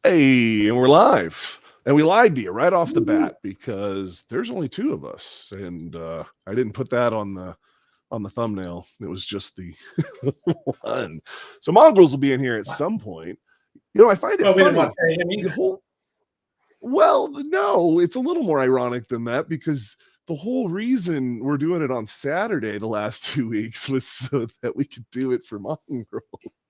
Hey, and we're live. And we lied to you right off the bat because there's only two of us. And I didn't put that on the thumbnail. It was just the one. So Mongrels will be in here at some point. You know, I find it Well, we didn't funny. want to pay him either. Well, no, it's a little more ironic than that because the whole reason we're doing it on Saturday the last 2 weeks was so that we could do it for Mongrels.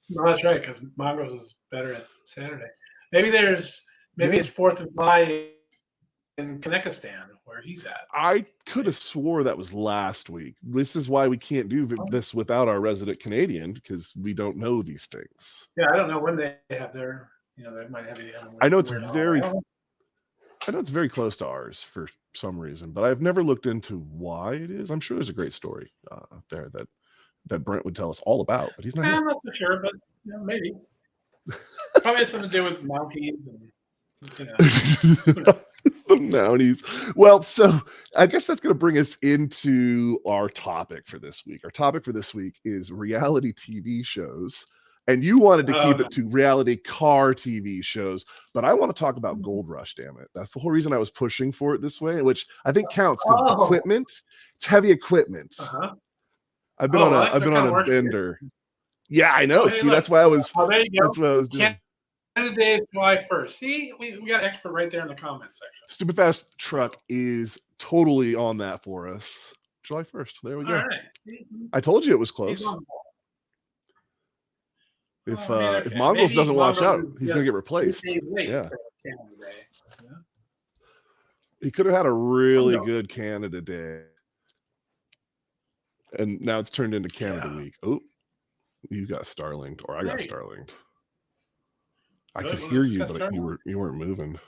No, that's right, because Mongrels is better at Saturday. Maybe it's 4th of July in Kanekistan where he's at. I could have swore that was last week. This is why we can't do this without our resident Canadian, because we don't know these things. Yeah, I don't know when they have their, they might have it. I know it's very close to ours for some reason, but I've never looked into why it is. I'm sure there's a great story there that Brent would tell us all about, but he's not. I'm not so sure, but maybe. Probably has something to do with Mounties and the Mounties. Well, so I guess that's going to bring us into our topic for this week. Our topic for this week is reality TV shows. And you wanted to keep it to reality car TV shows, but I want to talk about Gold Rush, damn it. That's the whole reason I was pushing for it this way, which I think counts because it's equipment. It's heavy equipment. I've been on a bender. Yeah, I know. See, that's why I was. There you go. That's what I was doing. Canada Day is July 1st. See, we got an expert right there in the comment section. Stupid Fast Truck is totally on that for us. July 1st. There we go. All right. I told you it was close. If Mongrels doesn't watch out, he's going to get replaced. Yeah. He could have had a really good Canada Day. And now it's turned into Canada Week. Oh, you got Starlinked, or I got Starlinked. I could hear you, but you weren't moving.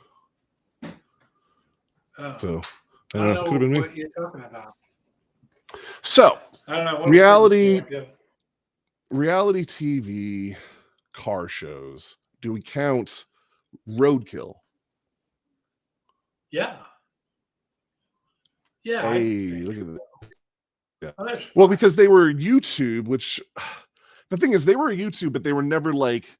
So I don't know. It could have been me. What you're talking about. So I don't know. Reality TV car shows. Do we count Roadkill? Yeah. Yeah. Hey, look at that. Yeah. Well, because they were YouTube, which the thing is, they were YouTube, but they were never like.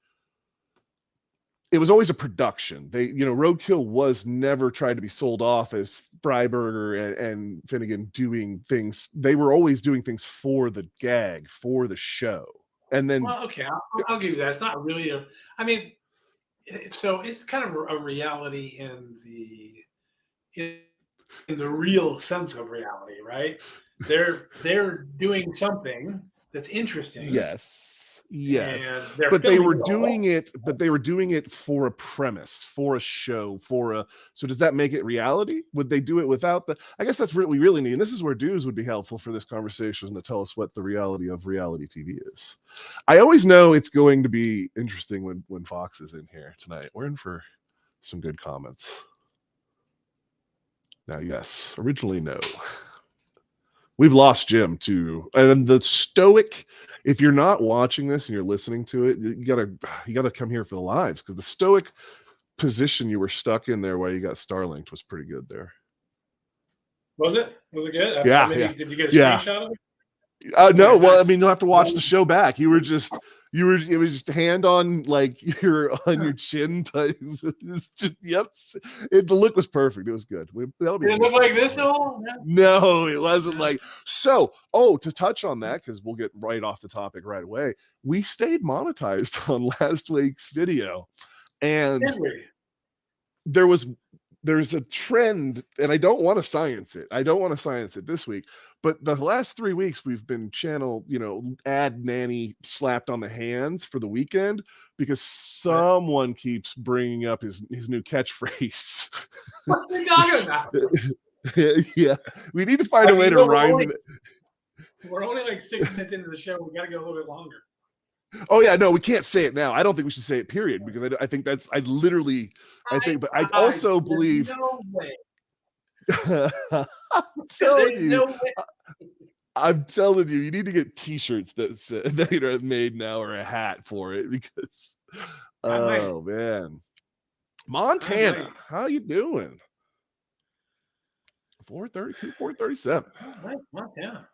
It was always a production. Roadkill was never tried to be sold off as Freiberger and Finnegan doing things. They were always doing things for the gag, for the show. And then, well, okay, I'll give you that. It's not really so it's kind of a reality in the real sense of reality, right? They're doing something that's interesting. Yes. But they were doing it for a premise, for a show, so does that make it reality? Would they do it without I guess that's what we really need. And this is where Dudes would be helpful for this conversation to tell us what the reality of reality TV is. I always know it's going to be interesting when Fox is in here tonight. We're in for some good comments. Now, yes, originally no. We've lost Jim too. And the Stoic, if you're not watching this and you're listening to it, you gotta come here for the lives, because the Stoic position you were stuck in there while you got Starlinked was pretty good there. Was it? Was it good? Yeah. Did you get a screenshot of it? No. Well, I mean, you'll have to watch the show back. It was just hand on on your chin type. Yep. The look was perfect. It was good. Did it look like this at all? No, it wasn't like so. Oh, to touch on that, because we'll get right off the topic right away. We stayed monetized on last week's video, and there's a trend, and I don't want to science it this week, but the last 3 weeks we've been ad nanny slapped on the hands for the weekend because someone keeps bringing up his new catchphrase. What are you talking about? Yeah, we need to find a way to rhyme it. We're only like 6 minutes into the show. We got to go a little bit longer. Oh yeah, no, we can't say it now. I don't think we should say it, period, because I think but I also believe. No way. I'm telling you, you need to get T-shirts that are made now, or a hat for it, because man, Montana, how you doing? 432, 437. Montana.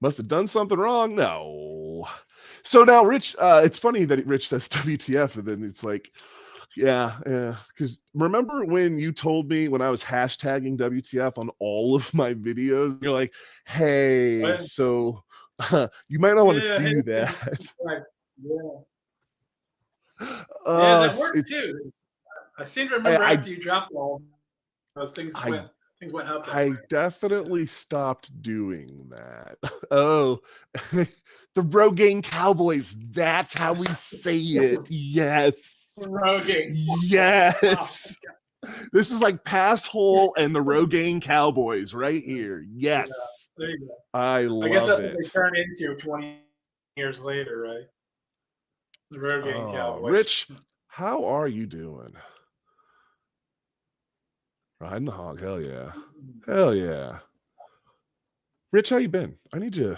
Must have done something wrong. No. So now, Rich, it's funny that Rich says WTF, and then it's like, Yeah, yeah. Because remember when you told me when I was hashtagging WTF on all of my videos, you're like, "Hey, But, so you might not want to yeah, hey, do listen, that." right, yeah, yeah, that worked It's too. I seem to remember I after you dropped all those I things went up that I way. definitely stopped doing that. Oh, the Rogaine Cowboys. That's how we say it. Yes. Rogaine. Oh, Yes. This is like Passhole and the Rogaine Cowboys right here. yeah, Yes. there you go. I I guess love that's what it. they turn into 20 years later, right? The Rogaine Oh, Cowboys. Rich, how are you doing? Riding the hog. Hell yeah. Hell yeah. Rich, how you been? I need you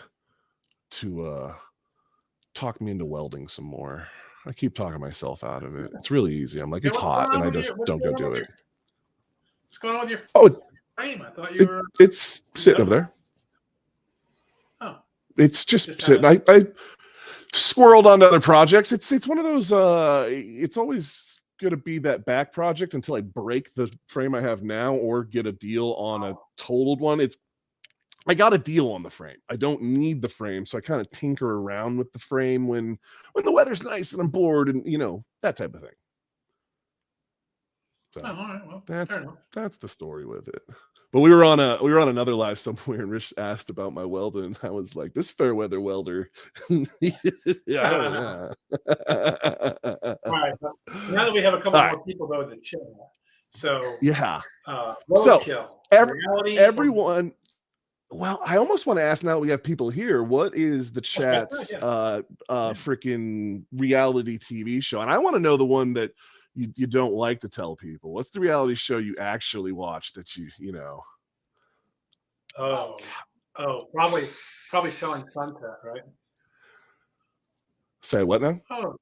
to talk me into welding some more. I keep talking myself out of it. It's really easy. I'm like, Yeah, it's hot, and I just what's don't go going on do with it. what's going on with your Oh, frame? I thought you were it's sitting over done. there. Oh, It's just just sitting. haven't. I squirreled onto other projects. It's one of those. It's always gonna be that back project until I break the frame I have now or get a deal on a totaled one. I got a deal on the frame. I don't need the frame, so I kind of tinker around with the frame when the weather's nice and I'm bored and that type of thing. So Oh, all right. Well, that's fair enough. that's the story with it. But we were on another live somewhere and Rich asked about my welding and I was like, this fair weather welder. Yeah. All right. But now that we have a couple All right. more people though in the chat, so Yeah. So roadkill, reality or everyone, well, I almost want to ask now that we have people here, what is the okay, chat's yeah. freaking reality TV show? And I want to know the one that you don't like to tell people. What's the reality show you actually watch that you know? Oh, probably selling sunset, right? Say what now? Oh,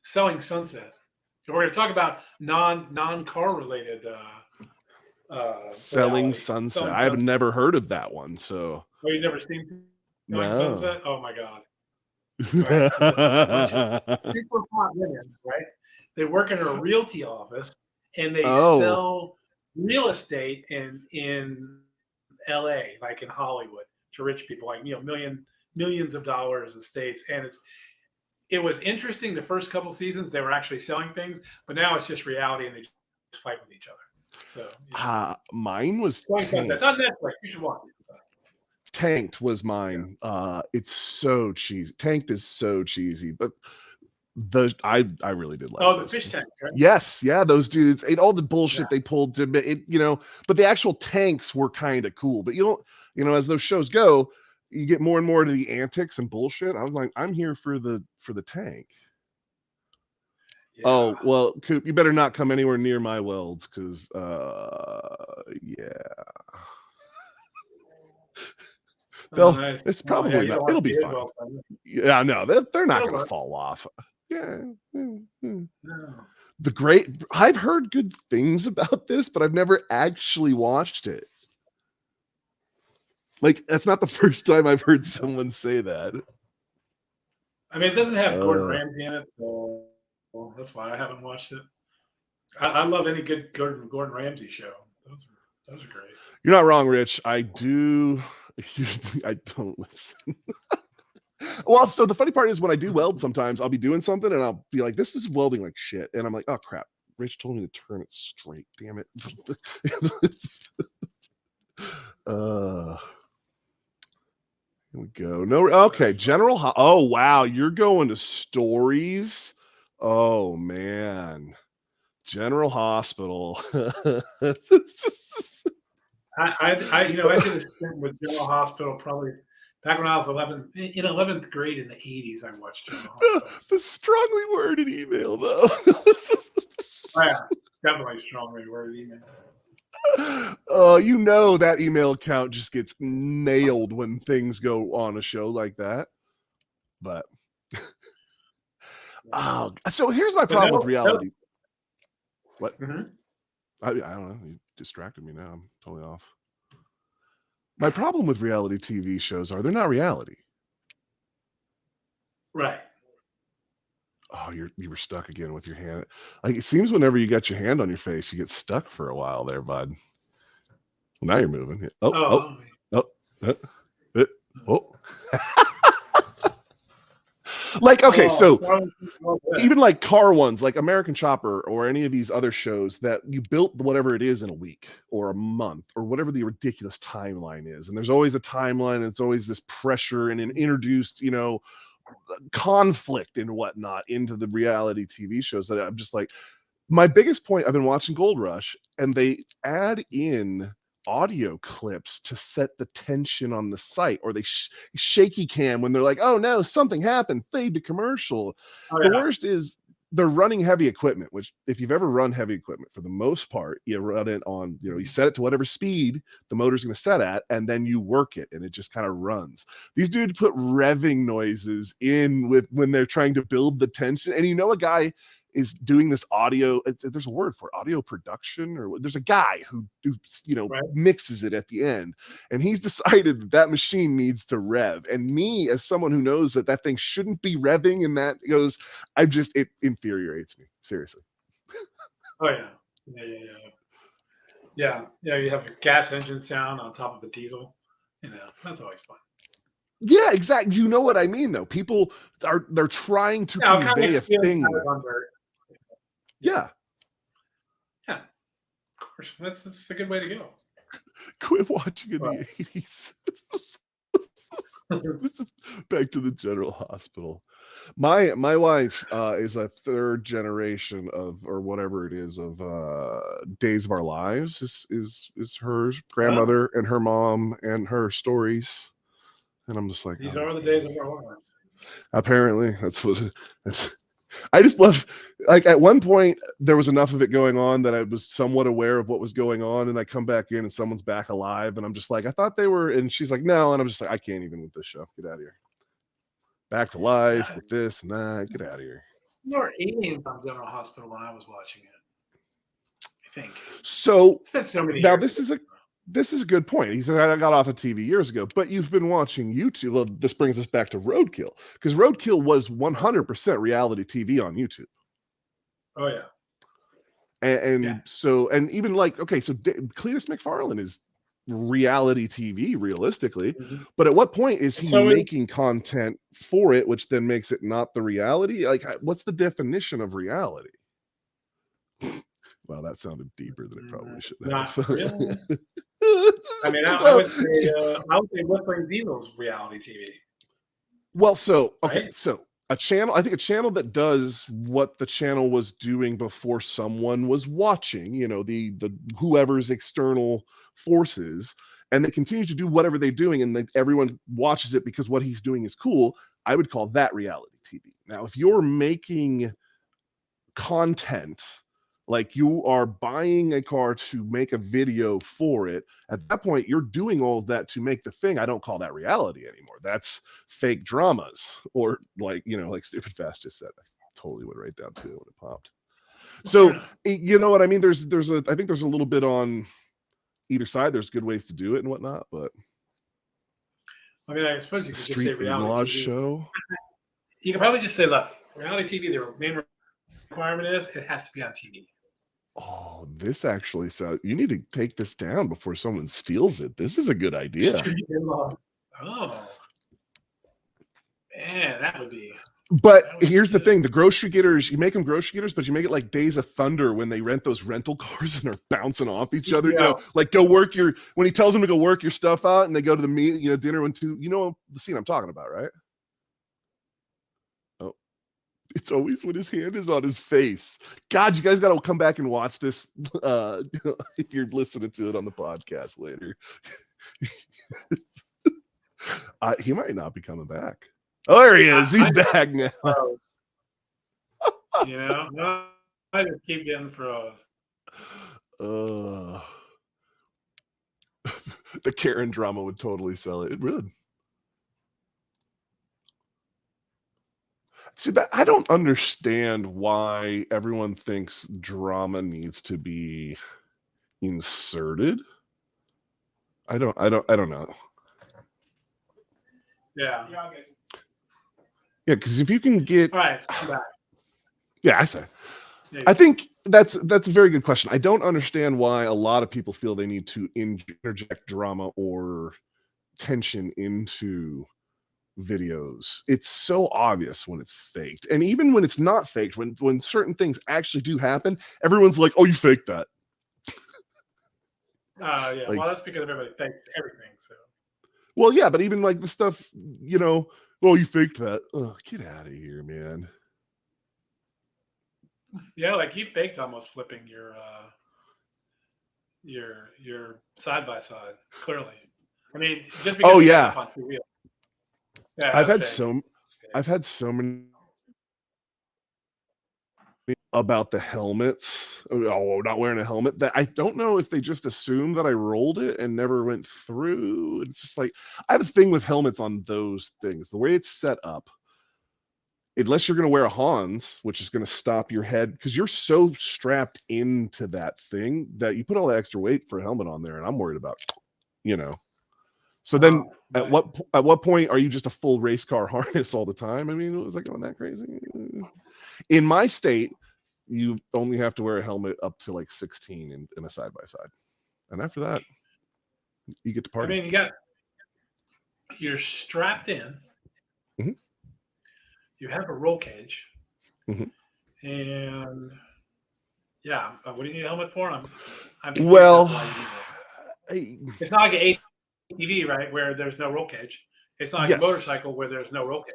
selling sunset. We're going to talk about non car related Selling reality. Sunset. Selling I have sunset. never heard of that one. So Oh, you've never seen selling no. sunset? Oh my god! Right, it's a bunch of super hot women, right? They work in a realty office and they Oh, sell real estate in LA, like in Hollywood, to rich people, like millions of dollars in states. And it was interesting the first couple seasons, they were actually selling things, but now it's just reality and they just fight with each other. So mine was selling sunset. It's on Tanked. Netflix. You should watch it. Tanked was Yeah. mine. It's so cheesy. Tanked is so cheesy, but I really did like Oh, the those fish ones. tank, right? Yes, yeah, those dudes and all the Yeah. bullshit they pulled to but the actual tanks were kind of cool. But as those shows go, you get more and more to the antics and bullshit. I was like, I'm here for the tank. Yeah. Oh, well, Coop, you better not come anywhere near my welds because yeah. Oh, nice. It's Oh, yeah. probably You not. don't want It'll to be see his fine. well. Yeah, no, they're not It'll gonna work. fall off. Yeah. No. I've heard good things about this, but I've never actually watched it. Like, that's not the first time I've heard someone say that. I mean, it doesn't have Gordon Uh, Ramsay in it, so that's why I haven't watched it. I love any good Gordon Ramsay show. Those are great. you're not wrong, Rich. I do. I don't listen. Well, so the funny part is when I do weld, sometimes I'll be doing something and I'll be like, this is welding like shit. And I'm like, oh crap. Rich told me to turn it straight. Damn it. Here we go. No, okay. Oh wow, you're going to stories. Oh man. General Hospital. I did a stint with General Hospital probably back when I was 11th grade in the 80s. I watched General Hospital. The strongly worded email though. Oh, yeah, definitely strongly worded email. Oh, that email account just gets nailed when things go on a show like that. But so here's my problem with reality. What? Mm-hmm. I don't know. You distracted me now. I'm totally off. My problem with reality TV shows are they're not reality. Right. Oh, you were stuck again with your hand. Like, it seems whenever you got your hand on your face, you get stuck for a while there, bud. Now you're moving. Oh, Oh, oh, uh, uh, oh. Like, okay, so even like car ones, like American Chopper or any of these other shows that you built whatever it is in a week or a month or whatever the ridiculous timeline is. And there's always a timeline and it's always this pressure and an introduced, conflict and whatnot into the reality TV shows that I'm just like, my biggest point, I've been watching Gold Rush and they add in audio clips to set the tension on the site, or they shaky cam when they're like, oh no, something happened, fade to commercial. The worst is they're running heavy equipment, which if you've ever run heavy equipment, for the most part, you run it on, you set it to whatever speed the motor's going to set at, and then you work it and it just kind of runs. These dudes put revving noises in with when they're trying to build the tension. And a guy is doing this audio, there's a word for it, audio production, or there's a guy who right, mixes it at the end, and he's decided that machine needs to rev. And me, as someone who knows that thing shouldn't be revving, and that goes, it infuriates me, seriously. Oh yeah. You have a gas engine sound on top of a diesel, that's always fun. Yeah, exactly. You know what I mean, though. People they're trying to convey a thing. Yeah. Of course. That's a good way to go. Quit watching in the 80s. This is back to the General Hospital. My wife is a third generation of, or whatever it is, of Days of Our Lives is her grandmother and her mom and her stories. And I'm just like, these are the days of our lives. Apparently, that's what I just love. Like, at one point, there was enough of it going on that I was somewhat aware of what was going on, and I come back in and someone's back alive, and I'm just like, I thought they were, and she's like, no, and I'm just like, I can't even with this show. Get out of here. Back to life with this and that. Get out of here. There were aliens on General Hospital when I was watching it, I think. So, it's been so many now years. this is a good point. He said, I got off of TV years ago, but you've been watching YouTube. Well, this brings us back to Roadkill, because Roadkill was 100% reality TV on YouTube. Oh yeah. And so, and even like, okay, so Cletus McFarlane is reality TV realistically, but at what point is he making content for it, which then makes it not the reality? Like, what's the definition of reality? Well, that sounded deeper than it probably should have. Not really. I mean, I would say Whistling Diesel's reality TV. Well, so okay, right? So a channel that does what the channel was doing before someone was watching, the whoever's external forces, and they continue to do whatever they're doing, and then everyone watches it because what he's doing is cool. I would call that reality TV. Now, if you're making content, like you are buying a car to make a video for it, at that point you're doing all of that to make the thing. I don't call that reality anymore. That's fake dramas, or like Stupid Fast just said. I totally went right down to it when it popped. So you know what I mean? I think there's a little bit on either side. There's good ways to do it and whatnot, but I mean, I suppose you could just say reality TV. Show. You could probably just say, look, reality TV, the main requirement is it has to be on TV. Oh, this actually sounds. You need to take this down before someone steals it. This is a good idea. Oh, man, that would be. But here's the thing: the grocery getters, you make them grocery getters, but you make it like Days of Thunder when they rent those rental cars and are bouncing off each other. Yeah. Like go work when he tells them to go work your stuff out, and they go to the meet, dinner the scene I'm talking about, right? It's always when his hand is on his face. God, you guys got to come back and watch this if you're listening to it on the podcast later. He might not be coming back. Oh, there he is. He's back now. I just keep getting froze. The Karen drama would totally sell it. It would. See, that I don't understand why everyone thinks drama needs to be inserted. I don't know. Yeah. Yeah, because if you can get all right, I'm back. Yeah, I say. I think that's a very good question. I don't understand why a lot of people feel they need to interject drama or tension into videos. It's so obvious when it's faked. And even when it's not faked, when certain things actually do happen, everyone's like, "Oh, you faked that." Yeah. Like, Well, that's because everybody fakes everything. So. well, yeah, but even like the stuff, "Oh, you faked that." Oh, get out of here, man. Yeah, like he faked almost flipping your side by side. Clearly, I mean, just because Oh he had yeah. up on two wheels. Yeah, I've that's had fake. so I've had so many about the helmets. Oh, not wearing a helmet, that I don't know if they just assumed that I rolled it and never went through. It's just like, I have a thing with helmets on those things. The way it's set up, unless you're going to wear a Hans, which is going to stop your head because you're so strapped into that thing that you put all the extra weight for a helmet on there, and I'm worried about, you know. So then, at what point are you just a full race car harness all the time? I mean, was I going that crazy? In my state, you only have to wear a helmet up to like 16 in a side by side, and after that, you get to I party. mean, you're strapped in. Mm-hmm. You have a roll cage, Mm-hmm. and yeah, what do you need a helmet for? I'm confused Well, as to why you need one. It's not like an ATV, right, where there's no roll cage. It's not like a yes, motorcycle where there's no roll cage.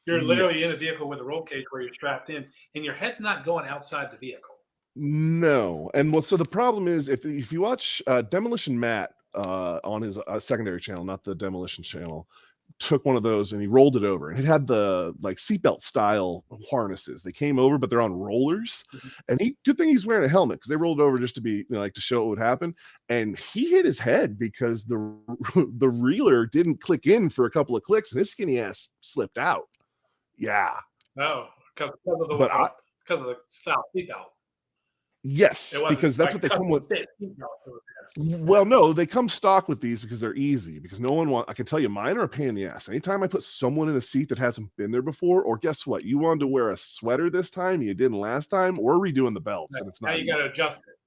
You're literally in a yes. vehicle with a roll cage where you're strapped in, and your head's not going outside the vehicle. No, and well, so the problem is if you watch Demolition Matt on his secondary channel, not the Demolition channel, took one of those and he rolled it over, and it had the like seatbelt style harnesses. They came over, but they're on rollers, and good thing he's wearing a helmet because they rolled over just to be like to show what would happen, and he hit his head because the the reeler didn't click in for a couple of clicks, and his skinny ass slipped out. Yeah, No, because but of the style seatbelt. yes, It wasn't because that's like what they come with. custom fit seatbelt. Well, no, they come stock with these because they're easy. Because no one I can tell you, mine are a pain in the ass. Anytime I put someone in a seat that hasn't been there before, or guess what, you wanted to wear a sweater this time, you didn't last time, or redoing the belts, and it's Now not. you got to adjust it.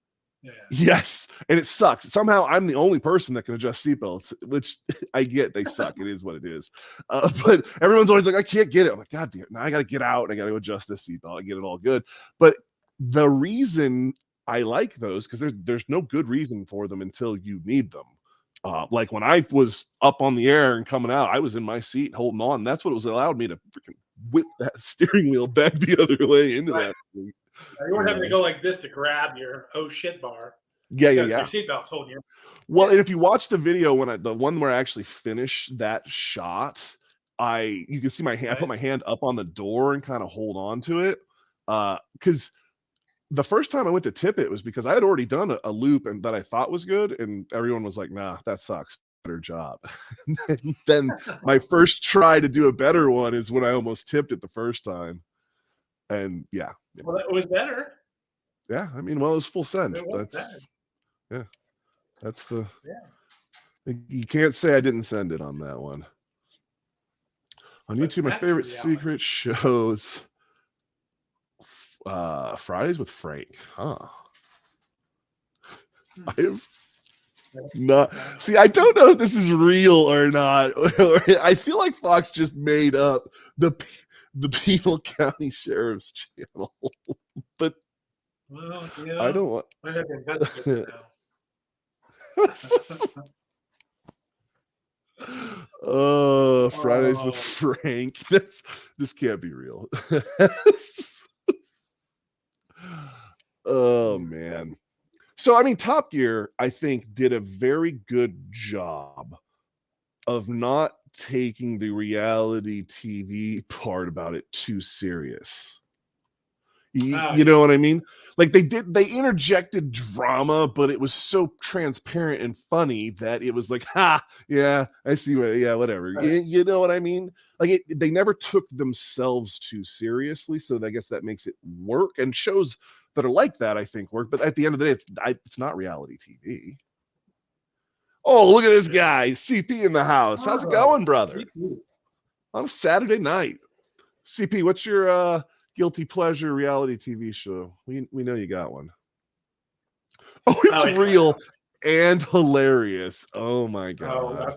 Yeah. Yes, and it sucks. Somehow I'm the only person that can adjust seatbelts, which I get. They suck. It is what it is. But everyone's always like, I can't get it. I'm like, God damn, now I got to get out and I got to adjust this seatbelt. I get it all good. But the reason I like those because there's no good reason for them until you need them. Like when I was up on the air and coming out, I was in my seat holding on. That's what was allowed me to freaking whip that steering wheel back the other way into that. You weren't having to go like this to grab your oh shit bar. Yeah. Your seatbelt's holding you. Well, and if you watch the video the one where I actually finish that shot, you can see my hand. I put my hand up on the door and kind of hold on to it. Because the first time I went to tip it was because I had already done a loop and that I thought was good, and everyone was like, "Nah, that sucks. Better job." And then my first try to do a better one is when I almost tipped it the first time, and yeah. Well, it was better. Yeah, I mean, well, it was full send. Yeah. That's the. Yeah. You can't say I didn't send it on that one. On YouTube, my favorite secret shows. Fridays with Frank, huh? I've not see. I don't know if this is real or not. I feel like Fox just made up the Penal County Sheriff's Channel, but I don't want. I have to investigate now. Oh, Fridays with Frank. This can't be real. Oh man. So I mean, Top Gear, I think, did a very good job of not taking the reality TV part about it too serious. You know what I mean? Like they interjected drama, but it was so transparent and funny that it was like, ha, yeah, I see what, yeah, whatever. You know what I mean? Like they never took themselves too seriously, so I guess that makes it work. And shows that are like that, I think, work. But at the end of the day, it's not reality TV. Oh, look at this guy, CP in the house. How's it going, brother? On a Saturday night. CP, what's your guilty pleasure reality TV show. We know you got one. Oh, it's real and hilarious. Oh my god.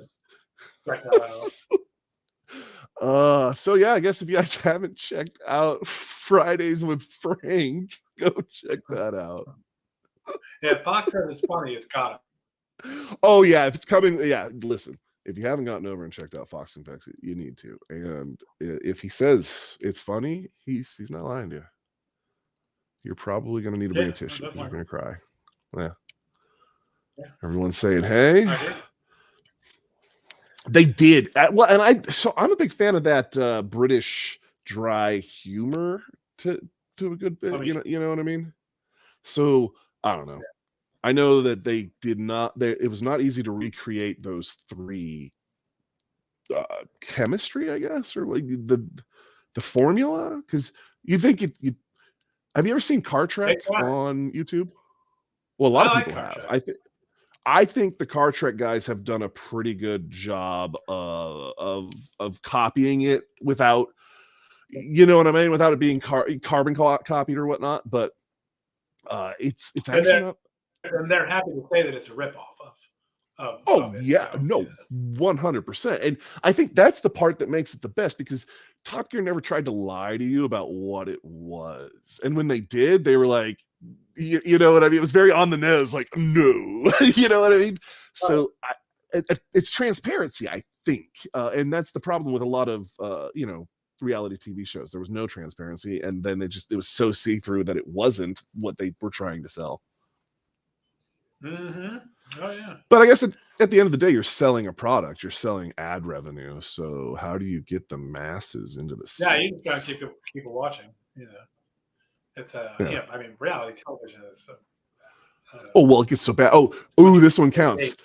So yeah, I guess if you guys haven't checked out Fridays with Frank, go check that out. Yeah, Fox says it's funny. It's got it. Oh yeah, if it's coming, yeah. Listen, if you haven't gotten over and checked out Fox and Facts, you need to. And if he says it's funny, he's not lying to you. You're probably going to need to bring a tissue. You're going to cry. Yeah. Everyone's saying, "Hey." They did well, and I'm a big fan of that British dry humor to a good bit. You know what I mean? So I don't know. I know that they did not. It was not easy to recreate those three chemistry, I guess, or like the formula. Because you think it. Have you ever seen Car Trek on YouTube? Well, a lot of people have. I think the Car Trek guys have done a pretty good job of copying it without, you know what I mean, without it being carbon copied or whatnot. But it's actually not. And they're happy to say that it's a ripoff of it, yeah, so, no, 100%. And I think that's the part that makes it the best, because Top Gear never tried to lie to you about what it was. And when they did, they were like, you know what I mean? It was very on the nose, like, no, you know what I mean? So it's transparency, I think. And that's the problem with a lot of, reality TV shows. There was no transparency. And then it was so see-through that it wasn't what they were trying to sell. Mm-hmm. Oh, yeah. But I guess at the end of the day, you're selling a product. You're selling ad revenue. So how do you get the masses into the Yeah, you just got to keep people watching, you know. It's I mean, reality television is. Oh well, it gets so bad. Oh, this one counts.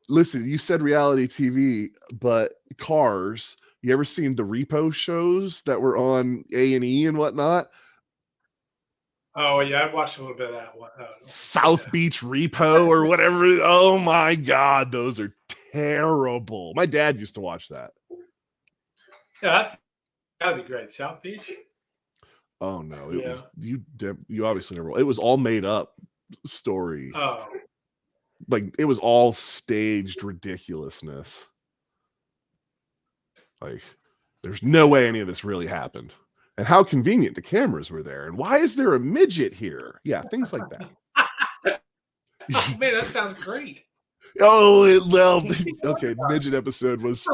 Listen, you said reality TV, but Cars. You ever seen the repo shows that were on A&E and whatnot? Oh yeah, I watched a little bit of that one. South Beach Repo or whatever. Oh my god, those are terrible. My dad used to watch that. Yeah, that'd be great. South Beach. Oh no, it was you obviously never. It was all made up story. Oh, like it was all staged ridiculousness. Like there's no way any of this really happened. And how convenient the cameras were there. And why is there a midget here? Yeah, things like that. Oh man, that sounds great. Oh well, okay. The midget episode was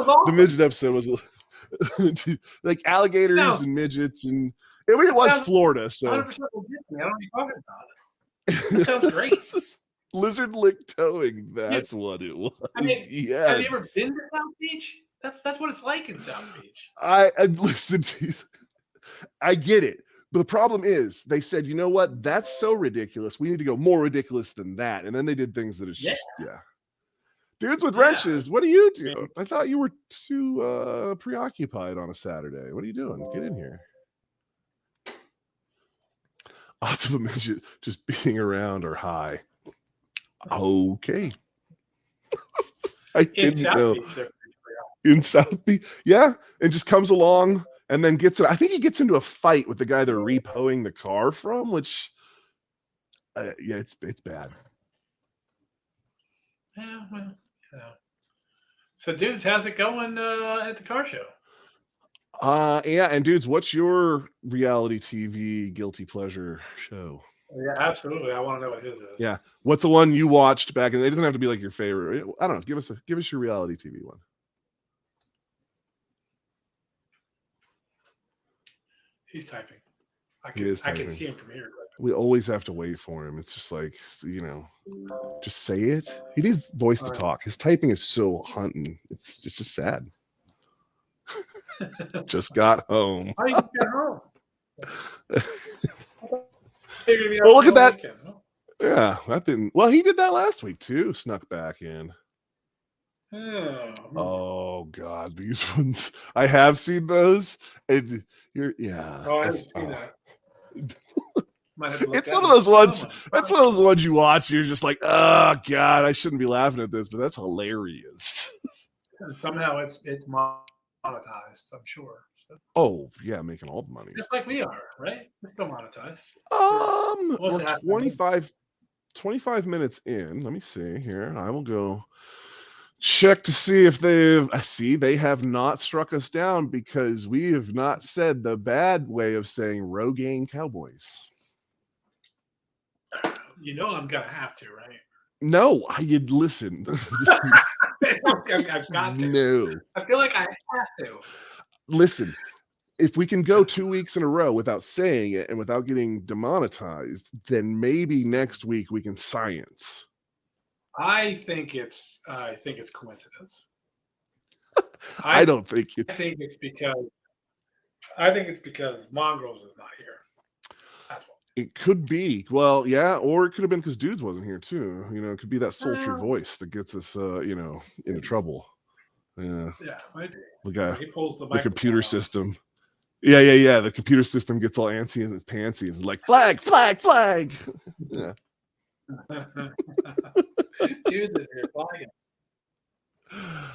like alligators and midgets and. I mean, it was Florida, so 100% legit. I don't know what you're talking about. That sounds great. Lizard lick towing. That's what it was. I mean, yes. Have you ever been to South Beach? That's what it's like in South Beach. I listen to you. I get it. But the problem is they said, you know what? That's so ridiculous. We need to go more ridiculous than that. And then they did things that is just, Dudes with wrenches, what are you doing? I thought you were too preoccupied on a Saturday. What are you doing? Get in here. Odds of a midget just being around are high. Okay. I didn't know. In South Beach, yeah, and just comes along and then I think he gets into a fight with the guy they're repoing the car from, which, it's bad. Yeah, well, So, dudes, how's it going at the car show? And dudes, what's your reality TV guilty pleasure show? Yeah, absolutely. I want to know what his is. Yeah, what's the one you watched back? And it doesn't have to be like your favorite. I don't know. Give us your reality TV one. He's typing. I can see him from here. We always have to wait for him. It's just like, just say it. He needs voice to talk. His typing is so hunting. It's just sad. Just got home. How do you get home? Well, look at that. Weekend, huh? Yeah, that didn't. Well, he did that last week too. Snuck back in. Oh God, these ones. I have seen those. And Oh, I haven't seen that. It's one of those ones. That's one of those ones you watch. You're just like, oh God, I shouldn't be laughing at this, but that's hilarious. Somehow it's my monetized, I'm sure. So, Oh yeah, making all the money. just like we are, right? We're still monetized. We're Most of half the money. 25 minutes in. Let me see here. I will go check to see if they have not struck us down because we have not said the bad way of saying Rogaine Cowboys. You know I'm gonna have to, right? No, you'd listen. I've got to. No. I feel like I have to. Listen, if we can go 2 weeks in a row without saying it and without getting demonetized, then maybe next week we can science. I think it's coincidence. I don't think I think it's because Mongrels is not here. That's what. It could be. Well, yeah, or it could have been because Dudes wasn't here too. You know, it could be that sultry voice that gets us, into trouble. Yeah. Yeah, maybe. The guy, He pulls the computer out. system. Yeah. The computer system gets all antsy in his pantsy and is like, flag. Yeah. Dudes is here flagging.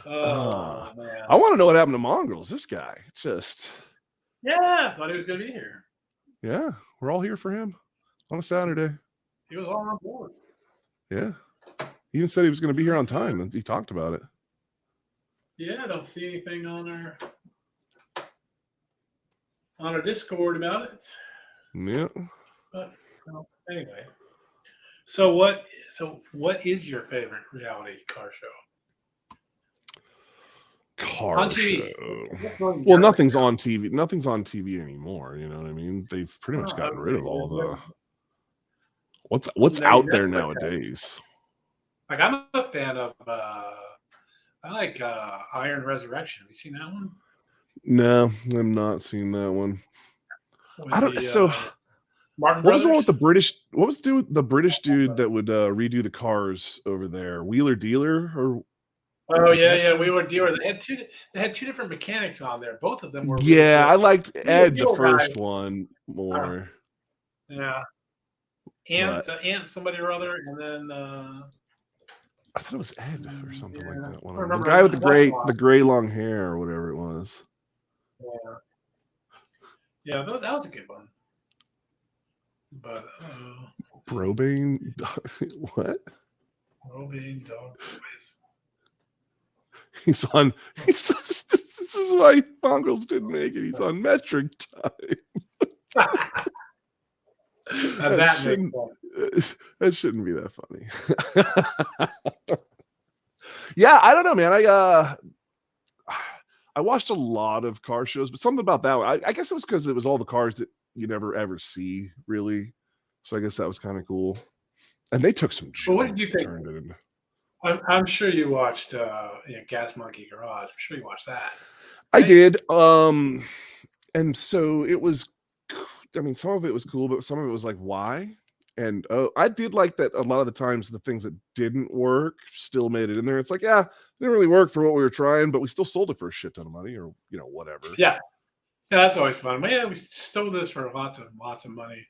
Oh man. I want to know what happened to Mongrels. This guy just. Yeah, I thought he was going to be here. Yeah, we're all here for him on a Saturday. He was all on board. Yeah. He even said he was going to be here on time, and he talked about it. Yeah, I don't see anything on our Discord about it. Yeah. But anyway. So what is your favorite reality car show? Car show. Well, nothing's on TV. Nothing's on TV anymore. You know what I mean? They've pretty much gotten rid of all the. What's out there nowadays? Like I'm a fan of. I like Iron Resurrection. Have you seen that one? No, I'm not seeing that one. I don't. Martin what was the one with the British? What was the British dude that would redo the cars over there? Wheeler Dealer or? Oh yeah, Wheeler Dealer. They had two different mechanics on there. Both of them were. Yeah, I liked Ed the first one more. Yeah. Ant somebody or other, and then I thought it was Ed or something like that. One the guy with the gray long hair or whatever it was. Yeah, that was a good one. But Brobane, what? Brobane Dog Boys. This is why Mongrels didn't make it. He's on metric time. That shouldn't be that funny. Yeah, I don't know, man. I watched a lot of car shows, but something about that one, I guess it was because it was all the cars that you never ever see, really. So I guess that was kind of cool. And they took some. Well, what did you think? I'm sure you watched Gas Monkey Garage. I'm sure you watched that. Right? I did. And so it was. I mean, some of it was cool, but some of it was like, why? And I did like that a lot of the times the things that didn't work still made it in there. It's like, yeah, it didn't really work for what we were trying, but we still sold it for a shit ton of money or, whatever. Yeah. Yeah, that's always fun. But yeah, we stole this for lots of money.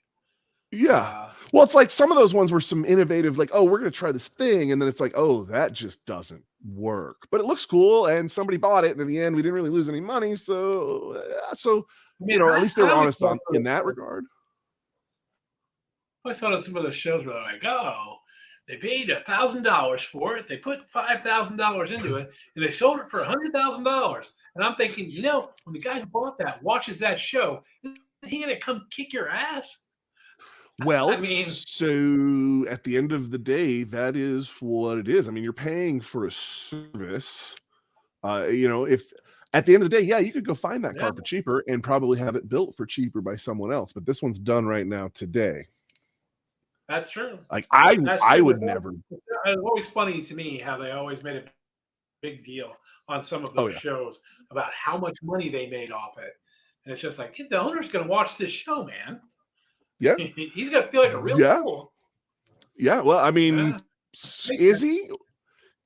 Yeah. Well, it's like some of those ones were some innovative, like, oh, we're going to try this thing. And then it's like, oh, that just doesn't work. But it looks cool. And somebody bought it. And in the end, we didn't really lose any money. So, at least they were honest in that regard. I saw some of the shows where they're like, oh, they paid $1,000 for it. They put $5,000 into it, and they sold it for $100,000. And I'm thinking, when the guy who bought that watches that show, is he going to come kick your ass? Well, I mean, so at the end of the day, that is what it is. I mean, you're paying for a service. If at the end of the day, yeah, you could go find that car for cheaper and probably have it built for cheaper by someone else. But this one's done right now today. That's true. Like I would never. It's always funny to me how they always made a big deal on some of those shows about how much money they made off it, and it's just like the owner's going to watch this show, man. Yeah, he's going to feel like a real fool. Yeah, well, I mean, is he?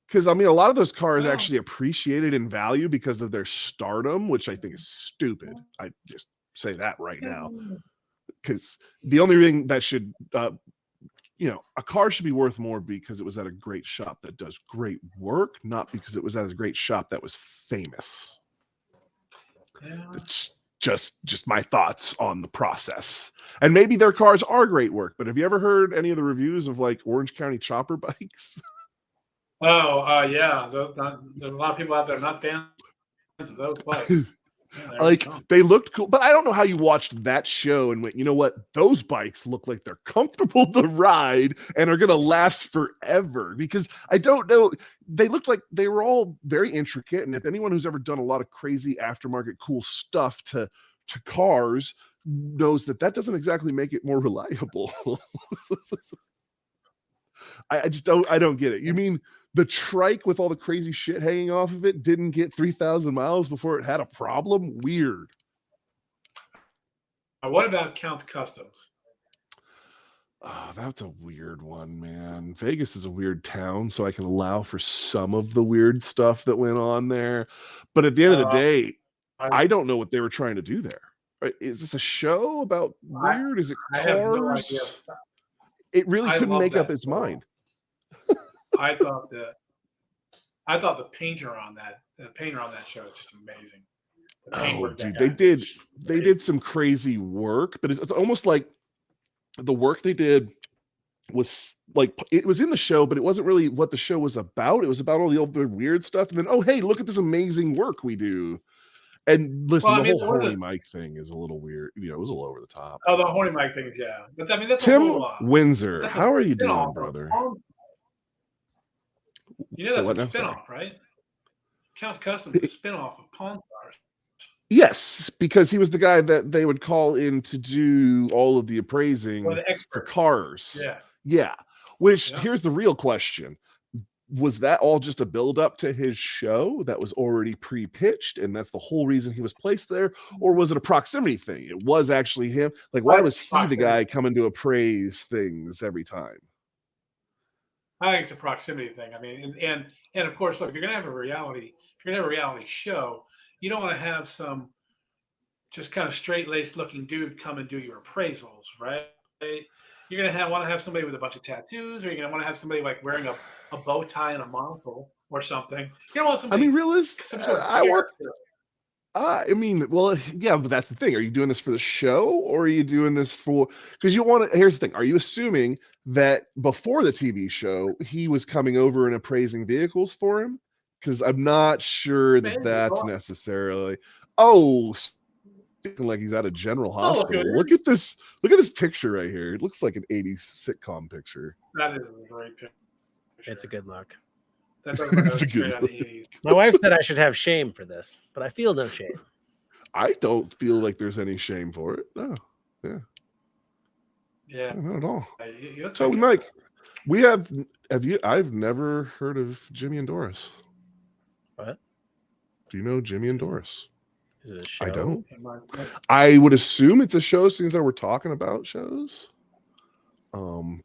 Because I mean, a lot of those cars actually appreciated in value because of their stardom, which I think is stupid. I just say that right now, because the only thing that should. A car should be worth more because it was at a great shop that does great work, not because it was at a great shop that was famous. Yeah. It's just my thoughts on the process. And maybe their cars are great work, but have you ever heard any of the reviews of like Orange County chopper bikes? Oh, yeah. There's a lot of people out there not fans of those bikes. Yeah, Like they looked cool, but I don't know how you watched that show and went, you know what? Those bikes look like they're comfortable to ride and are going to last forever, because I don't know. They looked like they were all very intricate. And if anyone who's ever done a lot of crazy aftermarket cool stuff to cars knows that doesn't exactly make it more reliable. I just don't get it. You mean the trike with all the crazy shit hanging off of it didn't get 3,000 miles before it had a problem? Weird. What about Count Customs? Oh, that's a weird one, man. Vegas is a weird town, so I can allow for some of the weird stuff that went on there. But at the end of the day, I don't know what they were trying to do there. Is this a show about weird? Is it cars? I have no idea. It really couldn't make up its mind. I thought the painter on that show is just amazing. Oh, dude, they did some crazy work, but it's almost like the work they did was like, it was in the show, but it wasn't really what the show was about. It was about all the other weird stuff. And then, oh, hey, look at this amazing work we do. And listen, the whole horny Mike thing is a little weird. You know, it was a little over the top. Oh, the horny Mike things, yeah. But I mean, that's Tim a whole, Windsor. How are you doing, brother? You know that's a spinoff, right? Count Customs is a spinoff of Pawn Stars. Yes, because he was the guy that they would call in to do all of the appraising for cars. Yeah. Which here's the real question. Was that all just a build-up to his show that was already pre-pitched, and that's the whole reason he was placed there? Or was it a proximity thing? It was actually him. Like, why was he the guy coming to appraise things every time? I think it's a proximity thing. I mean, and of course, look, if you're gonna have a reality show, you don't want to have some just kind of straight-laced looking dude come and do your appraisals, right? You're gonna want to have somebody with a bunch of tattoos, or you're gonna want to have somebody like wearing a bow tie and a monocle or something. You don't want somebody. I mean, well, yeah, but that's the thing. Are you doing this for the show, or are you doing this for? Because you want to. Here's the thing: are you assuming that before the TV show he was coming over and appraising vehicles for him? Because I'm not sure that's necessarily. Oh, like he's at a general hospital. Look at this picture right here. It looks like an 80s sitcom picture. That is a great picture. It's a good look. It's a good look. My wife said I should have shame for this, but I feel no shame. I don't feel like there's any shame for it. No. Yeah. Not at all. So, Mike, I've never heard of Jimmy and Doris. What? Do you know Jimmy and Doris? Is it a show? I don't. I would assume it's a show since we're talking about shows.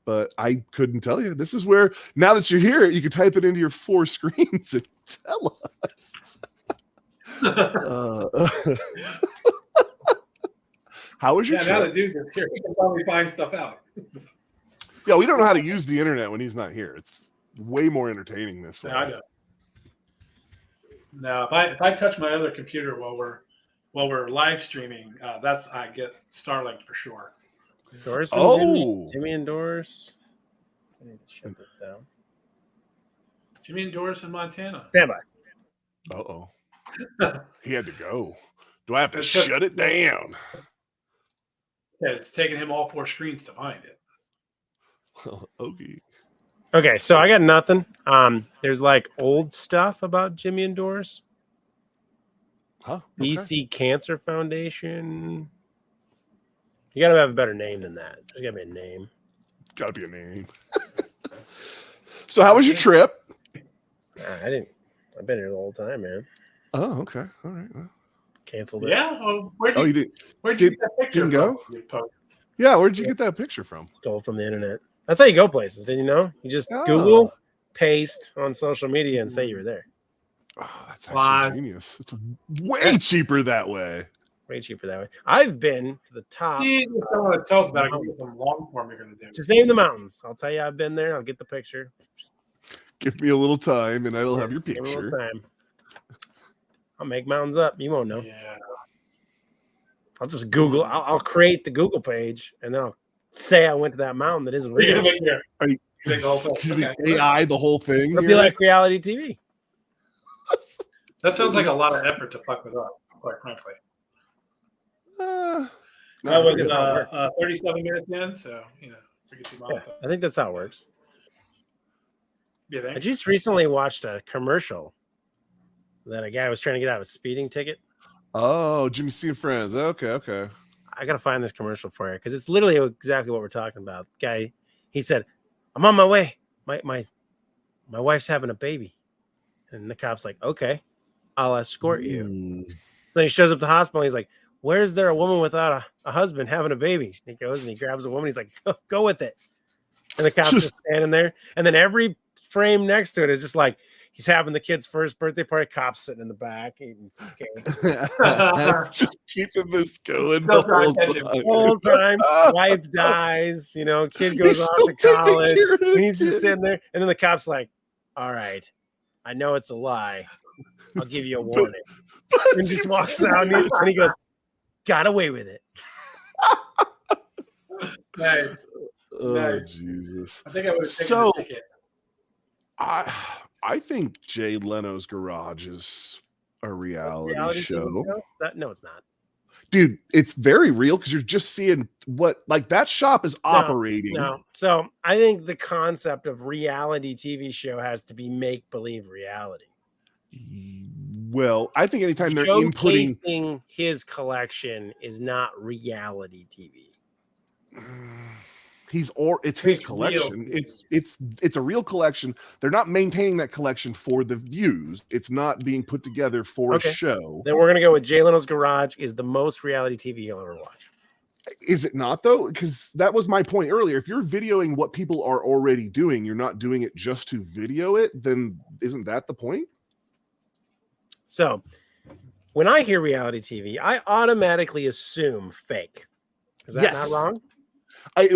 But I couldn't tell you. This is where, now that you're here, you can type it into your 4 screens and tell us. How was your trip? Now the dude's here, he can probably find stuff out. Yeah, we don't know how to use the internet when he's not here. It's way more entertaining this way. I know. Now, if I touch my other computer while we're live streaming, I get Starlink for sure. Doris and Jimmy and Doris. I need to shut this down. Jimmy and Doris in Montana. Stand by. Uh-oh. He had to go. Do I have to shut it down? Yeah, it's taking him all 4 screens to find it. Okay, so I got nothing. There's like old stuff about Jimmy and Doris. Huh? Okay. BC Cancer Foundation. You gotta have a better name than that. There's gotta be a name. Gotta be a name. So how was your trip? I've been here the whole time, man. Oh, okay. All right. Well. Canceled it. Yeah. Well, where'd you get that picture didn't go? Yeah, where'd you get that picture from? Stole from the internet. That's how you go places. Did you know? You just Google, paste on social media, and say you were there. Oh, that's actually genius. It's way cheaper that way. Way cheaper that way. I've been to the top. Tell us about it. Some long form you're going to do. Just name the mountains. I'll tell you I've been there. I'll get the picture. Give me a little time, and I will have your picture. I'll make mountains up. You won't know. Yeah. I'll just Google. I'll create the Google page, and then I'll say I went to that mountain that isn't You're real. gonna make your Are you make the whole thing. gonna be Okay. AI the whole thing? It'll be here? like reality TV. That sounds like a lot of effort to fuck it up, quite frankly. Not Well, really. with 37 minutes in, so we get Yeah, I think that's how it works. You I think? just recently watched a commercial that a guy was trying to get out of a speeding ticket. Oh, Jimmy C and Friends. Okay. I gotta find this commercial for you because it's literally exactly what we're talking about. The guy, he said, "I'm on my way. My wife's having a baby," and the cop's like, "Okay, I'll escort you." So he shows up to the hospital. And he's like, "Where's there a woman without a husband having a baby?" And he goes and he grabs a woman. He's like, "Go with it." And the cop's just standing there. And then every frame next to it is just like he's having the kid's first birthday party. Cop's sitting in the back eating cake. Just keeping this going Still the trying whole to catch him. time. The whole time, wife dies. Kid goes He's off still to taking college. care of the And he's just kid. sitting there. And then the cop's like, "All right, I know it's a lie. I'll give you a warning." And just walks out and he goes, "Got away with it." Nice. Oh Nice. Jesus! I think I would have taken So- the ticket. I think Jay Leno's Garage is a reality show. No, it's not. Dude, it's very real because you're just seeing what like that shop is operating. No. So I think the concept of reality TV show has to be make-believe reality. Well, I think anytime they're inputting, Showcasing his collection is not reality TV. it's his It's collection. real. It's a real collection. They're not maintaining that collection for the views. It's not being put together for Okay. a show. Then we're gonna go with Jay Leno's Garage is the most reality TV you'll ever watch. Is it not though? Because that was my point earlier. If you're videoing what people are already doing, you're not doing it just to video it, then isn't that the point? So when I hear reality TV, I automatically assume fake. Is that Yes. not wrong?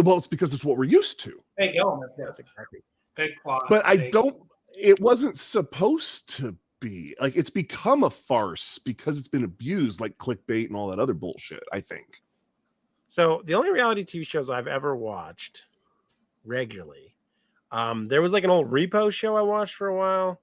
Well, it's because it's what we're used to. Fake elements. That's exactly. Fake plot. But I fake- don't, it wasn't supposed to be. Like, it's become a farce because it's been abused, like clickbait and all that other bullshit, I think. So the only reality TV shows I've ever watched regularly, there was like an old Repo show I watched for a while.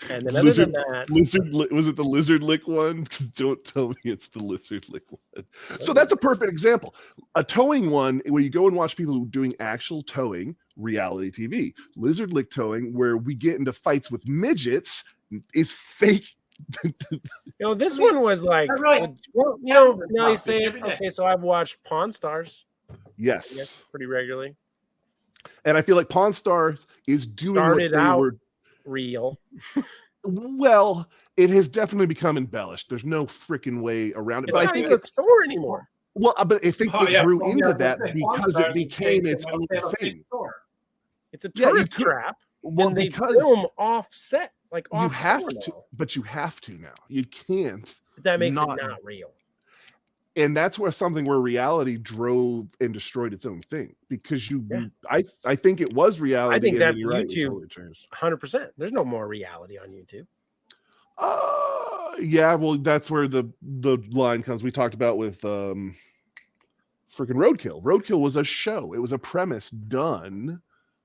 And then other than that, Was it the lizard lick one? Don't tell me it's the lizard lick one. So that's a perfect example. A towing one where you go and watch people doing actual towing, reality TV. Lizard lick towing, where we get into fights with midgets, is fake. this one was like, That's right. well, now you say it. Every day. Okay, so I've watched Pawn Stars, I Yes. guess, pretty regularly. And I feel like Pawn Star is doing Started what they out were. Real. Well, it has definitely become embellished. There's no freaking way around it. It's But I not think even a store anymore. but I think Oh, it yeah, grew well, into yeah, that that's because fake. it became Fake, its they own have a fake thing. store. It's a Yeah, you tourist could- trap. Well, And they because film offset, like you off have store to, now. but you have to now. You can't. But that makes not- it not real. And that's where something where reality drove and destroyed its own thing because Yeah. I think it was reality. I think and that then you're right, it YouTube- totally changed. 100%. There's no more reality on YouTube. Yeah, well, that's where the line comes. We talked about with freaking Roadkill. Roadkill was a show. It was a premise done,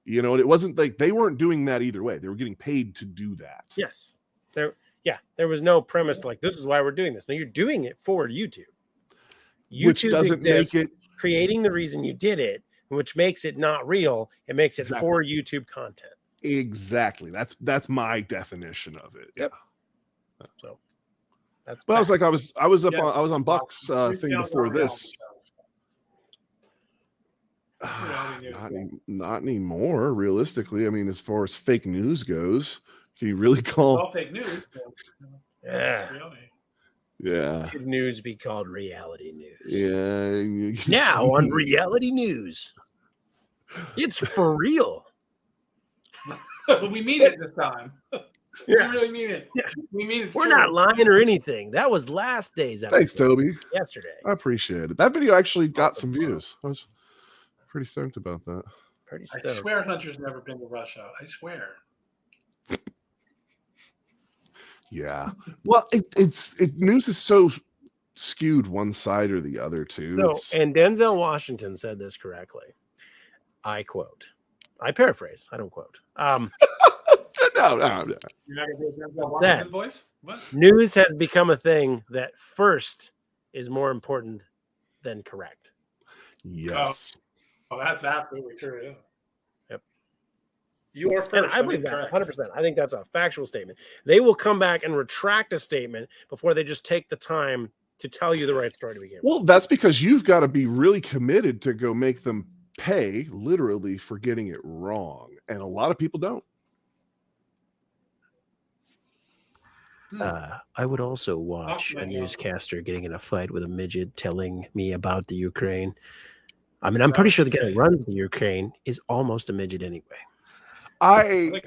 and it wasn't like they weren't doing that either way. They were getting paid to do that. Yes. There was no premise to like, this is why we're doing this. No, you're doing it for YouTube. Which YouTube doesn't exists, make it creating the reason you did it, which makes it not real. It makes it Exactly. for YouTube content. exactly. That's my definition of it. Yep. Yeah. So that's But I was fact. like, I was up Yeah. on Buck's We've thing done before reality this. shows. Reality news. Not anymore. Realistically, I mean, as far as fake news goes, can you really It's call? all fake news. So, Yeah. reality. Yeah, Should news be called reality news? yeah. Now on reality news, it's for real. We mean it this time. We Yeah. really mean it. Yeah. We mean it. We're not lying or anything. That was last day's episode. Thanks, Toby. Yesterday. I appreciate it. That video actually got some views. I was pretty stoked about that. Pretty I stoked. swear Hunter's never been to Russia. I swear. Yeah. Well, news is so skewed one side or the other too. So, It's- and Denzel Washington said this correctly. I quote. I paraphrase. I don't quote. no. You're not gonna do a Denzel Washington voice? What? News has become a thing that first is more important than correct. Yes. Oh, that's absolutely true. Yeah. Yep. You are And first. I believe that 100%. I think that's a factual statement. They will come back and retract a statement before they just take the time to tell you the right story to begin with. Well, that's because you've got to be really committed to go make them pay literally for getting it wrong. And a lot of people don't. I would also watch Oh, my a God. newscaster getting in a fight with a midget telling me about the Ukraine. I mean, I'm pretty sure the guy who runs the Ukraine is almost a midget anyway. I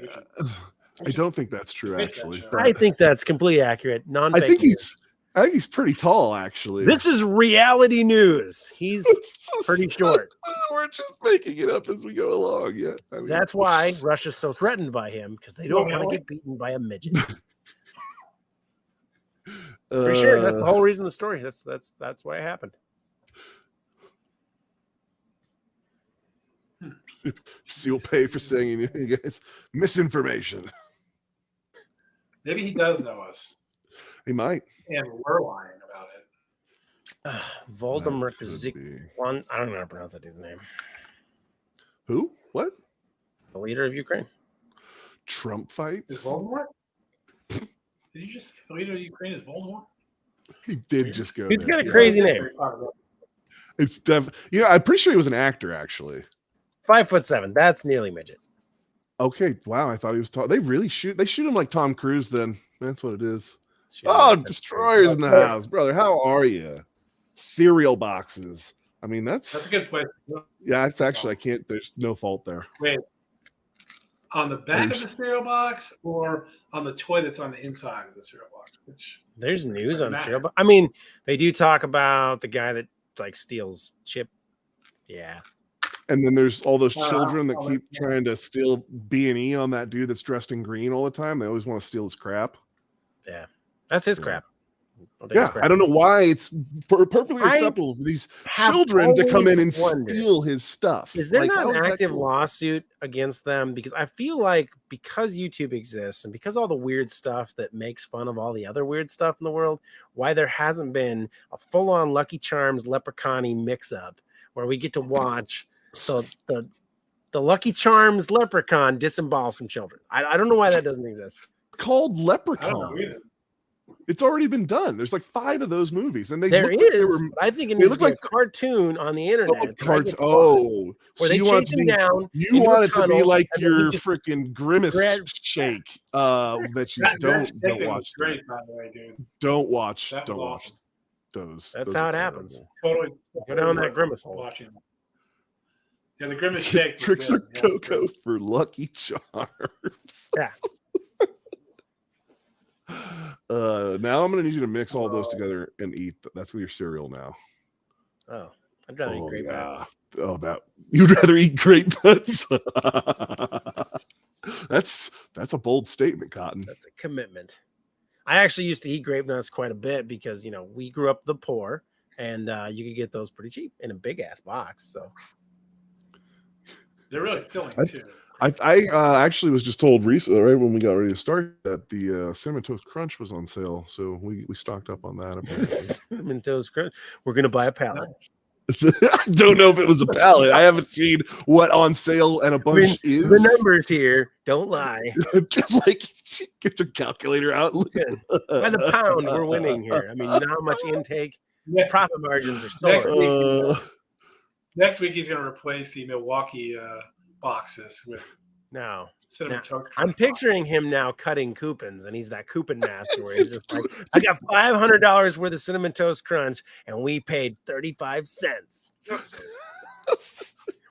don't think that's true, Make that actually. show. but I think that's completely accurate. I think he's pretty tall, actually. This is reality news. He's pretty short. We're just making it up as we go along. Yeah, I mean, That's why Russia's so threatened by him, because they don't want to get beaten by a midget. For sure, that's the whole reason of the story. That's why it happened. So you'll pay for saying you guys misinformation. Maybe he does know us, He might. and we're lying about it. Voldemort That could Zik be. one. I don't know how to pronounce that dude's name. Who? What? The leader of Ukraine. Trump Is fights? Voldemort? Did you just say the leader of Ukraine is Voldemort? He did just go He's there. got a yeah. crazy name. It's yeah, I'm pretty sure he was an actor, actually. 5'7". That's nearly midget. Okay, wow, I thought he was tall. They really shoot him like Tom Cruise, then. That's what it is. Shit, Oh, that's destroyers in the Okay. house, brother. How are you? Cereal boxes. I mean, That's that's a good place. yeah, it's actually I can't, there's no fault there. Wait, on the back of the cereal box or on the toy that's on the inside of the cereal box? Which There's news on Matter. cereal, but I mean, they do talk about the guy that like steals chip. Yeah, And then there's all those Uh, children that I'll keep let you know. trying to steal B&E on that dude that's dressed in green all the time. They always want to steal his crap. that's his Yeah. crap. I'll take his Yeah, crap. I don't know why it's perfectly I acceptable for these have children to come in and always wondered, steal his stuff. Is there Like, not how an is that active cool? lawsuit against them? Because I feel like because YouTube exists and because all the weird stuff that makes fun of all the other weird stuff in the world, why there hasn't been a full-on Lucky Charms Leprechaun-y mix-up where we get to watch the Lucky Charms leprechaun disembowel some children. I don't know why that doesn't exist. It's called I don't know Leprechaun. either. It's already been done. There's like 5 of those movies, and they There look like they is, were but I think it they needs to look be a like- cartoon on the internet. that I get to watch, where where they you want chase it him to be, down. you into a want it to be tunnel, like and then he your just freaking Grimace Grab- shake that you That don't chicken was watch. great, by the way, dude. Don't watch. That was Don't watch awesome. those. That's Those how are it terrible. happens. Totally Go down that grimace hole. watching them. Yeah, the grimace shake. was Tricks are good. Yeah, Cocoa for Lucky Charms. Yeah. Now I'm gonna need you to mix all those together and eat. That's your cereal now. Oh, I'd rather eat Oh, grape nuts. yeah. Oh, that you'd rather eat grape nuts. That's a bold statement, Cotton. That's a commitment. I actually used to eat grape nuts quite a bit because we grew up the poor, and you could get those pretty cheap in a big ass box. So They're really filling too. I actually was just told recently, right when we got ready to start, that the Cinnamon Toast Crunch was on sale, so we stocked up on that. Apparently. Cinnamon Toast Crunch. We're gonna buy a pallet. I don't know if it was a pallet. I haven't seen what on sale and a bunch is. The numbers here don't lie. Like, get your calculator out. By the pound, we're winning here. I mean, you know how much intake, Next, profit margins are so Next low. week, next week he's going to replace the Milwaukee boxes with No. cinnamon Now, toast. I'm Crunch picturing him now cutting coupons, and he's that coupon master where he's just like, I got $500 worth of Cinnamon Toast Crunch, and we paid 35 cents.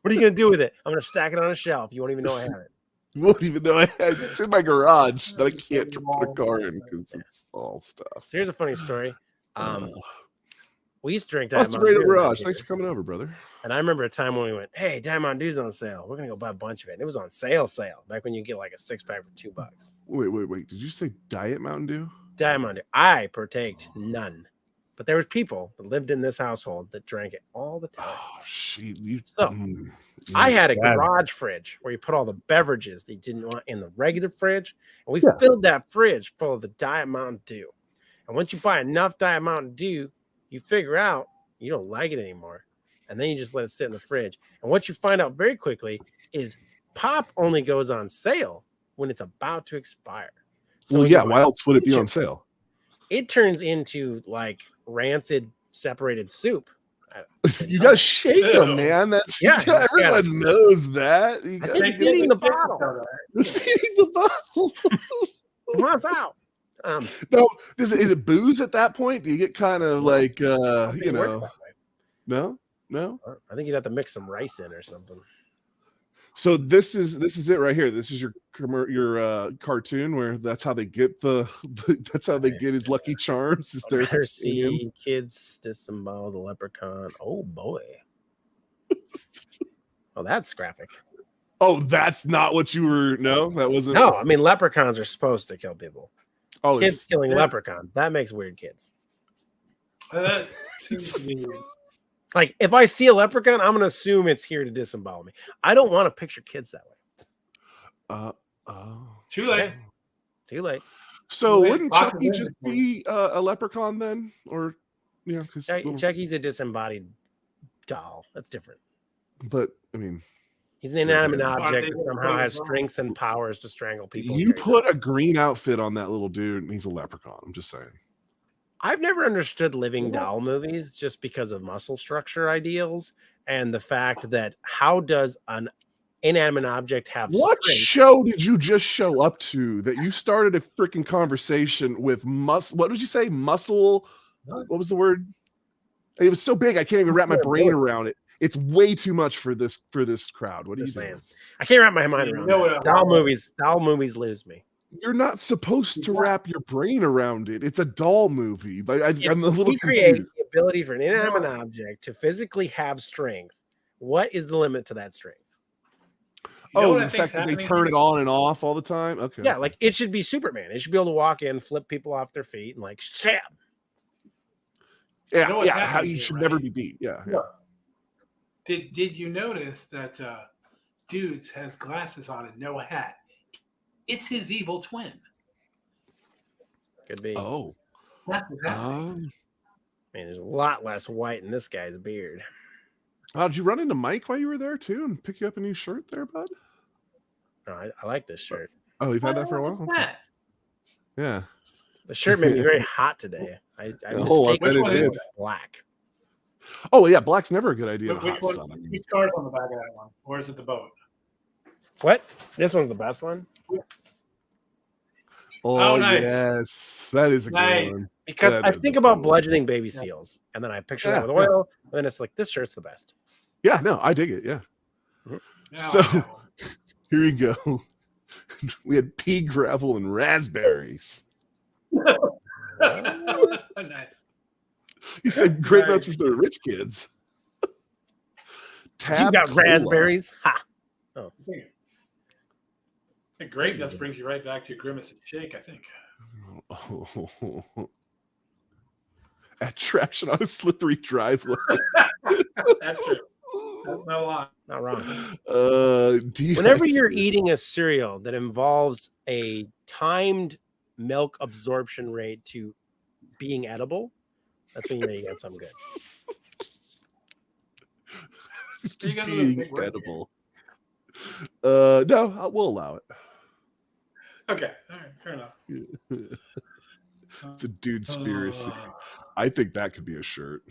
What are you going to do with it? I'm going to stack it on a shelf. You won't even know I have it. You won't even know it's in my garage that I can't put a car in because it's all stuff. So here's a funny story. We used to drink That's Diamond the Radio Dew around Garage. here. Thanks for coming over, brother. And I remember a time when we went, hey, Diamond Dew's on sale. We're going to go buy a bunch of it. And it was on sale back when you get like a 6-pack for $2. Wait. Did you say Diet Mountain Dew? Diamond Dew. I partaked none. But there was people that lived in this household that drank it all the time. Oh shit! You, So, I had a garage fridge where you put all the beverages that you didn't want in the regular fridge, and we filled that fridge full of the Diet Mountain Dew. And once you buy enough Diet Mountain Dew, you figure out you don't like it anymore, and then you just let it sit in the fridge. And what you find out very quickly is pop only goes on sale when it's about to expire. So well, yeah. Why else would it be on sale? It turns into like rancid separated soup. You gotta shake them, man. That's everyone knows that. You I think it's eating the bottle. It's eating the bottle. It wants out. No, is it booze at that point? Do you get kind of like you know? No. I think you'd have to mix some rice in or something. So this is it right here. This is your cartoon where that's how they get that's how they get his Lucky Charms. Is I'd rather see kids disembowel the leprechaun. Oh boy. Oh, that's graphic. Oh, that's not what you were. No, that wasn't. No, I mean leprechauns are supposed to kill people. Oh, kids killing leprechauns. That makes weird kids. That seems to be. Like if I see a leprechaun, I'm gonna assume it's here to disembowel me. I don't want to picture kids that way. Too late. Too late. So wouldn't Chucky just be a leprechaun then, or because Chucky's a disembodied doll. That's different. But I mean, he's an inanimate object that somehow has strengths and powers to strangle people. You put a green outfit on that little dude, and he's a leprechaun. I'm just saying. I've never understood living doll movies just because of muscle structure ideals and the fact that how does an inanimate object have what strength? Show did you just show up to that you started a freaking conversation with what did you say? Muscle? What was the word? It was so big I can't even wrap my brain around it. It's way too much for this crowd. What are you saying? I can't wrap my mind around that. Doll movies lose me. You're not supposed to wrap your brain around it. It's a doll movie. I'm a little confused. Create the ability for an inanimate object to physically have strength. What is the limit to that strength? The fact that they turn it on and off all the time? Okay. Yeah, like it should be Superman. It should be able to walk in, flip people off their feet, and like stab. Yeah, how you should never be beat. Yeah. Did you notice that Dudes has glasses on and no hat? It's his evil twin. Could be. Oh. Man, there's a lot less white in this guy's beard. Did you run into Mike while you were there too and pick you up a new shirt there, bud? No, I like this shirt. Oh, you've had that for a while? Okay. Yeah. The shirt made me very hot today. I bet it did. Black. Oh, yeah. Black's never a good idea. Which car's on the back of that one? Or is it the boat? What? This one's the best one? Oh, nice. Yes. That is a good one. Because I think about bludgeoning baby seals, and then I picture that with oil, and then it's like, this shirt's the best. Yeah, no, I dig it. Yeah. So here we go. We had pea gravel and raspberries. Nice. He said grape nuts for the rich kids. You got raspberries? Ha! Oh. The grape nuts brings you right back to Grimace and Shake, I think. Attraction on a slippery driveway. That's true. That's not a lie. Not wrong. Whenever you're eating a cereal that involves a timed milk absorption rate to being edible, that's when you know you got something good. Being edible. No, we'll allow it. Okay. All right. Fair enough. It's a dude conspiracy. I think that could be a shirt.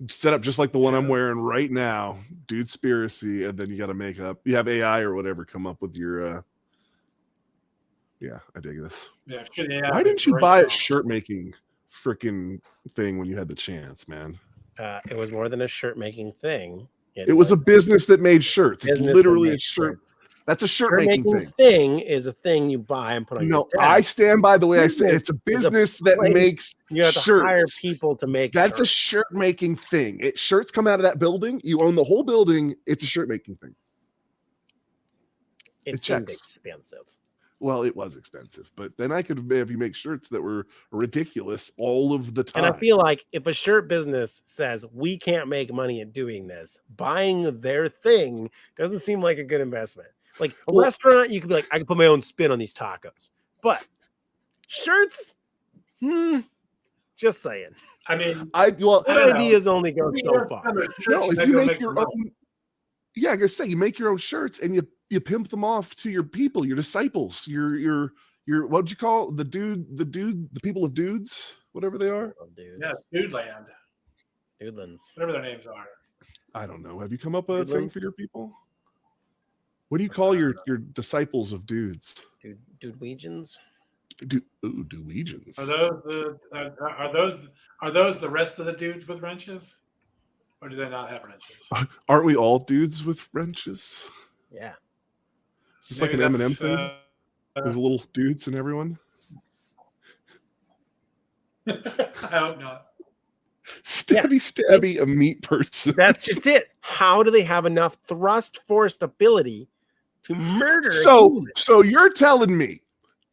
Set up just like the one I'm wearing right now. Dude conspiracy, and then you got to make up. You have AI or whatever come up with your. Yeah, I dig this. Yeah. Why didn't you buy a shirt making freaking thing when you had the chance, man? It was more than a shirt making thing. It was a business that made shirts. It's literally a shirt. That's a shirt making thing is a thing you buy and put on your desk. I stand by the way I say it's a business that makes you have to shirts. hire people to make That's a shirt making thing. Shirts come out of that building. You own the whole building. It's a shirt making thing. It seemed expensive. Well, it was expensive, but then I could have you make shirts that were ridiculous all of the time. And I feel like if a shirt business says we can't make money at doing this, buying their thing doesn't seem like a good investment. Like a restaurant, you could be like, I can put my own spin on these tacos. But shirts, just saying. I mean, good ideas only go so far. No, if you make your own, yeah, I gotta say, you make your own shirts and you pimp them off to your people, your disciples, your what'd you call the people of dudes, whatever they are. Yeah, Dudeland. Dudelands. Whatever their names are. I don't know. Have you come up with a thing for your people? What do you call your disciples of dudes? Dudewegians? Dudewegians. Are those the rest of the dudes with wrenches? Or do they not have wrenches? Aren't we all dudes with wrenches? Yeah. Is this like an M&M thing? There's little dudes in everyone? I hope not. Stabby, a meat person. That's just it. How do they have enough thrust force ability to murder? So you're telling me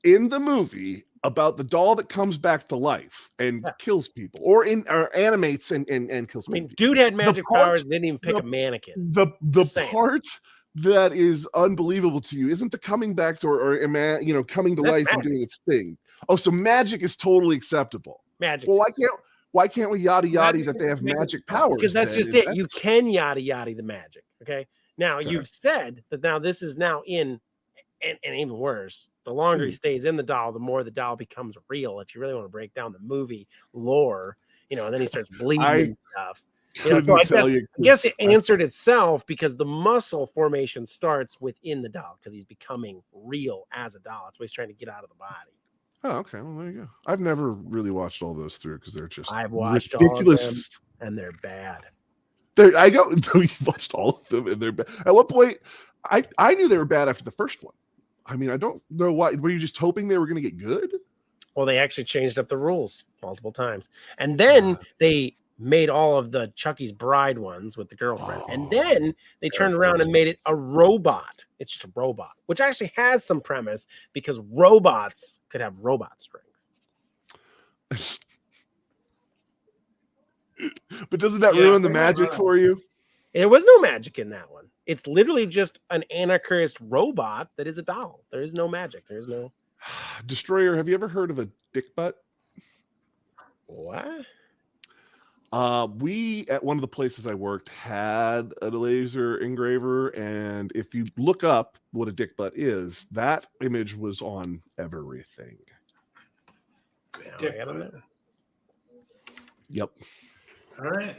in the movie about the doll that comes back to life and kills people, or animates and kills people. I mean, dude had magic powers, didn't even pick a mannequin. The part that is unbelievable to you isn't the coming back to or coming to life and doing its thing. Oh, so magic is totally acceptable. Magic. Well, why can't we yada that they have magic powers? Because that's just it. You can yada the magic. Okay. Now you've said that now this is now in, and even worse, the longer he stays in the doll, the more the doll becomes real. If you really want to break down the movie lore, and then he starts bleeding and stuff. I guess it answered itself because the muscle formation starts within the doll because he's becoming real as a doll. That's what he's trying to get out of the body. Oh, okay. Well, there you go. I've never really watched all those through because they're just I've watched ridiculous, all of them, and they're bad. I don't. You've watched all of them, and they're bad. At what point? I knew they were bad after the first one. I mean, I don't know why. Were you just hoping they were going to get good? Well, they actually changed up the rules multiple times, and then they made all of the Chucky's Bride ones with the girlfriend, and then they turned around and made it a robot. It's just a robot, which actually has some premise because robots could have robot strength. But doesn't that ruin the magic for you? There was no magic in that one. It's literally just an anarchist robot that is a doll. There is no magic. There is no Destroyer. Have you ever heard of a dick butt? What? We at one of the places I worked had a laser engraver, and if you look up what a dick butt is, that image was on everything. Yep. All right.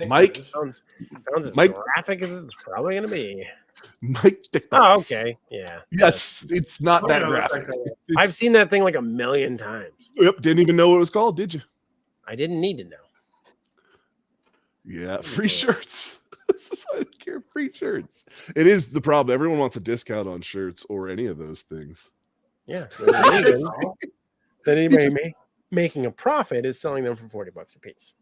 Mike sounds as graphic as it's probably going to be. Mike dick butt. Oh, okay. Yeah. Yes, it's not that graphic. I've seen that thing like 1,000,000 times. Yep. Didn't even know what it was called, did you? I didn't need to know. Yeah, free shirts. I don't care. Free shirts. It is the problem. Everyone wants a discount on shirts or any of those things. Yeah. That anybody making a profit is selling them for $40 a piece.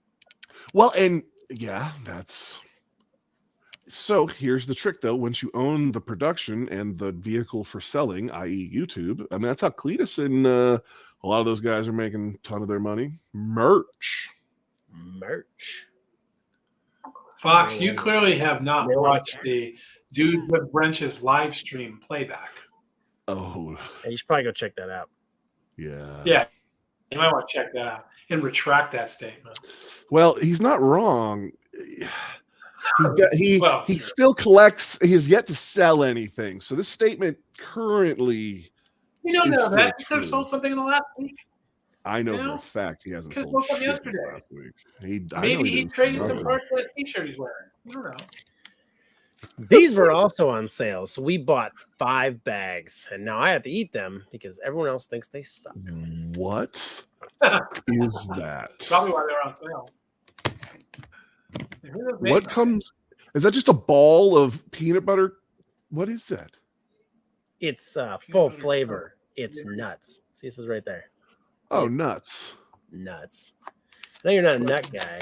Well, and yeah, that's so. Here's the trick, though. Once you own the production and the vehicle for selling, i.e., YouTube, I mean, that's how Cletus and a lot of those guys are making a ton of their money. Merch. Fox, you clearly have not watched the Dude with Wrenches live stream playback. Oh, you should probably go check that out. Yeah. You might want to check that out and retract that statement. Well, he's not wrong. He still collects. He has yet to sell anything. So this statement currently, you don't know that. He could have sold something in the last week. I know for a fact he hasn't sold shit yesterday. Last week. Maybe he traded some parts for that T-shirt he's wearing. I don't know. These were also on sale, so we bought 5 bags, and now I have to eat them because everyone else thinks they suck. What is that? Probably why they're on sale. What comes? Is that just a ball of peanut butter? What is that? It's full flavor. It's nuts. See, this is right there. Oh, nuts. Nuts. No, you're not a nut guy.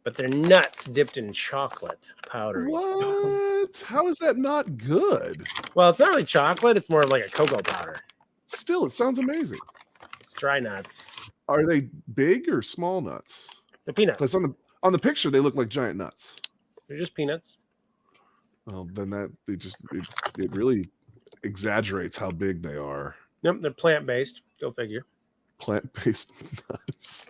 but they're nuts dipped in chocolate powder. What? How is that not good? Well, it's not really chocolate. It's more like a cocoa powder. Still, it sounds amazing. It's dry nuts. Are they big or small nuts? They're peanuts. Because on the picture they look like giant nuts. They're just peanuts. Well, then it really exaggerates how big they are. Yep, they're plant-based. Go figure. Plant-based nuts.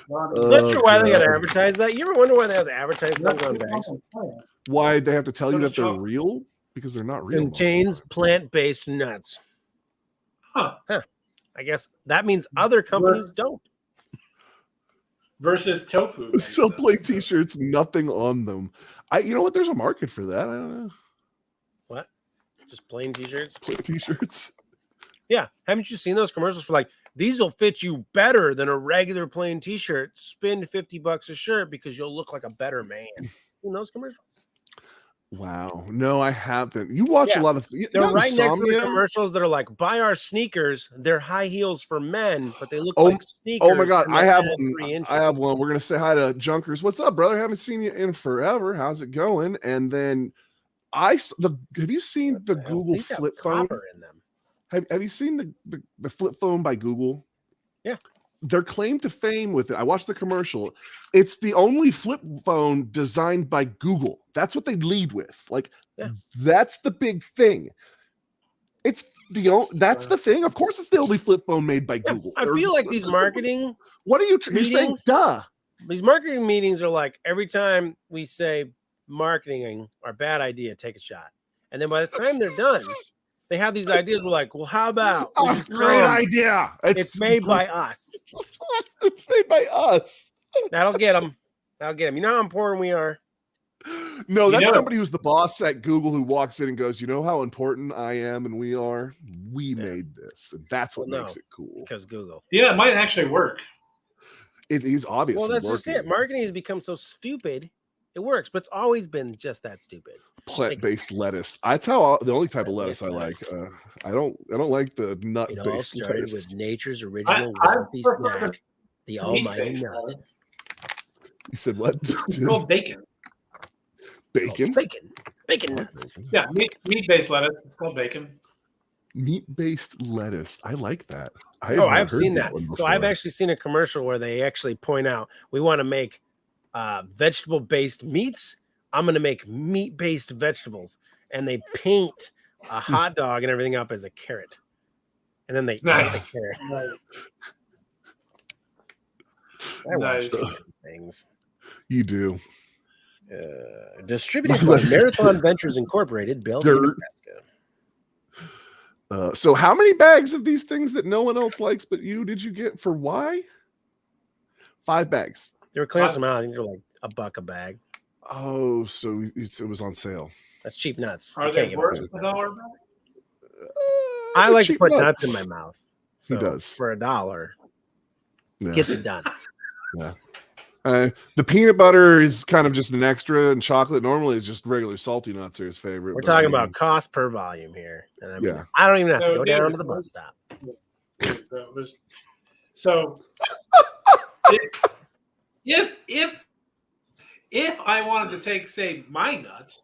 Not sure why they got to advertise that. You ever wonder why they have to advertise those on bags? Why they have to tell you that they're real? Because they're not real. Contains plant-based nuts. Huh. I guess that means other companies don't. Versus tofu. Sell plain t-shirts, nothing on them. You know what? There's a market for that. I don't know. What? Just plain t-shirts? Plain t-shirts. Yeah. Haven't you seen those commercials for like, these will fit you better than a regular plain t-shirt. Spend $50 a shirt because you'll look like a better man. In those commercials? Wow. No, I haven't. You watch a lot of they're right next to the commercials that are like, buy our sneakers. They're high heels for men, but they look like sneakers. Oh my God. I have one. 3 inches. I have one. We're gonna say hi to Junkers. What's up, brother? Haven't seen you in forever. How's it going? And then have you seen the Google flip phone? In them. Have you seen the flip phone by Google? Yeah. Their claim to fame with it. I watched the commercial. It's the only flip phone designed by Google. That's what they lead with. Like, that's the big thing. It's that's the thing. Of course, it's the only flip phone made by Google. I feel like these marketing. What are you? You're saying, duh. These marketing meetings are like every time we say marketing or bad idea, take a shot, and then by the time they're done. They have these ideas. We're like, well, how about? Great idea. It's made by us. It's made by us. That'll get them. That'll get them. You know how important we are. No, that's somebody who's the boss at Google who walks in and goes, you know how important I am and we are? We made this. And that's what makes it cool. Because Google. Yeah, it might actually work. It is obviously Well, that's working. just it. Marketing has become so stupid. It works, but it's always been just that stupid. Plant-based lettuce. That's how the only type of lettuce I like. I don't like the nut-based It all started lettuce. with nature's original wealthy snack, the almighty nut. You said what? It's called bacon. Bacon? Bacon nuts. Yeah, meat-based lettuce. It's called bacon. Meat-based lettuce. I like that. I've seen that. So I've actually seen a commercial where they actually point out we want to make vegetable-based meats. I'm going to make meat-based vegetables, and they paint a hot dog and everything up as a carrot, and then they eat the carrot. I watch things. You do. Distributed by Marathon Ventures Incorporated, Bellevue, Nebraska. So how many bags of these things that no one else likes but you did you get for why? 5 bags. They were clearing some out. I think they're like $1 a bag. Oh, so it was on sale. That's cheap nuts. Are they worth $1 back? I like to put nuts in my mouth. So he does. For $1. Gets it done. Yeah. The peanut butter is kind of just an extra, and chocolate normally is just regular salty nuts are his favorite. We're talking about cost per volume here. And I don't even have to go down to the bus stop. So if I wanted to take, say, my nuts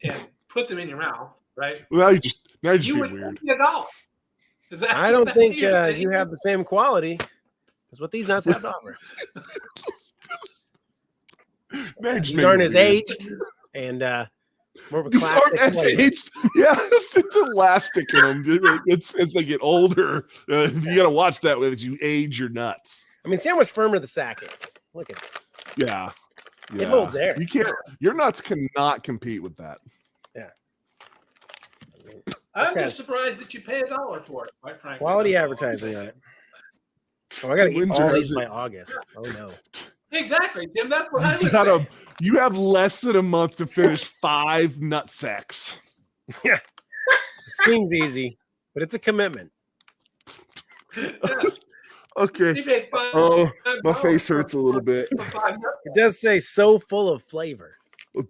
and put them in your mouth, right? Well, now you're just you being would weird. pay $1. Is that? I don't think you have the same quality as what these nuts have to offer. These aren't as aged and more of a classic aged. Yeah, it's elastic in them. It's as they get older. You got to watch that as you age your nuts. I mean, see how much firmer the sack is. Look at this. Yeah. It holds air. You can't. Your nuts cannot compete with that. Yeah. I'm just surprised that you pay $1 for it. Quite frankly, quality advertising on it. Oh, I got to eat all these by August. Oh no. Exactly, Tim. That's what I was saying. You have less than a month to finish 5 nut sacks. Yeah. It seems easy, but it's a commitment. Yeah. Okay. Oh, my face hurts a little bit. It does say so full of flavor. Well,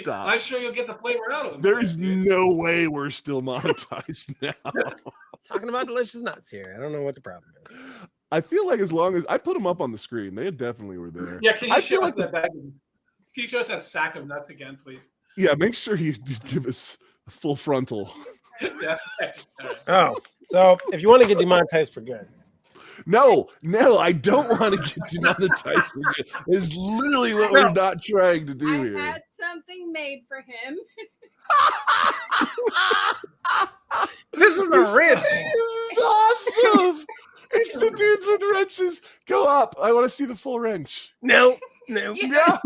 I'm sure you'll get the flavor out of them. There's no way we're still monetized now. Talking about delicious nuts here. I don't know what the problem is. I feel like as long as I put them up on the screen, they definitely were there. Yeah, can you I show feel us like that bag? Can you show us that sack of nuts again, please? Yeah, make sure you give us a full frontal. Yeah. Oh, so if you want to get demonetized for good, No, I don't want to get demonetized. It's literally what we're not trying to do I here. had something made for him. this is a wrench. This is awesome. It's the dudes with wrenches. Go up. I want to see the full wrench. No. Yeah, Yes,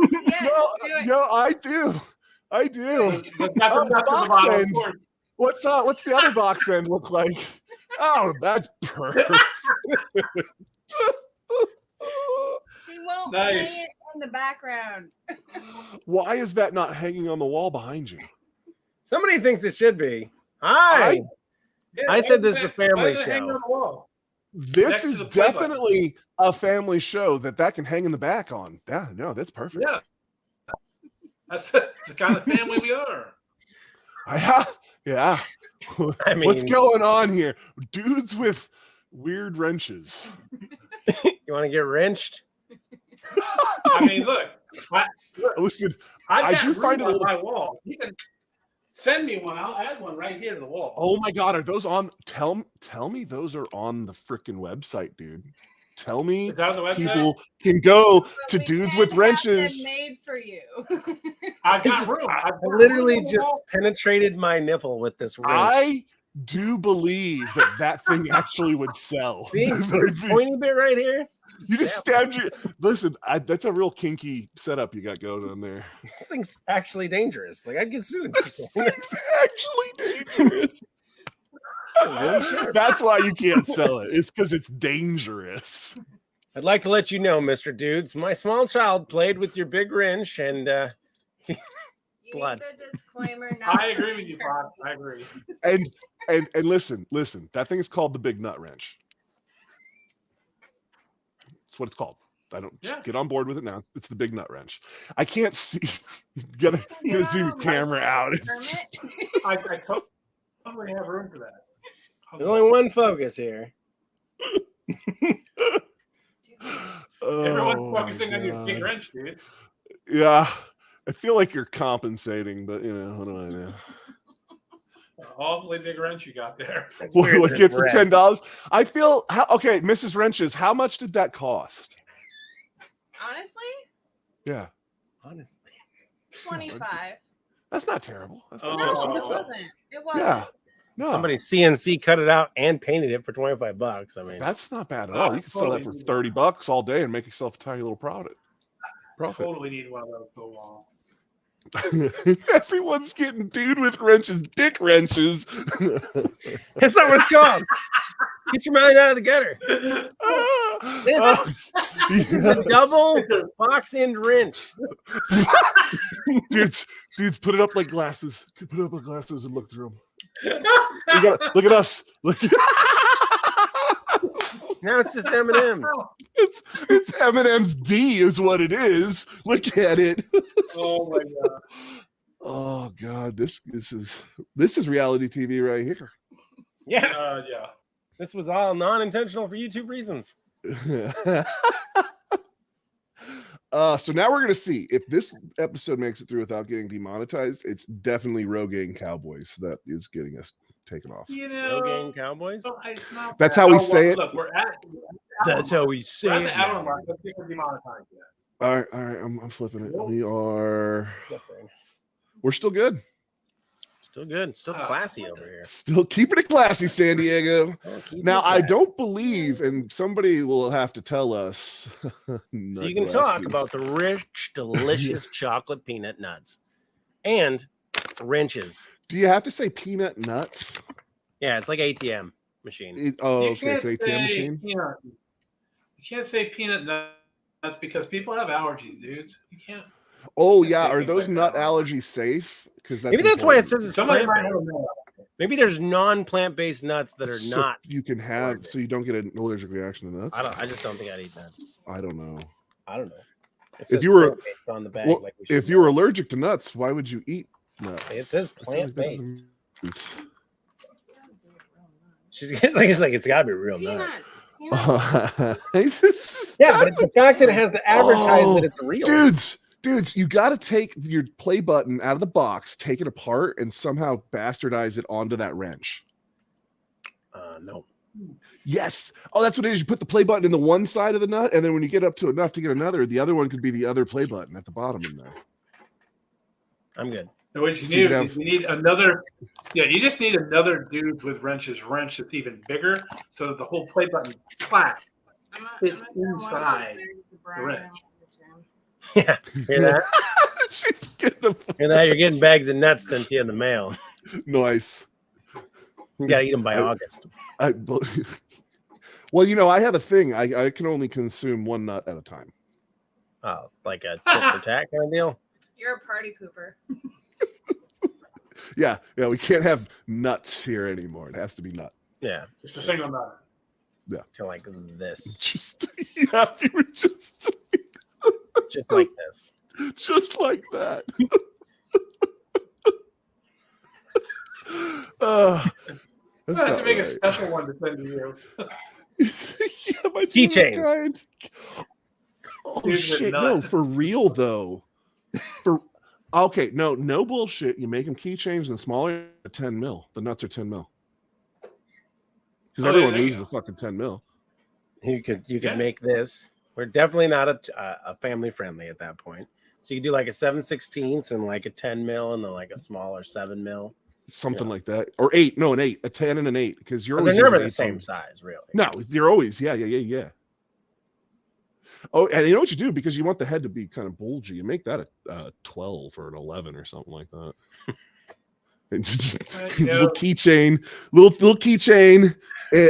do it. no, I do. That's Oh, the it's nuts at the box bottom, of end. course. What's the other box end look like? Oh, that's perfect. He won't Nice. hang it in the background. Why is that not hanging on the wall behind you? Somebody thinks it should be. Hi. Yeah, I said this is a why family is it hanging show. on the wall? This Next to is the play button. definitely a family show that can hang in the back on. Yeah, no, that's perfect. Yeah. That's the kind of family we are. Yeah. I mean, What's going on here? Dudes with weird wrenches. you want to get wrenched? I mean, look, Listen, I've I got do room find it a on little- my wall. You can send me one. I'll add one right here to the wall. oh my God, are those on? Tell me those are on the freaking website, dude. Tell me Is that on the website? people can go to We Dudes can with have Wrenches. them made for you. I've got Just- room. I I've got literally room on the just wall. penetrated my nipple with this wrench. I do believe that thing actually would sell. See this pointy bit right here? You just stabbed your. Listen, that's a real kinky setup you got going on there. This thing's actually dangerous. Like I'd get sued. It's actually dangerous. That's why you can't sell it. It's because it's dangerous. I'd like to let you know, Mr. Dudes, my small child played with your big wrench, and You Blood. need the disclaimer. Not I agree with you, Bob. I agree. And listen. That thing is called the Big Nut Wrench. That's what it's called. I don't Yeah. get on board with it now. It's the Big Nut Wrench. I can't see. You gotta zoom your camera out. It's Kermit. just- I totally have room for that. there's only one focus here. Everyone's Oh, my focusing on your big God. wrench, dude. Yeah, I feel like you're compensating, but what do I know? Awfully big wrench you got there. It's What weird do I that get for we're at- $10? I feel okay, Mrs. Wrenches. How much did that cost? Honestly, Yeah, Honestly, 25. that's not terrible. That's not Oh. No, terrible. it Somebody said- wasn't. It wasn't. Yeah, no, somebody CNC cut it out and painted it for $25. I mean, that's not bad at Oh, all. You can sell that for totally. $30 all day and make yourself a tiny little profit. Totally need one of those for a wall. Everyone's getting Dude with Wrenches, dick wrenches. that's not what it's called. Get your mind out of the gutter. Yeah. Double box end wrench. dudes, put it up like glasses. Put it up like glasses and look through them. You gotta look at us. Look. Now it's just M&M. It's Eminem's D is what it is. Look at it. Oh my god. Oh God, this is reality TV right here. Yeah, Yeah. this was all non-intentional for YouTube reasons. So now we're gonna see if this episode makes it through without getting demonetized. It's definitely Rogaine Cowboys that is getting us taken off. You know, Rogaine Cowboys. That's how we say it. Look, we're at. That's how we say We're at it. the hour now. mark. Let's get demonetized yet. All right, I'm flipping it. Flipping. We're still good. Still good. Still classy over here. Still keeping it classy, San Diego. Oh, keep Now it I classy. don't believe, and somebody will have to tell us. So you can talk about the rich, delicious chocolate peanut nuts and wrenches. Do you have to say peanut nuts? Yeah, it's like ATM machine. Oh, You okay, it's an can't ATM say machine. You can't say peanut nuts because people have allergies, dudes. You can't. Oh can't yeah, say are things those like nut that. allergies safe? Because Maybe that's why it says it's Somebody might plant-based. have a Maybe there's non-plant-based nuts that are not. You can have, allergic. so you don't get an allergic reaction to nuts. I just don't think I'd eat nuts. I don't know. I don't know. It If says you were- plant-based on the bag, Well, like we should if you know. were allergic to nuts, why would you eat nuts? It says I feel like that plant-based. doesn't- She's it's like it's got to be real nuts. Peanuts. You know? Yeah, but the fact that it has to advertise that it's real. Dudes, you got to take your play button out of the box, take it apart, and somehow bastardize it onto that wrench. No. Yes. Oh, that's what it is. You put the play button in the one side of the nut, and then when you get up to enough to get another, the other one could be the other play button at the bottom in there. I'm good. And what you So you need could is you need another. Yeah, you just need another dude with wrench that's even bigger, so that the whole play button flat. It's inside the wrench. Yeah. Hear that? She's getting Hear that? You're getting bags of nuts sent to you in the mail. nice. You got to eat them by August. Well, you know, I have a thing. I can only consume one nut at a time. Oh, like a tit for tat kind of deal? You're a party pooper. Yeah, we can't have nuts here anymore. It has to be nut. Yeah. Just a single nut. Kind of like this. Just yeah, you were just Like this. just like that. That's I have to not make a right. special one to send to you. Yeah, my Keychains. favorite kind. Oh Dude, shit! nut. No, for real though. Okay, no bullshit. You make them keychains and smaller, 10 mil. The nuts are 10 mil. Because Oh, everyone there you loses go. a fucking 10 mil. You could Yeah. make this. We're definitely not a family friendly at that point. So you could do like a 7/16 and like a 10 mil and then like a smaller 7 mil. Something like that. Or 8. No, an 8. A 10 and an 8. Because you're They're always never using the eights same on- size, really. No, you're always, yeah. Oh, and you know what you do? Because you want the head to be kind of bulgy. You make that a 12 or an 11 or something like that. And just little keychain, little keychain.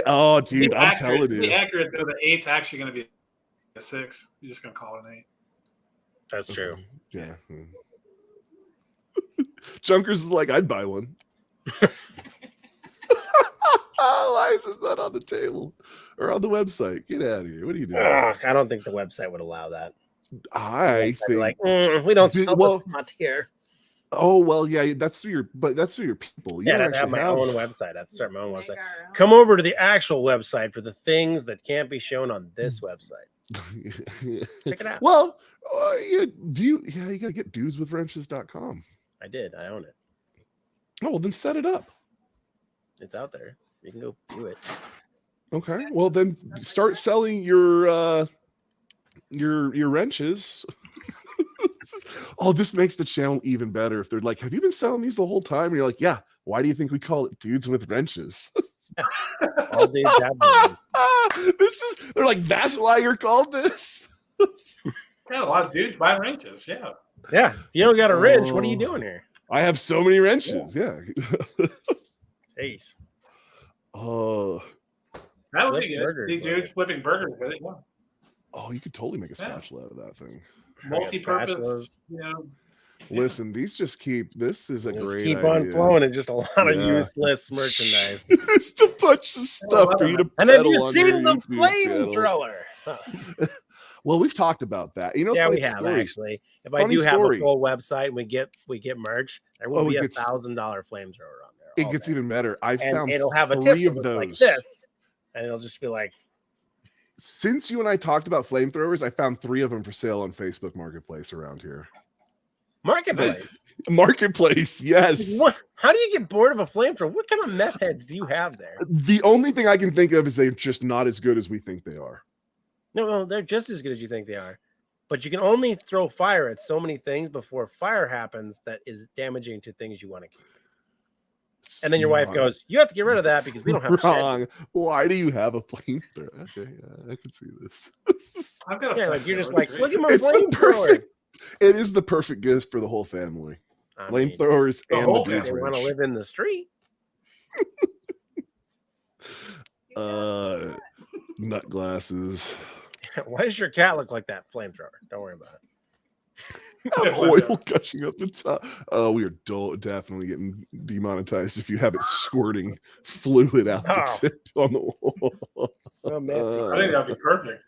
Oh, dude, I'm telling To be you. accurate, though, the 8's actually going to be a 6. You're just going to call it an 8. That's true. Yeah. Junkers is like, I'd buy one. Why is this not on the table or on the website? Get out of here. What are you doing? Ugh, I don't think the website would allow that. I I'd be think like, we don't Dude, sell well- this nut here. oh well, yeah, that's through your people. You Yeah, don't I'd have actually my have own website. I'd start my own Make website. our own. Come over to the actual website for the things that can't be shown on this website. Check it out. Well, you gotta get dudeswithwrenches.com. I did. I own it. Oh well, then set it up. It's out there. You can go do it. Okay. Well, then start selling your wrenches. Oh, this makes the channel even better if they're like, "Have you been selling these the whole time?" And you're like, "Yeah." Why do you think we call it Dudes with Wrenches? All dudes have one. They're like, "That's why you're called this." Yeah, a lot of dudes buy wrenches. Yeah. Yeah. If you don't got a wrench, what are you doing here? I have so many wrenches. Yeah. Jeez. Oh, That would Flip be good. burgers, The boy. dudes flipping burgers with it. Yeah. oh, you could totally make a Yeah. spatula out of that thing. Multi-purpose. spatulas. You know. Listen, these just keep. This is a Just great. keep on idea. flowing and just a lot of Yeah. useless merchandise. It's a bunch of stuff for you to. And have peddle you on seen your the YouTube channel. flamethrower? Huh. Well, we've talked about that. You know, Yeah, funny we have story. actually. If I Funny do have story. a full website, we get merch. There will Oh, be it a gets- $1,000 flamethrower on there. It all gets day. even better. I've and found it'll have a tip 3 that of looks those. like this, and it'll just be like, Since you and I talked about flamethrowers, I found 3 of them for sale on Facebook Marketplace around here. Marketplace. Marketplace, yes. What? How do you get bored of a flamethrower? What kind of meth heads do you have there? The only thing I can think of is they're just not as good as we think they are. No, they're just as good as you think they are. But you can only throw fire at so many things before fire happens that is damaging to things you want to keep. And then your wife Wrong. goes, "You have to get rid of that because we don't have a shed." Wrong. Why do you have a flamethrower? Okay, I can see this. I've got a Yeah, like you're just flamethrower. like, It's look great. at my It's the flamethrower. perfect. It is the perfect gift for the whole family. I mean, Flamethrowers The and whole the they dude's want to wrench. live in the street. Nut glasses. Why does your cat look like that flamethrower? Don't worry about it. Yeah, Oil flamethrower. gushing up the top. Oh, we are definitely getting demonetized if you have it squirting fluid out Oh. the tip on the wall. So messy. I think that'd be perfect.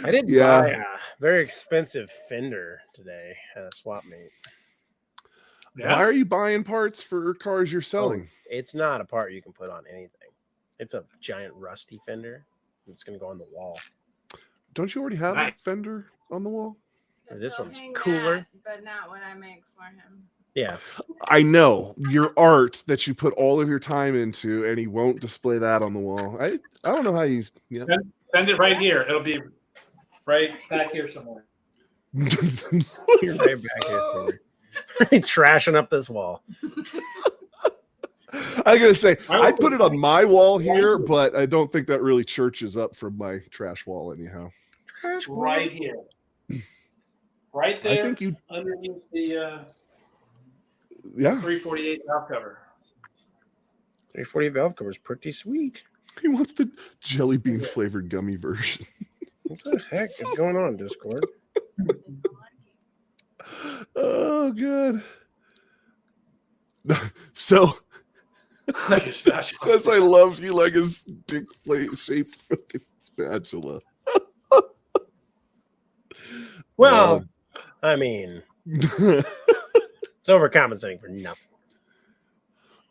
I did Yeah. buy a very expensive fender today at a swap meet. Yeah. Why are you buying parts for cars you're selling? It's not a part you can put on anything. It's a giant rusty fender. It's gonna go on the wall. Don't you already have Nice. a fender on the wall? This He'll one's hang cooler. that, but not what I make for him. Yeah, I know your art that you put all of your time into, and he won't display that on the wall. I don't know how you. Yeah. Send it right here. It'll be right back here somewhere. you're right back here. Somewhere. Really trashing up this wall. I'm gonna say I'd put it on my wall here, but I don't think that really churches up from my trash wall anyhow. Trash wall. Right here. Right there. I think you, underneath the yeah. 348 valve cover. 340 valve cover is pretty sweet. He wants the jelly bean flavored gummy version. What the heck is going on, Discord? Oh god. So Like a spatula. says I love you like a stick plate shaped fucking spatula. Well, I mean, it's overcompensating for nothing.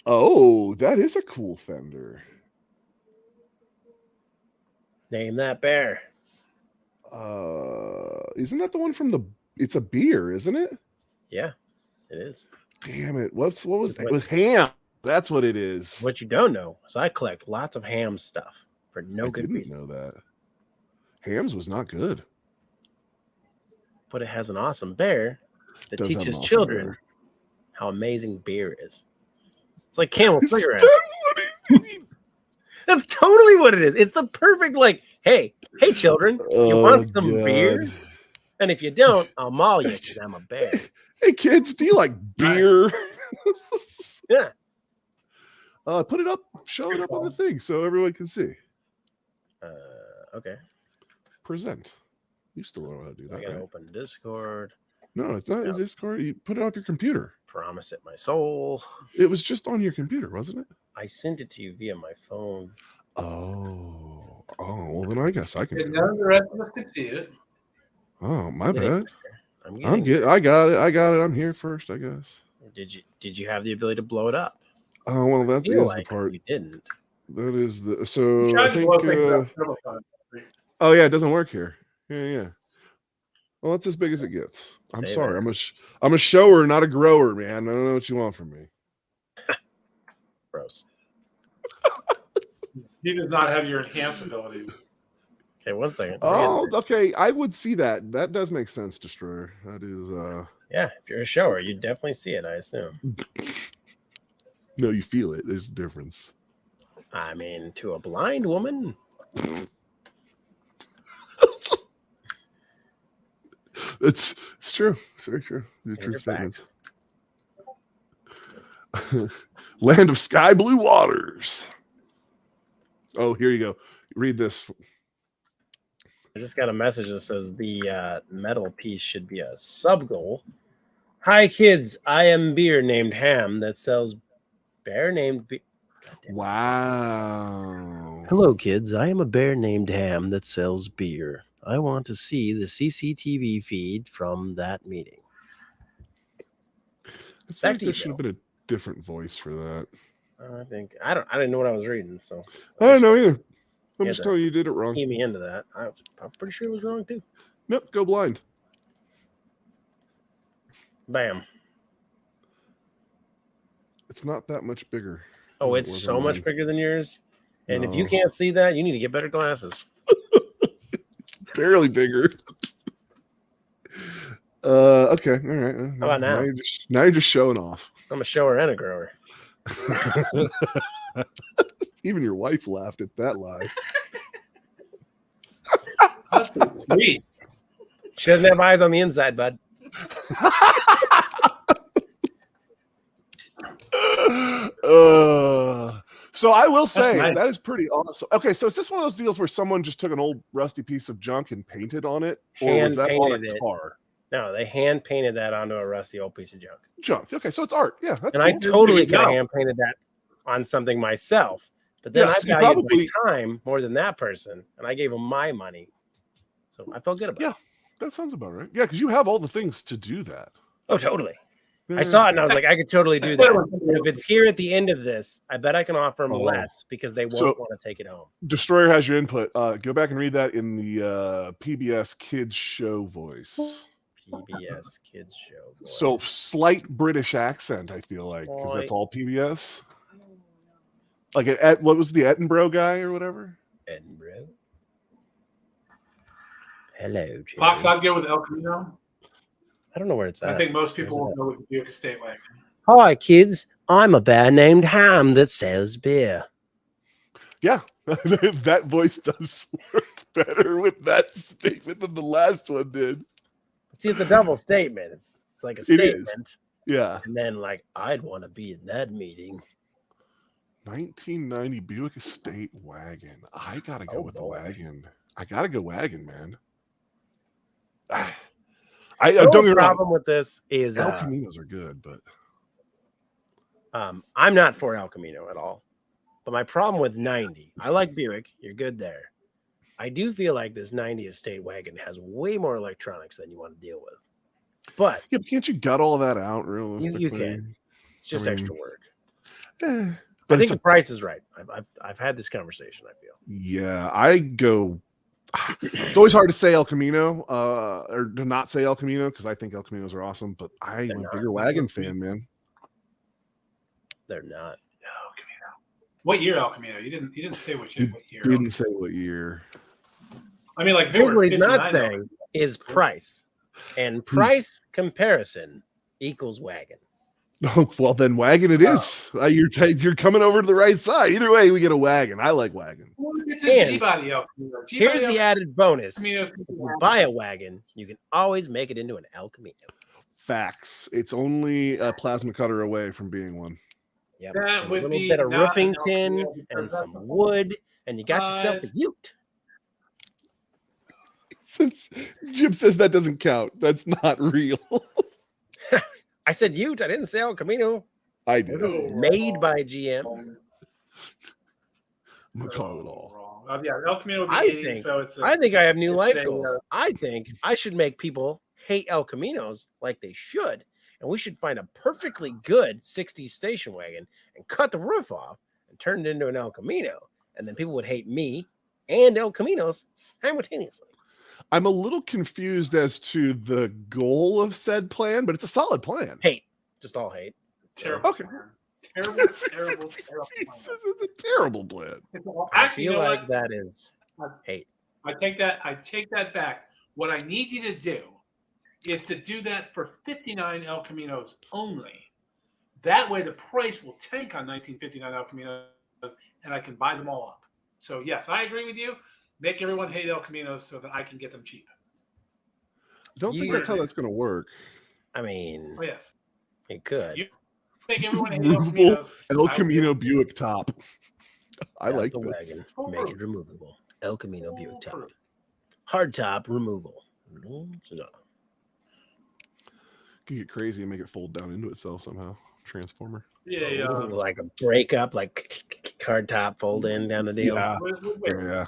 Oh, that is a cool fender. Name that bear. Isn't that the one from the? It's a beer, isn't it? Yeah, it is. Damn it! What was that? What- With ham. That's what it is. What you don't know is I collect lots of ham stuff for no I good didn't reason. know that. Ham's was not good. But it has an awesome bear that Does have an teaches awesome children bear. how amazing beer is. It's like Camel Is cigarettes. that what it- That's totally what it is. It's the perfect hey, children, you Oh, want some God. beer? And if you don't, I'll maul you because I'm a bear. Hey kids, do you like beer? Yeah. Put it up, show it up on the thing so everyone can see. Okay. Present. You still don't know how to do I that. gotta Right? open Discord. No, it's not No. in Discord. You put it off your computer. Promise it my soul. It was just on your computer, wasn't it? I sent it to you via my phone. Oh, well then I guess I can. And Do none it. of the rest of us could see it. Oh, my Getting bad. I'm I'm getting. get. I got it. I'm here first, I guess. Did you have the ability to blow it up? Oh well, that I is feel the like part. you didn't. That is the. So Tried I to think. blow things up several times. Oh yeah, it doesn't work here. Yeah. Well, that's as big as it gets. I'm Say sorry. that. I'm a shower, not a grower, man. I don't know what you want from me. Gross. He does not have your enhance abilities. Okay, one second. Oh, okay. I would see that. That does make sense, Destroyer. That is. Yeah, if you're a shower, you definitely see it, I assume. No, you feel it. There's a difference. I mean, to a blind woman, It's true. It's very true. The these true are statements. facts. Land of sky blue waters. Oh, here you go. Read this. I just got a message that says the metal piece should be a sub goal. Hi, kids. I am beer named Ham that sells bear named beer. Wow. Hello, kids. I am a bear named Ham that sells beer. I want to see the CCTV feed from that meeting. I feel Back like to there you, should have Bill. been a different voice for that. I didn't know what I was reading, so I don't know either. I'm Yeah, just that- telling you, you did it wrong. key me into that. I'm pretty sure it was wrong too. Nope, go blind. Bam. It's not that much bigger. Oh, than it it's was so on much mine. bigger than yours. And if you No. can't see that, you need to get better glasses. Barely bigger. Okay, all right. How about now? Now you're just showing off. I'm a shower and a grower. Even your wife laughed at that lie. That's pretty sweet. She doesn't have eyes on the inside, bud. So I will say nice. that is pretty awesome. Okay, so is this one of those deals where someone just took an old rusty piece of junk and painted on it, or was that on Hand-painted a it. car? No, they hand painted that onto a rusty old piece of junk. Junk. Okay, so it's art. Yeah, that's And I cool. totally There could you have go. hand painted that on something myself. But then Yes, I you valued probably- my time more than that person. And I gave him my money. So I felt good about Yeah. it. That sounds about right. Yeah, because you have all the things to do that. Oh, totally. I saw it and I was like, I could totally do that. But if it's here at the end of this, I bet I can offer them Oh. less because they won't So- want to take it home. Destroyer has your input. Go back and read that in the PBS Kids Show voice. PBS Kids Show. Boy. So slight British accent, I feel like, because that's Boy. all PBS. Like what was the Edinburgh guy or whatever? Edinburgh. Hello, Jerry. Fox, I'd go with El Camino. I don't know where it's at. I think most people Where's won't go with the Buick Estate wagon. Hi, kids. I'm a bear named Ham that sells beer. Yeah, that voice does work better with that statement than the last one did. See, it's a double statement. It's like a It is. statement. Yeah. And then, like, I'd want to be in that meeting. 1990 Buick Estate wagon. I gotta go Oh, with the boy. wagon. I gotta go wagon, man. I The don't get me wrong. problem with this is El Caminos are good, but I'm not for El Camino at all. But my problem with 90, I like Buick. You're good there. I do feel like this 90 Estate wagon has way more electronics than you want to deal with. But yeah, but can't you gut all that out realistically? you can. It's just I mean, extra work. Eh, I but think it's the price is right. I've had this conversation, I feel. yeah, I go. It's always hard to say El Camino, or to not say El Camino because I think El Caminos are awesome. But I'm They're a not. bigger wagon fan, man. They're not. El Camino. What year El Camino? You didn't say what year. Didn't say what year. I mean, like if it Here's were what he's not 59 El saying is price. And price comparison equals wagon. Oh, well, then wagon it is. You're coming over to the right side. Either way, we get a wagon. I like wagon. Camino. It's a And G-body El Camino. Here's G-body the El added bonus. Camino's If you buy a wagon, you can always make it into an El Camino. Facts. It's only a plasma cutter away from being one. Yep. That And a would little be bit of not roofing an El tin Camino because and that's some the whole wood, and you got yourself a size. ute. Jim says that doesn't count. That's not real. I said ute. I didn't say El Camino. I did. No. Made by GM. Wrong. I'm gonna call it all. Wrong. Yeah, El Camino would be I 80, think- so it's I think I have new It's life a, goals. I think I should make people hate El Caminos like they should. And we should find a perfectly good 60s station wagon and cut the roof off and turn it into an El Camino. And then people would hate me and El Caminos simultaneously. I'm a little confused as to the goal of said plan, but it's a solid plan. Hate. Just all hate. terrible. Okay. plan. Terrible, terrible, terrible. He plan. says it's a terrible plan. I Actually, you feel know like what? that is hate. I take that back. What I need you to do is to do that for 59 El Caminos only. That way the price will tank on 1959 El Caminos and I can buy them all up. So yes, I agree with you. Make everyone hate El Caminos so that I can get them cheap. I don't think You- that's how that's going to work. I mean, Oh yes. it could. You- Make everyone hate El Movable Caminos. El I Camino will- Buick top. I Out like the this. wagon. Full Make proof. it removable. El Camino Buick top. proof. Hard top removal. No. Can get crazy and make it fold down into itself somehow. Transformer. Yeah, Like a breakup, like hard top fold in down the deal. Yeah. Wait. Yeah.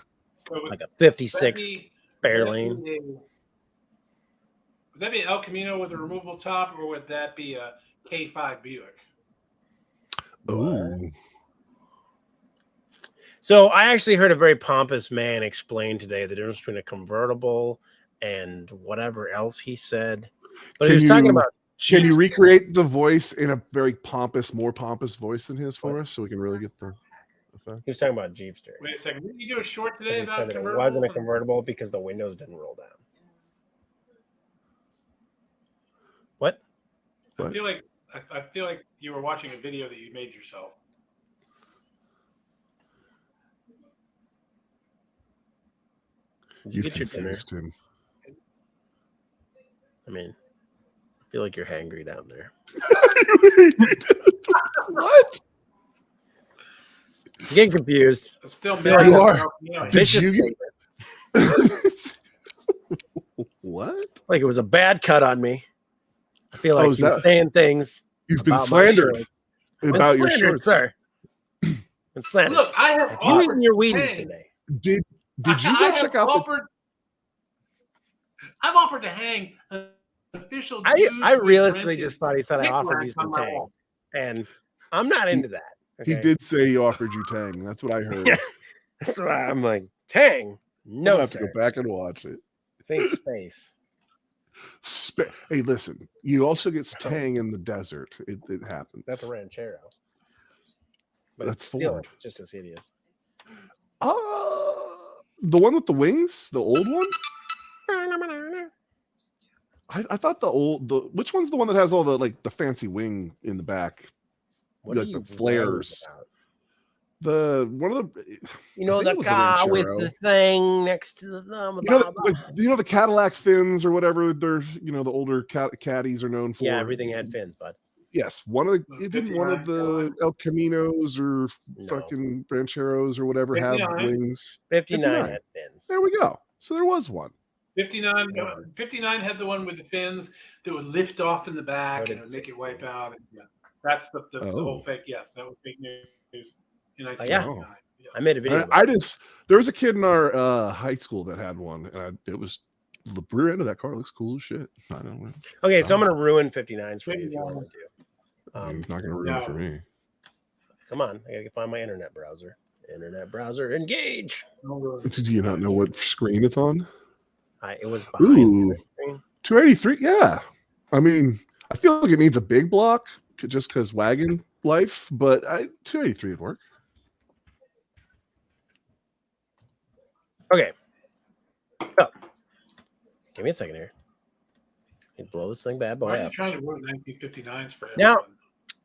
So would Like a that 56 be- Fairlane. Would that be El Camino with a removable top, or would that be a K5 Buick? Oh. So I actually heard a very pompous man explain today the difference between a convertible and whatever else he said. But he Can was talking you- about Can you Jeeps. recreate the voice in a very pompous, more pompous voice than his for us so we can really get the effect? He was talking about Jeepster. Wait a second. Didn't you do a short He today said about that it convertibles? wasn't a convertible because the windows didn't roll down. What? I feel like you were watching a video that you made yourself. Did you You've get your dinner? confused him. I mean, I feel like you're hangry down there. What? You're getting confused. I'm still You mad. are. Yeah. Did Vicious you get statement. what? Like it was a bad cut on me. I feel like Oh, is you're that- saying things. You've been about my slandered shorts. Been about your slandered, shorts. sir. Been slandered. Look, I have Have you eaten your Wheaties Hey. today? Did you I go have check out the offered, I've offered to hang official. I dudes with realistically wrenches just thought he said I dick offered you wax on some my tang, wall. and I'm not into that. He Okay? did say he offered you Tang. That's what I heard. Yeah. That's why I'm like tang. No, No, I'll have sir. to go back and watch it. Think space. Hey, listen, you also get Tang in the desert. It happens. That's a ranchero. But That's it's still Ford. just as hideous. The one with the wings, the old one. I thought which one's the one that has all the fancy wing in the back, What like are you the flares? about? The one of the You know I think the it was the car with Ranchero. the thing next to the the Cadillac fins or whatever. They're the older caddies are known for. Yeah, everything had fins, bud. Yes, one of the didn't one of the El Caminos or fucking Rancheros or whatever have 59. wings. 59 had fins. There we go. So there was one. 59 had the one with the fins that would lift off in the back So and did make it wipe out. And, yeah, that's the whole Oh. fake. Yes, that was fake news in yeah. 1959. Yeah. I made a video. There was a kid in our high school that had one, and it was the rear end of that car looks cool as shit. I don't know. Okay, so I'm gonna ruin 59s for you if you want to do. It's not gonna ruin it for me. Come on, I gotta find my internet browser. Internet browser, engage. Did you not know what screen it's on? It was behind Ooh, the screen. 283. Yeah, I mean, I feel like it needs a big block just because wagon life, but 283 would work. Okay. So, give me a second here. Let me blow this thing bad boy Why are you up. trying to ruin 1959s for Now- everyone?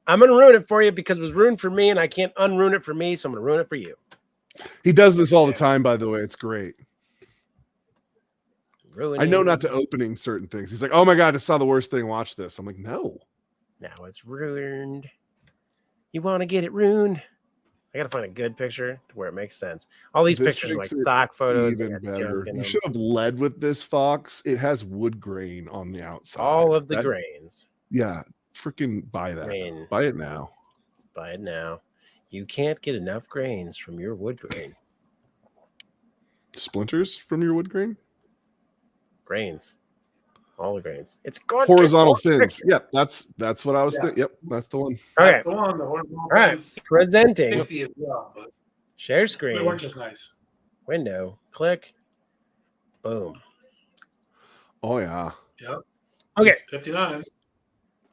I'm gonna ruin it for you because it was ruined for me, and I can't unruin it for me, so I'm gonna ruin it for you. He does this all the time, by the way. It's great. Ruining. I know not to opening certain things. He's like, "Oh my god, I saw the worst thing. Watch this." I'm like, "No." Now it's ruined. You want to get it ruined? I gotta find a good picture to where it makes sense. All these This pictures are like makes it stock photos. they Even got better. junk in You them. should have led with this, Fox. It has wood grain on the outside. All of the That- grains. Yeah, freaking buy that. Grain. Buy it now. Buy it now. You can't get enough grains from your wood grain. Splinters from your wood grain. Grains. All the grains. It's gorgeous. Horizontal Picture. fins. Yep, that's what I was Yeah. thinking. Yep, that's the one. Okay. That's the one, the horizontal All right. fins, Presenting. 60 as well, but Share they screen. weren't just nice. Window. Click. Boom. Oh yeah. Yep. Okay. 59.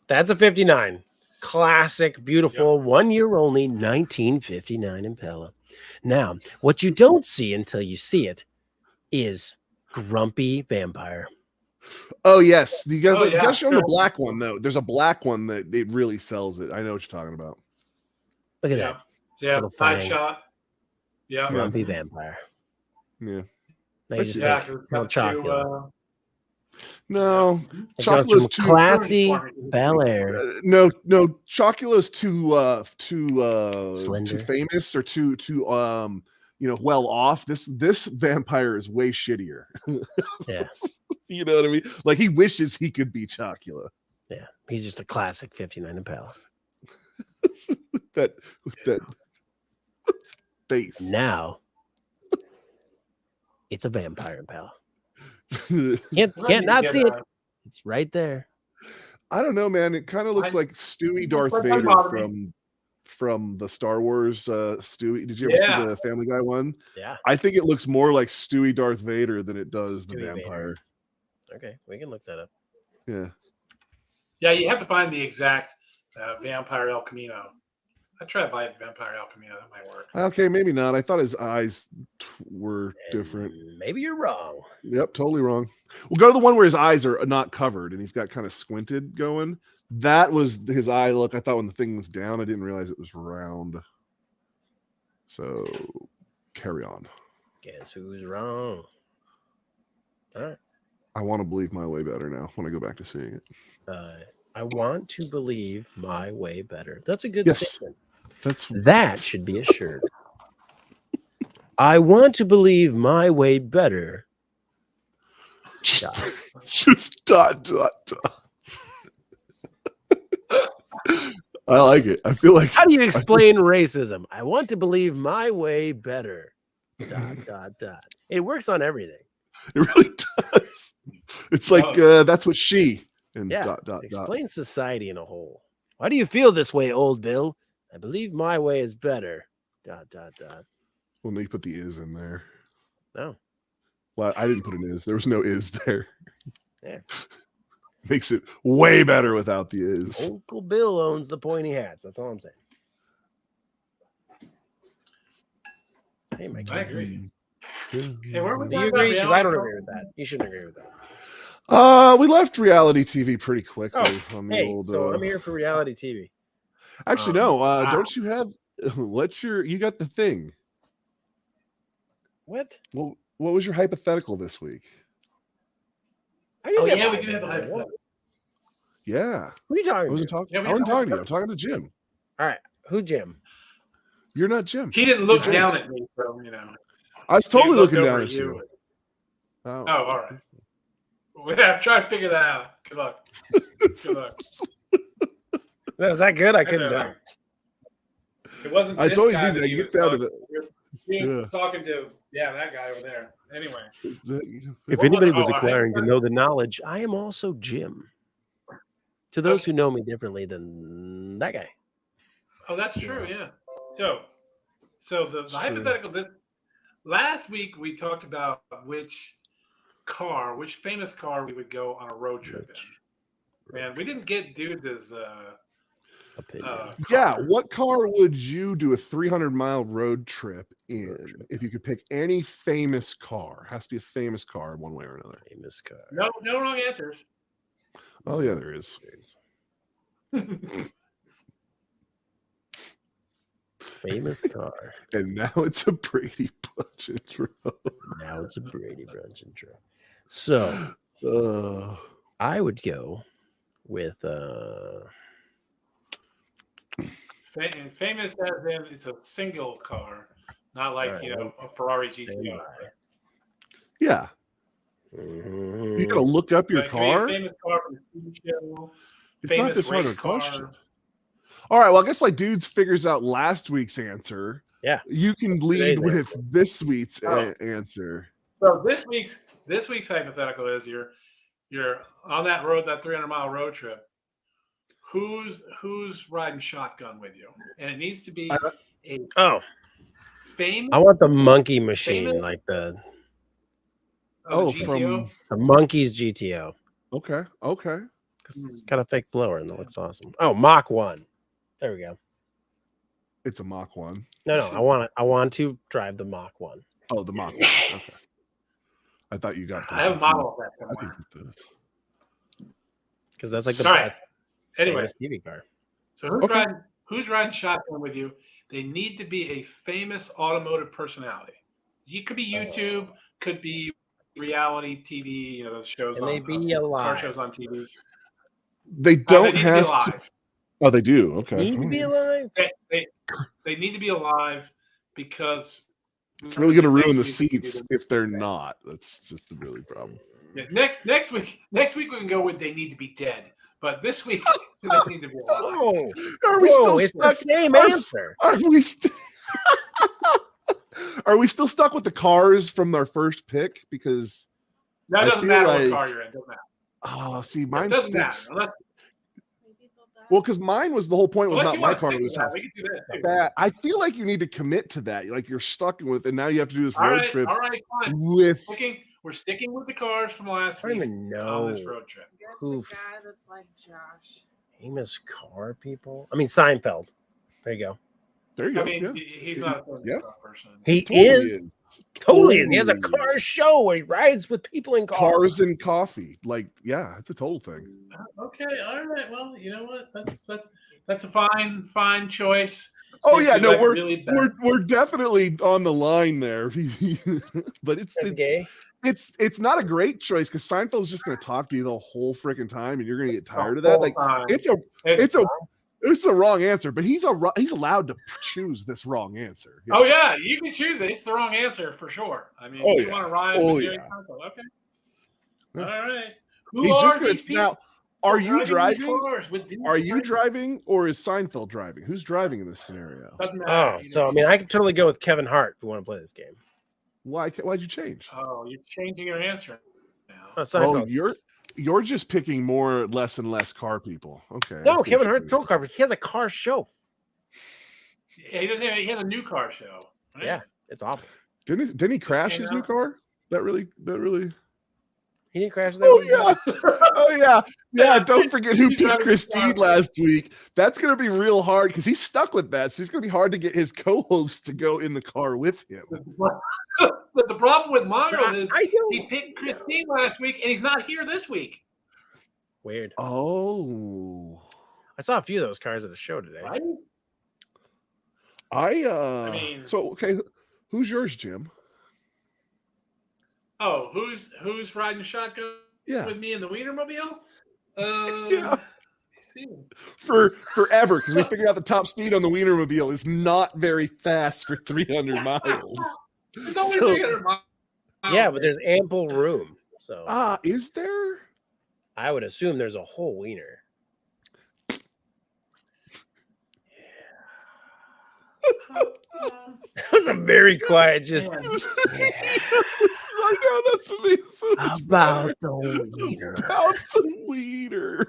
That's a 59. Classic, beautiful, 1 year only, 1959 Impala. Now, what you don't see until you see it is Grumpy Vampire. Oh yes. You got Oh, you yeah. got to show them the black one though. There's a black one that it really sells it. I know what you're talking about. Look at Yeah. that. So, yeah, Little side fangs. shot. Yeah. Grumpy Vampire. Yeah. Now you just Yeah, think, 'cause it's no got two, Chocula. No, It goes Chocula's from too classy Bel Air. no, Chocula's too Slender. too famous or too well off. This vampire is way shittier. Yeah. You know what I mean? Like he wishes he could be Chocula. Yeah. He's just a classic 59 Impala. that face. Now, it's a vampire Impala. I Can't not see it. It's right there. don't know, man. It kind of looks like Stewie Darth That Vader bother me. from the Star Wars Stewie. Did you ever Yeah. see the Family Guy one? Yeah. I think it looks more like Stewie Darth Vader than it does the Stewie Vader. vampire. Okay. We can look that up. Yeah. Yeah, you have to find the exact Vampire El Camino. I tried to buy Vampire El Camino. That might work. Okay, maybe not. I thought his eyes were different. And maybe you're wrong. Yep, totally wrong. We'll go to the one where his eyes are not covered and he's got kind of squinted going. That was his eye look. I thought when the thing was down, I didn't realize it was round. So carry on. Guess who's wrong? All right. I want to believe my way better now when I go back to seeing it. I want to believe my way better. That's a good Yes. statement. That's That should be a shirt. I want to believe my way better. just dot. I like it. I feel like How do you explain racism? I want to believe my way better. ... It works on everything. it really does. It's like that's what she And Yeah. dot, dot, dot. Explain society in a whole. Why do you feel this way, old Bill? I believe my way is better. Dot, dot, dot. Well, no, you put the is in there. No. Well, I didn't put an is. There was no is there. Yeah. Makes it way better without the is. Uncle Bill owns the pointy hats. That's all I'm saying. Hey, my I kid. agree. Do Hey, where are we you talking about agree? Because I don't reality agree with that. You shouldn't agree with that. We left reality TV pretty quickly on the Hey, old. so I'm here for reality TV. Actually, no. wow. Don't you have? What's your? You got the thing. What? Well, what was your hypothetical this week? I didn't Oh, get yeah, we mine. do have a hypothetical. Yeah, Who are you I talking wasn't to? talking. Yeah, we I wasn't have a talking to you. I'm talking to Jim. All right. Who, Jim? You're not Jim. He didn't look James. down at me, so you know. I was He totally looked looking over down at you. Oh, all right. Well, yeah, I'm trying to figure that out. Good luck. Good luck. Was that good? I I couldn't know. tell. It wasn't. It's this always guy easy. that I he get was down to talking- He was talking to that guy over there. Anyway, If What anybody was was it? Oh, acquiring to know the knowledge, I am also Jim. To those who know me differently than that guy. oh, that's true. Yeah. So the True. hypothetical. This last week we talked about which famous car we would go on a road trip in. Man, we didn't get dudes' Opinion. Yeah, car. what car would you do a 300-mile road trip in Road trip. if you could pick any famous car? Has to be a famous car, one way or another. Famous car. No wrong answers. Oh yeah, there is. Famous car. And now it's a Brady Bunch intro. Now it's a Brady Bunch intro. So I would go with Famous as in it's a single car, not like Alright, a Ferrari stand GTO. by. Yeah, Mhm. you gotta look up your Like, can we have car. a famous car from the TV show. It's not famous this hard of a race car. question. All right, well, I guess while Dudes figures out last week's answer, Yeah. you can lead Today's with this week's Oh. answer. So this week's hypothetical is you're on that 300-mile road trip. Who's riding shotgun with you? And it needs to be a Oh, famous. I want the monkey machine, Famous- like the Oh, GTO. monkey's GTO. Okay. 'Cause it's got a fake blower and it looks awesome. Oh, Mach 1. There we go. It's a Mach 1. No, I want to drive the Mach 1. Oh, the Mach 1. Okay. I thought you got. I have a model of that I think somewhere. it's the- Because that's like the All right. best Anyway, famous TV car. so who's Okay. riding shotgun with you? They need to be a famous automotive personality. You could be YouTube, could be reality TV, those shows And they on be car alive. shows on TV. They They don't need to be have to. alive. Oh, they do. Okay. Need to be alive? They need to be alive because It's really going to ruin the next week we can seats do if they're not. That's just the really problem. Yeah, next week we can go with they need to be dead. But this week they need to be alive. Oh, Are we still it's stuck? the same Are- answer. Are we still? Are we still stuck with the cars from our first pick? Because No, it I doesn't feel matter like- what car you're in. It doesn't matter. see, It mine doesn't matter. sticks. Unless Well, because mine was the whole point was you not my want to car. pick It was that, we can do that too. bad. I feel like you need to commit to that. Like you're stuck with, and now you have to do this All road right, trip all right, fine. with. We're sticking with the cars from last I don't week even on this know road trip. Guess Who the guy that's like Josh. famous car people. I mean Seinfeld. There you go. There you go. I mean, yeah. he's not a famous Yeah. car person. He Totally is. Totally is. He has a Totally car show where he rides with people in cars. Cars and coffee. Like, yeah, it's a total thing. Okay, all right. Well, you know what? That's a fine choice. Oh If yeah, you no, like we're really bad- we're definitely on the line there. But That's it's gay. it's not a great choice because Seinfeld's just going to talk to you the whole freaking time, and you're going to get the tired of that. whole Like, time. it's a wrong answer, but he's allowed to choose this wrong answer. Yeah. Oh yeah, you can choose it. It's the wrong answer for sure. I mean, Oh, you yeah. want to ride Oh, with Jerry yeah. Seinfeld. Okay. Yeah. All right. Who He's are just going these to people now. Are you driving these driving? cars with Are you dudes? driving, or is Seinfeld driving? Who's driving in this scenario? Doesn't Oh, matter. You so know. I mean I could totally go with Kevin Hart if we want to play this game. Why'd you change? Oh, you're changing your answer now. Oh, Oh, Seinfeld. You're just picking more less and less car people. Okay. I No, see Kevin what Hart you're troll car, but he has a car show. He doesn't have, he has a new car show. Right? Yeah, it's awful. doing. Didn't he crash came his new out. car? That really. He didn't crash that. Oh one? yeah. Oh yeah. Yeah. Yeah, Don't forget who he's picked driving his car. Christine last week. That's gonna be real hard because he's stuck with that. So it's gonna be hard to get his co-host to go in the car with him. But the problem with Mongrel is I don't he picked Christine last week and he's not here this week. Weird. Oh. I saw a few of those cars at the show today. Right? I mean- so okay, who's yours, Jim? Oh, who's riding shotgun Yeah. with me in the Wienermobile? Yeah. Let's see. For forever, because we figured out the top speed on the Wienermobile is not very fast for 300 miles. It's only So- 300 miles. Yeah, but there's ample room. So Is there? I would assume there's a whole wiener. That was a very quiet, just Man, I know that's what makes it so much about better. the wiener. About the wiener.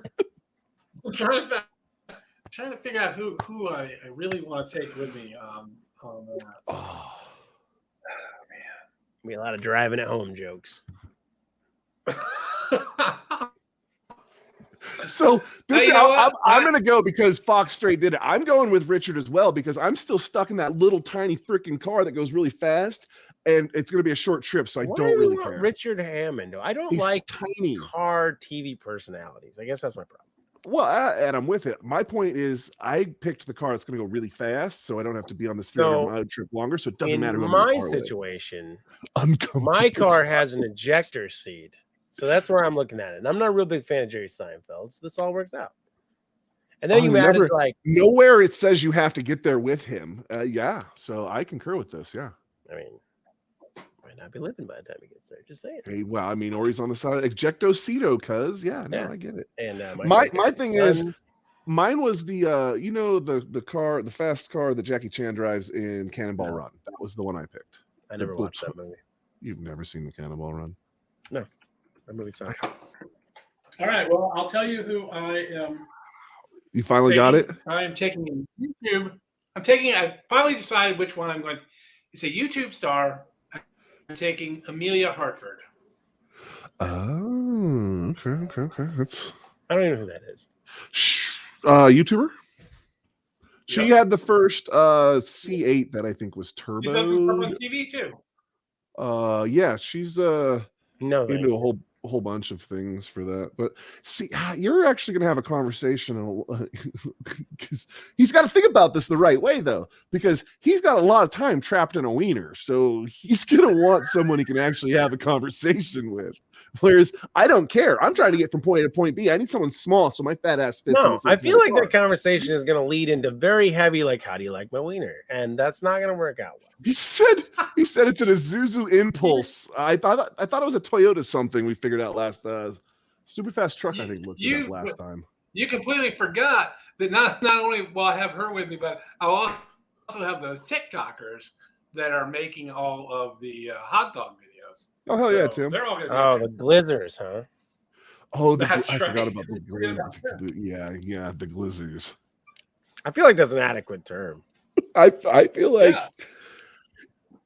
I'm trying to figure out who I really want to take with me on that. Oh. Be a lot of driving at home jokes. So this You know what? I'm gonna go because Fox Straight did it. I'm going with Richard as well because I'm still stuck in that little tiny freaking car that goes really fast, and it's gonna be a short trip, so I Why don't do you really want care. Richard Hammond. I don't He's like tiny. car TV personalities. I guess that's my problem. Well, and I'm with it. My point is, I picked the car that's going to go really fast, so I don't have to be on this 300 mile trip longer. So it doesn't In matter. Who I'm in my the car with. situation, Uncomfortable. my car has an ejector seat. So that's where I'm looking at it. And I'm not a real big fan of Jerry Seinfeld. So this all works out. And then Oh, you added like, Nowhere it says you have to get there with him. Yeah, so I concur with this. Yeah. I mean, might not be living by the time he gets there. Just saying. Hey, well, I mean, or he's on the side of ejectocito, cuz yeah, no, Yeah. I get it. And My thing is, mine was the the fast car that Jackie Chan drives in Cannonball Run. That was the one I picked. I never the watched that movie. You've never seen the Cannonball Run? That movie sucks. All right. Well, I'll tell you who I am. You finally got it? I am taking YouTube. I finally decided which one I'm going to. It's a YouTube star. I'm taking Amelia Hartford. Oh, okay. That's I don't even know who that is. YouTuber. She Yep. had the first C8 that I think was She's done some stuff turbo. on TV too. Yeah, she's No, thank into you. a whole bunch of things for that. But see, you're actually gonna have a conversation because he's got to think about this the right way though, because he's got a lot of time trapped in a wiener, so he's gonna want someone he can actually have a conversation with. Whereas I don't care. I'm trying to get from point A to point B. I need someone small so my fat ass fits. in No, the same I feel like car. that conversation is going to lead into very heavy, like, how do you like my wiener? And that's not going to work out well. He said it's an Isuzu Impulse. I thought it was a Toyota something we figured out last Stupid Fast Truck, I think, looked it up last time. You completely forgot that not only will I have her with me, but I'll also have those TikTokers that are making all of the hot dog videos. Oh hell yeah, So Tim. They're all going to Oh, the Glizzers, huh? Oh, That's I forgot right. about the Glizzers. Yeah, the Glizzers. I feel like that's an adequate term. I feel like Yeah.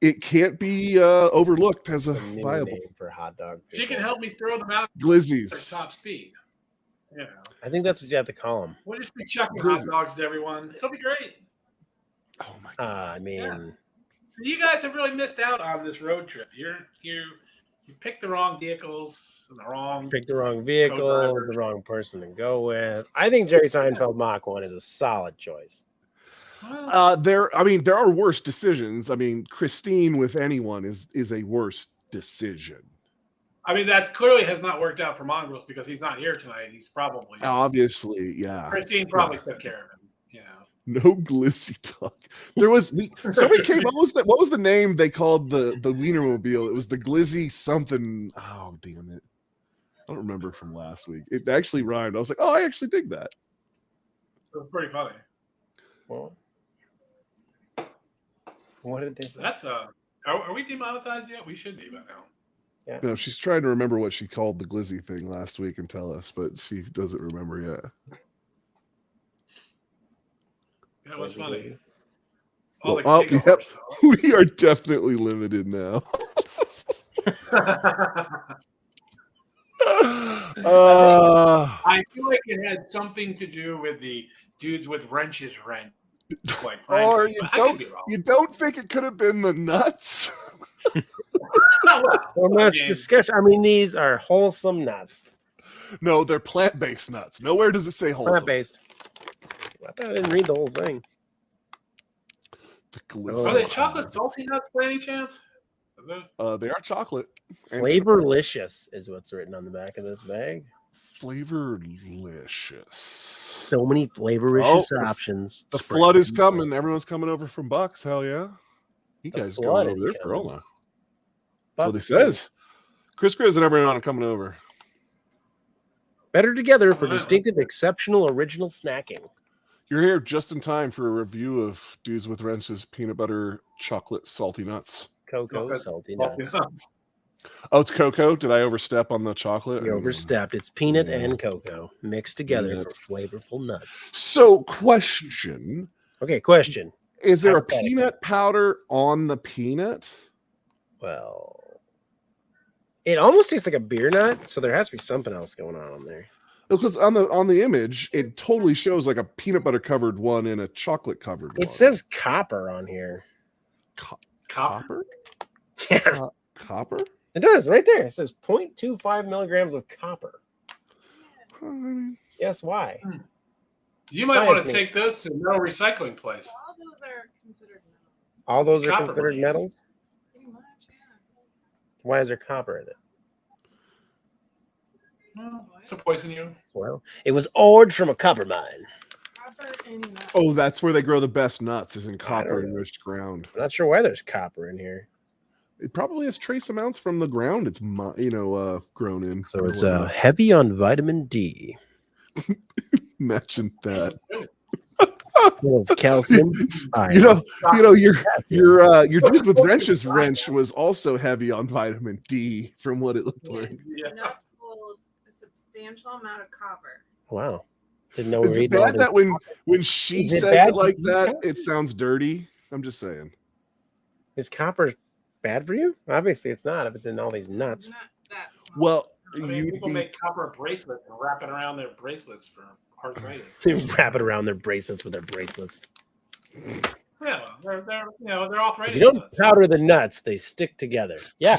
it can't be overlooked as a A new viable name for hot dog. She can people. help me throw them out at Glizzies. top speed. You know, I think that's what you have to call them. we'll just be chucking Glizzy. hot dogs to everyone. It'll be great. Oh my god. I mean, You guys have really missed out on this road trip. You picked the wrong vehicles and the wrong. pick the wrong vehicle, Co-driver. the wrong person to go with. I think Jerry Seinfeld Mach 1 is a solid choice. Well, There are worse decisions. I mean, Christine with anyone is a worse decision. I mean, that's clearly has not worked out for Mongrels because he's not here tonight. He's probably Obviously, yeah. Christine probably took care of him. You know, No glizzy talk. There was somebody came. What was the name they called the Wienermobile? It was the Glizzy something. Oh damn it! I don't remember from last week. It actually rhymed. I was like, oh, I actually dig that. it was pretty funny. Well, what did they say? That's are we demonetized yet? We should be by now. Yeah. No, she's trying to remember what she called the glizzy thing last week and tell us, but she doesn't remember yet. That was Glizzy, funny. glizzy. All Well, the giggle yep. horse We are definitely limited now. I feel like it had something to do with the dudes with wrenches wrench. Quite or frankly, you but I could don't be wrong. you don't think it could have been the nuts? So much mean- discussion. I mean, these are wholesome nuts. No, they're plant-based nuts. Nowhere does it say wholesome. Plant-based. I thought I didn't read the whole thing. The Are glizzy. they chocolate salty nuts by any chance? They are chocolate. And Flavorlicious is what's written on the back of this bag. Flavorlicious. So many flavorlicious Oh, options. The spread flood is on- coming. Everyone's coming over from Bucks. Hell yeah. You The guys flood going over is there for all coming. now. That's what Bucks. he says. Chris and everyone are coming over. Better together for Wow. distinctive, exceptional, original snacking. You're here just in time for a review of Dudes with Wrenches peanut butter chocolate salty nuts. Cocoa, Okay. salty Salty nuts. nuts. Oh, it's cocoa. Did I overstep on the chocolate? You overstepped. It's peanut Yeah. and cocoa mixed together Peanut. for flavorful nuts. So, question: Okay, question. is there a Hypothetical. peanut powder on the peanut? Well, it almost tastes like a beer nut, so there has to be something else going on there. Because on the image, it totally shows like a peanut butter covered one and a chocolate covered one. It says copper on here. Copper. copper. Yeah, Copper. it does right there. It says 0.25 milligrams of copper. I mean, Guess why? You might want Science to me. take those to a metal recycling place. All those are considered metals. All those are Copper considered rings. metals. Pretty much, yeah. Why is there copper in it? To poison you. Well, it was ored from a copper mine. Copper and nuts. oh, that's where they grow the best nuts, is in I don't copper know. enriched ground. I'm not sure why there's copper in here. It probably has trace amounts from the ground it's grown in. So or it's whatnot. heavy on vitamin D, Imagine that. full of calcium. You know, your potassium. Dudes with Wrenches wrench was also heavy on vitamin D, from what it looked like. Yeah. Nuts hold a substantial amount of copper. Wow. Didn't know we Is were it eating all bad this. that when she Is it says bad it like to eat that, copper? it sounds dirty? I'm just saying. Is copper bad for you? Obviously, it's not if it's in all these nuts. Not that small. Well, I mean, people make copper bracelets and wrap it around their bracelets for arthritis. They wrap it around their bracelets with their bracelets. Yeah, they're arthritis. If you don't nuts. powder the nuts, they stick together. Yeah.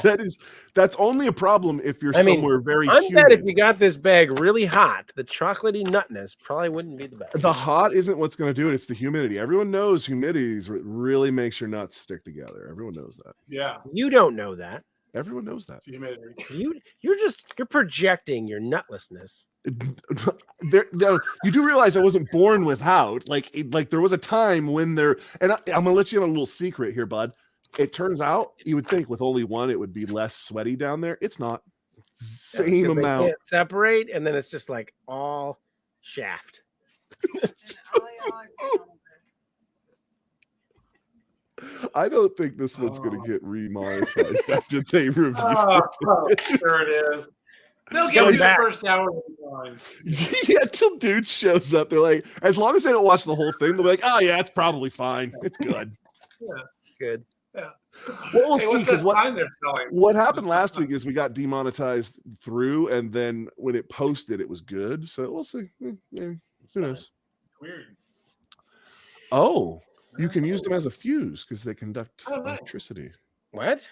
that's only a problem if you're I mean, somewhere very I'm humid. bet if you got this bag really hot, the chocolatey nutness probably wouldn't be the best. The hot isn't what's going to do it. It's the humidity. Everyone knows humidity really makes your nuts stick together. Everyone knows that. Yeah, You don't know that. Everyone knows that. You're projecting your nutlessness. No, you do realize I wasn't born without. Like there was a time when there, and I'm gonna let you in a little secret here, bud. It turns out you would think with only one it would be less sweaty down there. It's not. Same Because they amount. can't separate, and then it's just like all shaft. And all y'all are going I don't think this one's gonna Oh. get remonetized after they review. Sure it is. They'll It's get coming through the back. first hour of the line. Yeah, till dude shows up, they're like, as long as they don't watch the whole thing, they'll be like, oh yeah, it's probably fine. It's good. It's good. Well, we'll Hey, see. what's 'Cause that sign they're selling? what happened last week is we got demonetized through, and then when it posted, it was good. So we'll see. Yeah, It's who fine. knows? Weird. Oh, you can use them as a fuse because they conduct Oh, nice. electricity. What?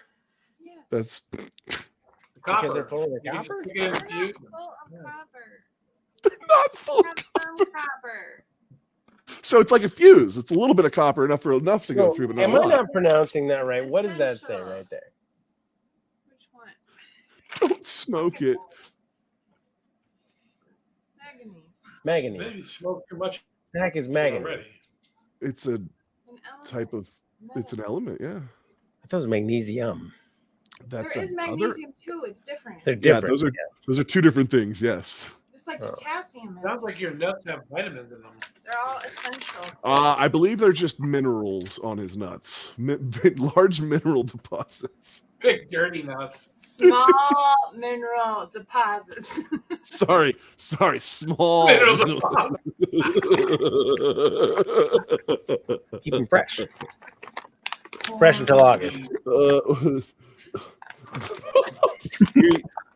Yeah. That's Because they're Copper. full of You can copper? stick it in They're fuse. not full of copper. not full. Have some copper. So it's like a fuse. It's a little bit of copper, enough to go No, through, but not am a I lot. not pronouncing that right? What does that say Essential. right there? Which one? Don't smoke it. Manganese. Maybe Manganese. smoke too much The heck is manganese? already. It's a An element. type of. It's an Metal. element. Yeah, I thought it was magnesium. that's There is another. magnesium too. It's different. They're Yeah, different. those are two different things. Yes. Just like Oh. potassium is. Sounds like your nuts have vitamins in them. They're all essential. I believe they're just minerals on his nuts. Large mineral deposits. Big dirty nuts. Small mineral deposits. Sorry, small. Mineral deposit. Keep them fresh. Fresh until August.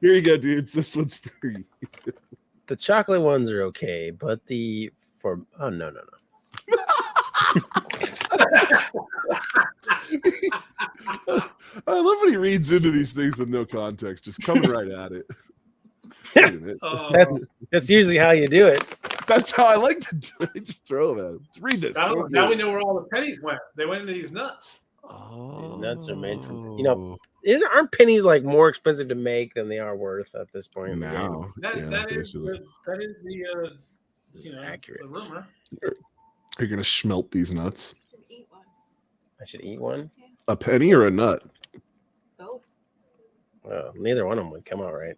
Here you go, dudes. This one's for you. The chocolate ones are okay, but oh no. I love when he reads into these things with no context, just coming right at it. Wait a minute. That's usually how you do it. That's how I like to do it. Just throw them at him. Read this. Now we know where all the pennies went. They went into these nuts. Oh. These nuts are made from, aren't pennies like more expensive to make than they are worth at this point in the game? Now. That is the This is accurate. the rumor. Are you going to schmelt these nuts? Eat one. I should eat one. A penny or a nut? Both. Well, neither one of them would come out right.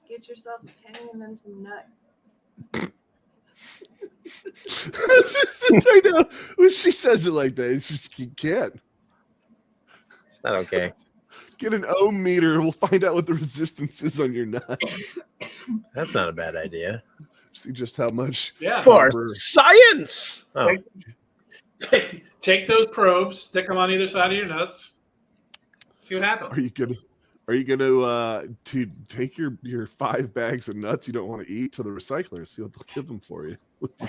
Get yourself a penny and then some nut. I know. When she says it like that, it's just you can't. It's not okay. Get an ohm meter. We'll find out what the resistance is on your nuts. That's not a bad idea. See just how much. Yeah. For science. Oh, Take those probes, stick them on either side of your nuts. See what happens. Are you gonna to take your 5 bags of nuts you don't want to eat to the recyclers? See what they'll give them for you.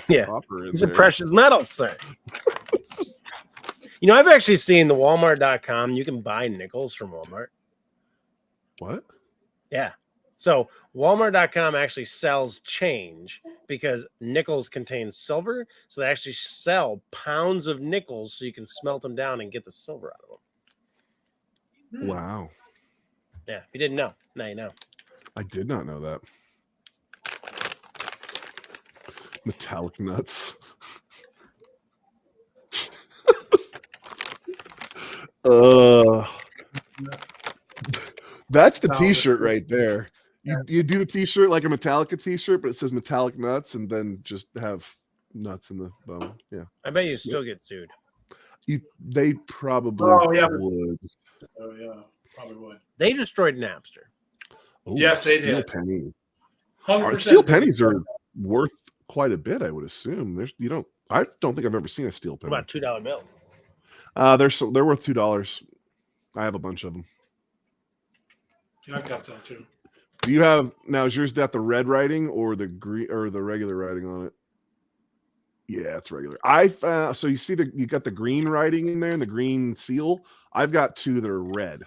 yeah. Copper in These are there. precious metals, sir. I've actually seen the Walmart.com. You can buy nickels from Walmart. What? Yeah. So Walmart.com actually sells change because nickels contain silver. So they actually sell pounds of nickels so you can smelt them down and get the silver out of them. Wow. Yeah. If you didn't know, now you know. I did not know that. Metallic nuts. That's the t-shirt right there. You do the t-shirt like a Metallica t-shirt, but it says metallic nuts and then just have nuts in the bottom. Yeah. I bet you still get sued. They probably would. Oh yeah, probably would. They destroyed Napster. Oh, Yes, they steel did. penny. 100%. Steel pennies are worth quite a bit, I would assume. I don't think I've ever seen a steel What penny. about $2 bills? They're worth $2. I have a bunch of them. Yeah, I've got some too. Do you have now? Is yours got the red writing or the green or the regular writing on it? Yeah, it's regular. So you see you got the green writing in there and the green seal. I've got 2 that are red,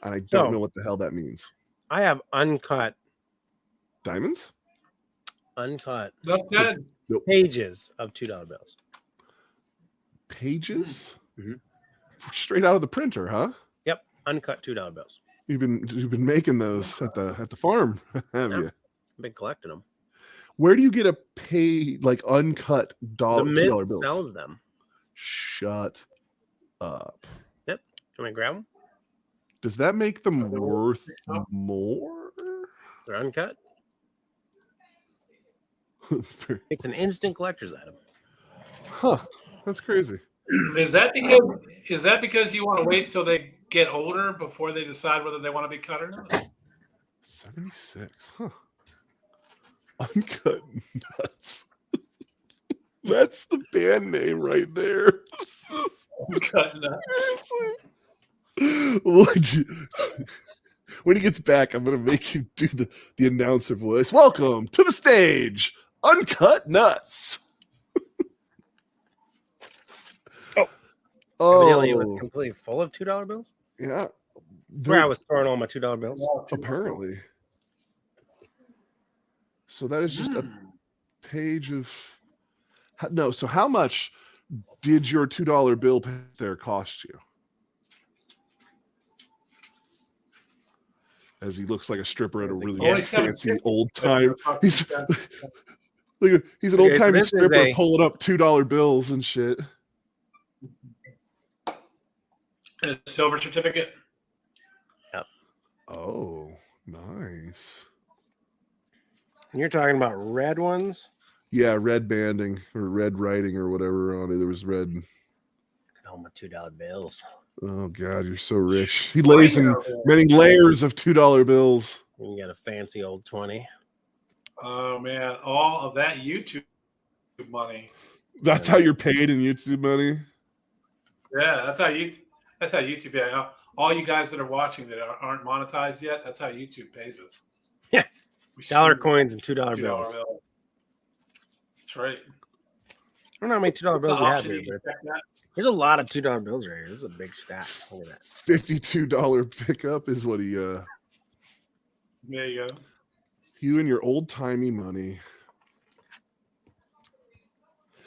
and I don't know what the hell that means. I have uncut Diamonds? That's good. pages of $2 bills. Pages? Mm-hmm. Straight out of the printer, huh? Yep, uncut $2 bills. You've been making those at the farm, have you? I've been collecting them. Where do you get uncut The $2 Mint bills? sells them. Shut up. Yep. Can I grab them? Does that make them worth more? They're uncut. It's an instant collector's item. Huh. That's crazy. Is that because you want to wait till they get older before they decide whether they want to be cut or not? 76. Huh. Uncut nuts. That's the band name right there. Uncut nuts. When he gets back, I'm gonna make you do the announcer voice. Welcome to the stage, Uncut Nuts. Evidently, it was completely full of $2 bills. Yeah. Where I was throwing all my $2 bills. Apparently. So that is just a page of no. So how much did your $2 bill there cost you? As he looks like a stripper at a really fancy old time. He's an old timey stripper pulling up $2 bills and shit. And a silver certificate. Yep. Oh, nice. And you're talking about red ones? Yeah, red banding or red writing or whatever on it. There was red. Look at all my $2 bills. Oh God, you're so rich. He lays in Minor. many layers of $2 bills. You got a fancy old 20. Oh man, all of that YouTube money. That's how you're paid in YouTube money. Yeah, that's how YouTube. Yeah, all you guys that are watching that aren't monetized yet, that's how YouTube pays us. Yeah. We Dollar shoot coins and $2 $2 bills. bill. That's right. I don't know how many $2 bills It's we an have option here, you can but check that. there's a lot of $2 bills right here. This is a big stack. Look at that. $52 pickup is what he There you go. you and your old timey money.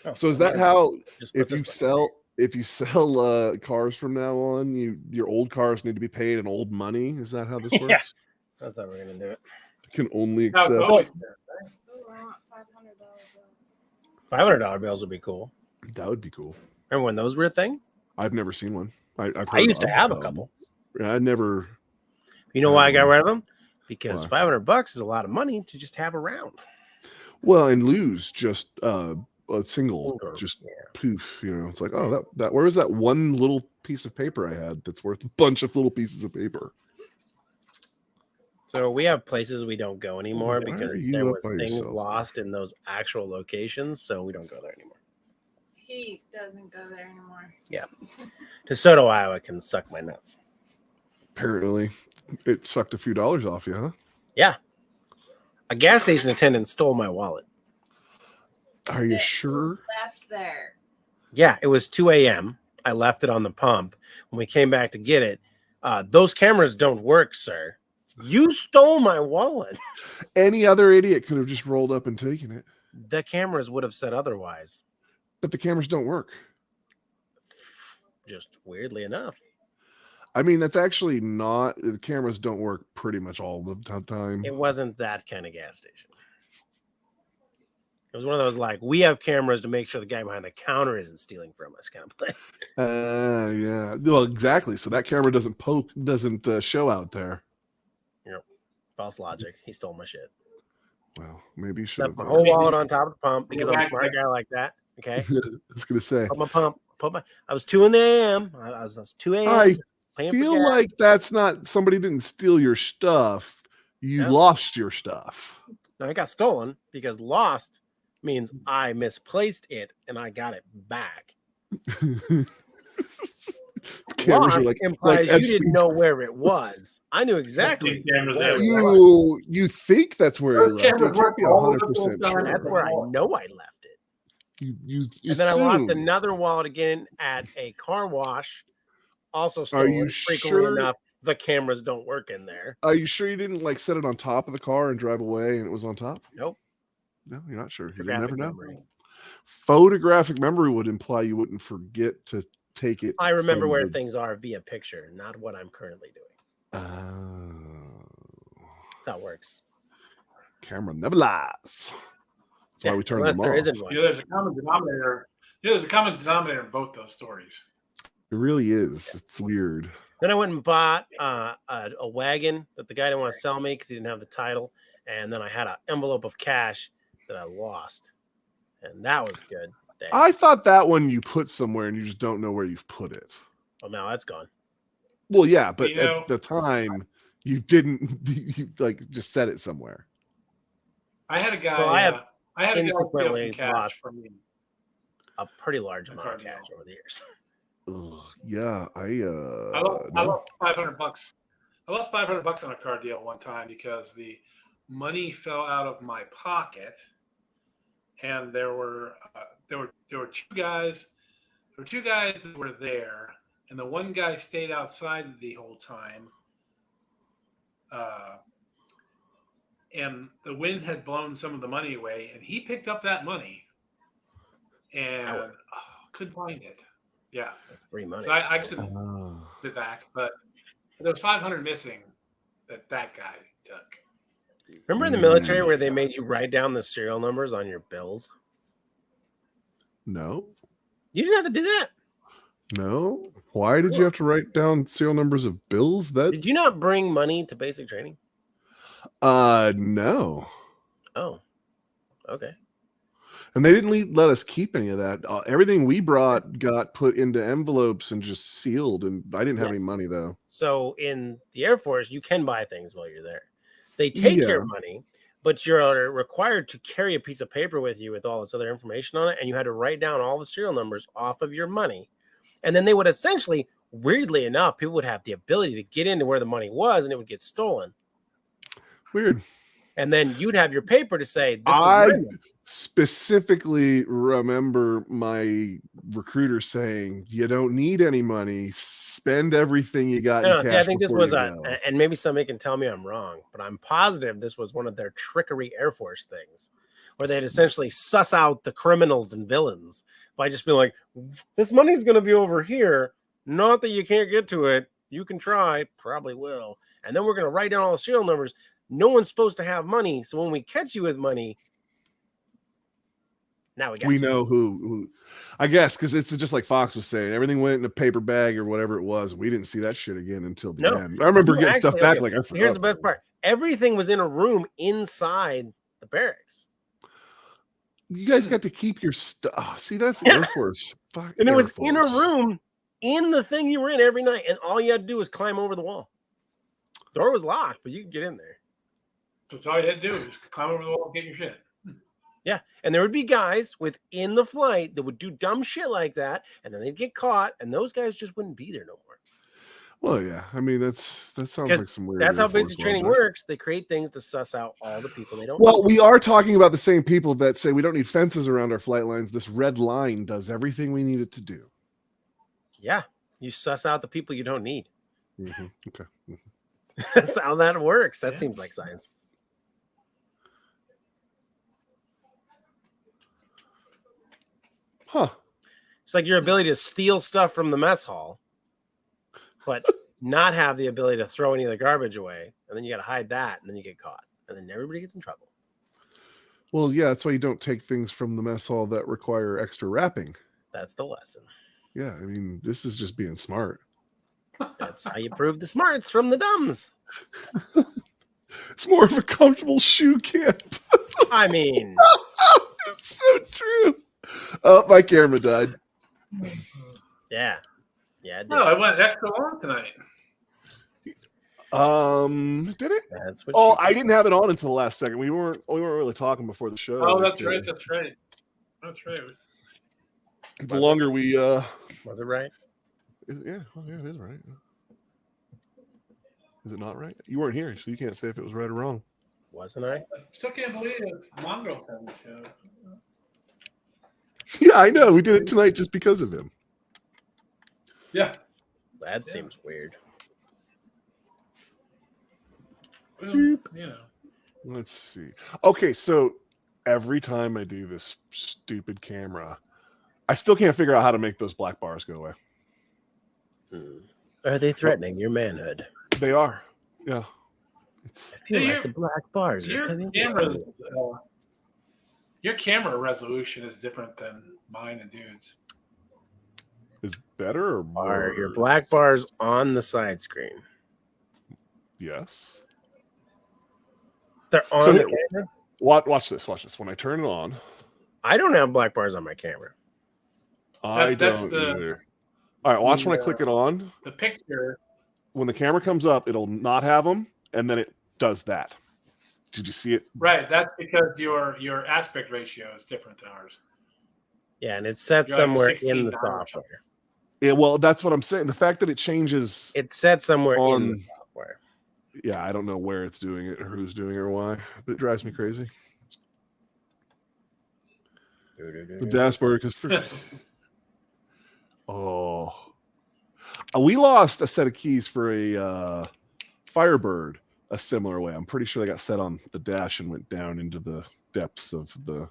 Oh, So is that how just put if you this one. sell cars from now on, your old cars need to be paid in old money? Is that how this Yeah. works? That's how we're gonna do it. Can only Now, it's accept always Ooh, I want $500 bills. $500 bills would be cool. that would be cool. Remember when those were a thing? I've never seen one. I've I heard used to of have a them. couple. I never. You know why I got rid of them? Because Why? $500 is a lot of money to just have around. Well, and lose just a single, Single, just yeah. poof. It's like, oh, that where was that one little piece of paper I had that's worth a bunch of little pieces of paper? So we have places we don't go anymore Why because are you there up was by things yourself? lost in those actual locations, so we don't go there anymore. He doesn't go there anymore. DeSoto, Iowa can suck my nuts. Apparently, it sucked a few dollars off you, huh? Yeah. A gas station attendant stole my wallet. Are you sure? Left there. Yeah, it was 2 a.m. I left it on the pump. When we came back to get it, those cameras don't work, sir. You stole my wallet. Any other idiot could have just rolled up and taken it, The cameras would have said otherwise. but the cameras don't work. Just weirdly enough. I mean, that's actually not. The cameras don't work pretty much all the time. It wasn't that kind of gas station. It was one of those like, we have cameras to make sure the guy behind the counter isn't stealing from us kind of place. Yeah. Well, exactly. So that camera doesn't show out there. False logic. He stole my shit. Well, maybe you should Left have. my whole wallet on top of the pump because I'm a smart guy like that. Okay. I was gonna say. Put my pump. I was 2 in the a.m. I was 2 a.m. I paying for feel gas. like that's not somebody didn't steal your stuff. You No. lost your stuff. No, it got stolen because lost means I misplaced it and I got it back. Cameras Lost are like implies you Epstein's- didn't know where it was. I knew exactly. Cameras where it everywhere. was. you think that's where you Those left it. cameras You can't be work all the 100% time. sure. That's where I know I left it. You And then I lost assume. another wallet again at a car wash. Also Are you stolen. Frequently sure? enough, the cameras don't work in there. Are you sure you didn't like set it on top of the car and drive away and it was on top? Nope. No, you're not sure. You Photographic never know. memory. Photographic memory would imply you wouldn't forget to take it. I remember from where the- things are via picture, not what I'm currently doing. Oh. That's how it works. Camera never lies. That's why we turn unless them there off. isn't one. There's a common denominator. There's a common denominator in both those stories. It really is. It's weird. Then I went and bought a wagon that the guy didn't want to sell me because he didn't have the title. And then I had an envelope of cash that I lost. And that was good. Dang. I thought that one you put somewhere and you just don't know where you've put it. Well, now that's gone. Well, yeah, but You know- at the time you didn't you like just set it somewhere. I had a guy. Well, I have I had a guy steal instantly some cash lost from me. a pretty large A amount of card cash deal. over the years. Ugh, yeah, I lost no. $500. I lost $500 on a car deal one time because the money fell out of my pocket, and there were two guys. There were two guys that were there, and the one guy stayed outside the whole time. And the wind had blown some of the money away, and he picked up that money, and couldn't find it. Yeah, That's free money. so I couldn't Oh. it back, but there was 500 missing that guy took. Remember in the military where they made you write down the serial numbers on your bills? No. You didn't have to do that. No. Why did you have to write down serial numbers of bills? That Did you not bring money to basic training? no. Oh, okay. And they didn't let us keep any of that. Everything we brought got put into envelopes and just sealed. And I didn't have any money though. So in the Air Force, you can buy things while you're there. They take your money, but you're required to carry a piece of paper with you with all this other information on it, and you had to write down all the serial numbers off of your money. And then they would essentially, weirdly enough, people would have the ability to get into where the money was, and it would get stolen. Weird. And then you'd have your paper to say, this was I my money. specifically remember my recruiter saying, "You don't need any money. Spend everything you got in cash." See, I think this was go." and maybe somebody can tell me I'm wrong, but I'm positive this was one of their trickery Air Force things, where they'd essentially suss out the criminals and villains by just being like, "This money's going to be over here. Not that you can't get to it. You can try, probably will. And then we're going to write down all the serial numbers. No one's supposed to have money, so when we catch you with money." Now we know who I guess, because it's just like Fox was saying, everything went in a paper bag or whatever it was. We didn't see that shit again until the end. I remember getting stuff back. Like, I forgot. Here's the best part: everything was in a room inside the barracks. You guys got to keep your stuff. See, that's the Air Force. Fuck, and it was in a room in the thing you were in every night, and all you had to do was climb over the wall. The door was locked, but you could get in there. That's all you had to do, just climb over the wall and get your shit. Yeah, and there would be guys within the flight that would do dumb shit like that, and then they'd get caught, and those guys just wouldn't be there no more. Well, yeah, I mean that sounds like some weird. That's how basic training works. They create things to suss out all the people they don't. Well, we are talking about the same people that say we don't need fences around our flight lines. This red line does everything we need it to do. Yeah, you suss out the people you don't need. Mm-hmm. Okay, mm-hmm. That's how that works. That seems like science. Huh. It's like your ability to steal stuff from the mess hall, but not have the ability to throw any of the garbage away. And then you got to hide that, and then you get caught. And then everybody gets in trouble. Well, yeah, that's why you don't take things from the mess hall that require extra wrapping. That's the lesson. Yeah, I mean, this is just being smart. That's how you prove the smarts from the dumbs. It's more of a comfortable shoe camp. I mean, it's so true. Oh, my camera died. Yeah. Yeah. No, I went extra long tonight. Did it? That's what. Oh, I didn't have it on until the last second. We weren't really talking before the show. Oh, that's right. The longer we was it right? Yeah, well, yeah, it is right. Is it not right? You weren't here, so you can't say if it was right or wrong. Wasn't I? I still can't believe that Mongrel's having the show. Yeah, I know. We did it tonight just because of him. Yeah. That seems weird. Well, you know. Let's see. Okay, so every time I do this stupid camera, I still can't figure out how to make those black bars go away. Are they threatening your manhood? They are. Yeah. I feel like the black bars are Your coming. your camera resolution is different than mine and dude's. Is better or more? Are your black bars on the side screen? Yes. They're on So the here- camera? Watch this. Watch this. When I turn it on, I don't have black bars on my camera. I that's don't the- either. All right, watch when I click it on. The picture. When the camera comes up, it'll not have them, and then it does that. Did you see it? Right. That's because your aspect ratio is different than ours. Yeah, and it's set You're like somewhere in 16 the now or software. Yeah, well, that's what I'm saying. The fact that it changes It's set somewhere in on, the software. yeah, I don't know where it's doing it or who's doing it or why, but it drives me crazy. The dashboard, because we lost a set of keys for a Firebird a similar way. I'm pretty sure they got set on the dash and went down into the depths of the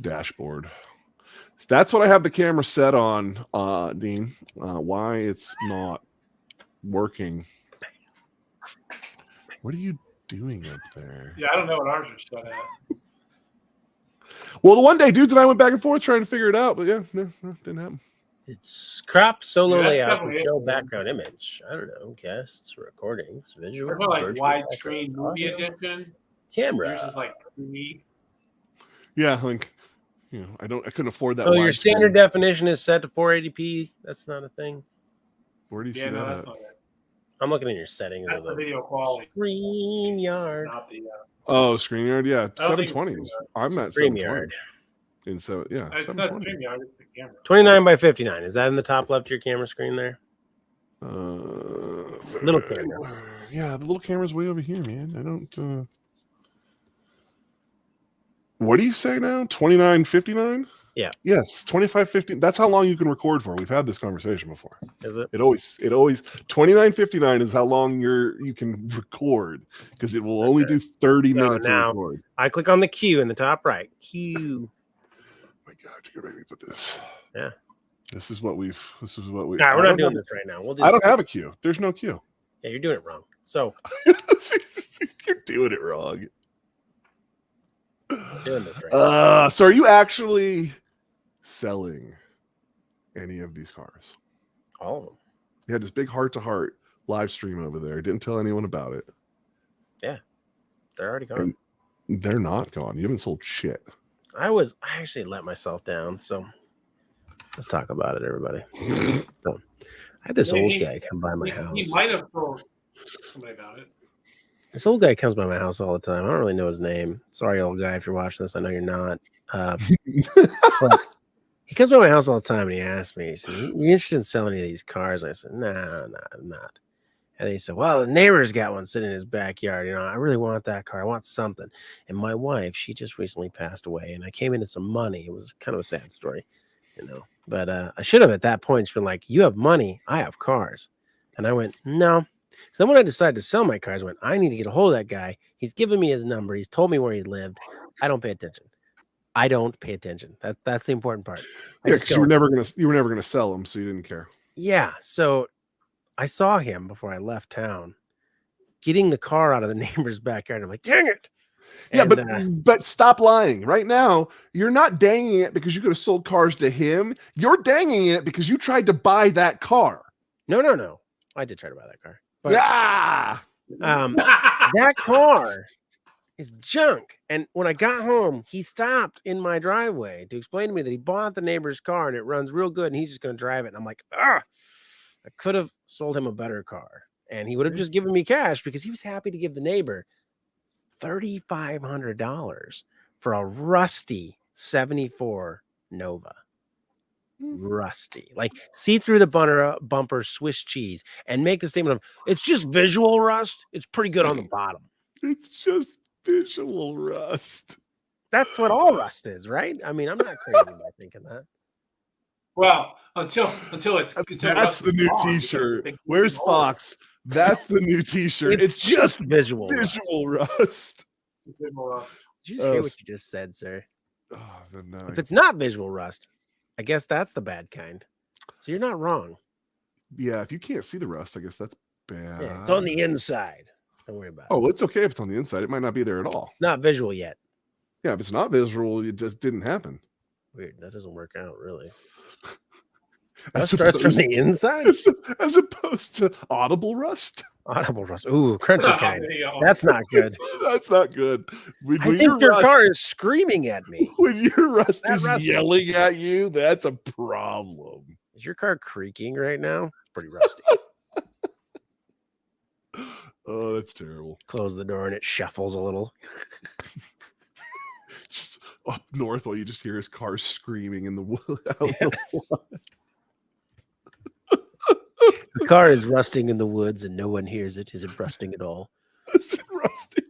dashboard. So that's what I have the camera set on, Dean. Why it's not working? What are you doing up there? Yeah, I don't know what ours are set at. Well, the one day, dudes and I went back and forth trying to figure it out, but yeah, no, didn't happen. It's cropped solo Yeah, that's layout to definitely show it. background image. I don't know. Guests, recordings, visual, We're like virtual widescreen background, movie audio, edition. camera. Yours is like 3D. Yeah, like I couldn't afford that. So your wide screen. standard definition is set to 480p. That's not a thing. Where do you see Yeah, no, that that's at? not it. I'm looking at your settings That's of the the video quality, StreamYard. not the. Oh, StreamYard, yeah, I don't think 720. it's I'm at 720. StreamYard. And so yeah, It's not 720. StreamYard, it's the camera. 29 by 59. Is that in the top left of your camera screen there? Little camera. Yeah, the little camera's way over here, man. I don't. What do you say now? 29.59? Yeah. Yes, 25.50. That's how long you can record for. We've had this conversation before. Is it? It always 29.59 is how long you can record because it will only do 30 minutes now- of record. I click on the Q in the top right. Q. Oh my God, you're gonna make me put this. Yeah. This is what we. All right, we're not doing this right now. We'll do. I this. don't have a queue. There's no queue. Yeah, you're doing it wrong. So You're doing it wrong. doing this right. So are you actually selling any of these cars? All of them. You had this big heart-to-heart live stream over there. Didn't tell anyone about it. They're already gone. They're not gone. You haven't sold shit. I actually let myself down. So let's talk about it, everybody. So I had this Well, old he- guy come by my He house. might have told somebody about it. This old guy comes by my house all the time. I don't really know his name. Sorry, old guy, if you're watching this. I know you're not. But he comes by my house all the time and he asks me, he said, "You interested in selling any of these cars?" And I said, "Nah, I'm not." And then he said, "Well, the neighbor's got one sitting in his backyard. I really want that car. I want something." And my wife, she just recently passed away, and I came into some money. It was kind of a sad story, But I should have at that point just been like, "You have money, I have cars." And I went, "No." So then when I decided to sell my cars, I went, "I need to get a hold of that guy. He's given me his number. He's told me where he lived. I don't pay attention. I don't pay attention. That's the important part." Yeah, because you were never gonna sell them, so you didn't care. Yeah. So I saw him before I left town getting the car out of the neighbor's backyard. I'm like, "Dang it." Yeah, And, but stop lying. Right now, you're not danging it because you could have sold cars to him. You're danging it because you tried to buy that car. no. I did try to buy that car. But Yeah. that car is junk. And when I got home, he stopped in my driveway to explain to me that he bought the neighbor's car and it runs real good and he's just going to drive it. And I'm like, I could have sold him a better car and he would have just given me cash because he was happy to give the neighbor $3,500 for a rusty 74 Nova. Rusty, like see through the bumper Swiss cheese and make the statement of it's just visual rust. It's pretty good on the bottom. It's just visual rust. That's what all rust is, right? I mean, I'm not crazy by thinking that. Well, until it's That's the new T-shirt. Where's Fox? That's the new T-shirt. It's just visual rust. visual rust. Did you just hear what you just said, sir? Oh, no, If it's not visual rust, I guess that's the bad kind. So you're not wrong. yeah, if you can't see the rust, I guess that's bad. Yeah, it's on the inside. Don't worry about it. Oh, it's okay if it's on the inside. It might not be there at all. It's not visual yet. Yeah, if it's not visual, it just didn't happen. Weird. That doesn't work out, really. As That starts from opposed- the inside? as opposed to audible rust. Audible rust. Ooh, crunchy kind. That's not good. That's not good. I think your car is screaming at me. When your rust That is rust is- yelling at you, that's a problem. Is your car creaking right now? It's pretty rusty. Oh, that's terrible. Close the door and it shuffles a little. Just up north while you just hear his car screaming in the wood. I don't know why. The car is rusting in the woods and no one hears it. Is it rusting at all? It's rusting.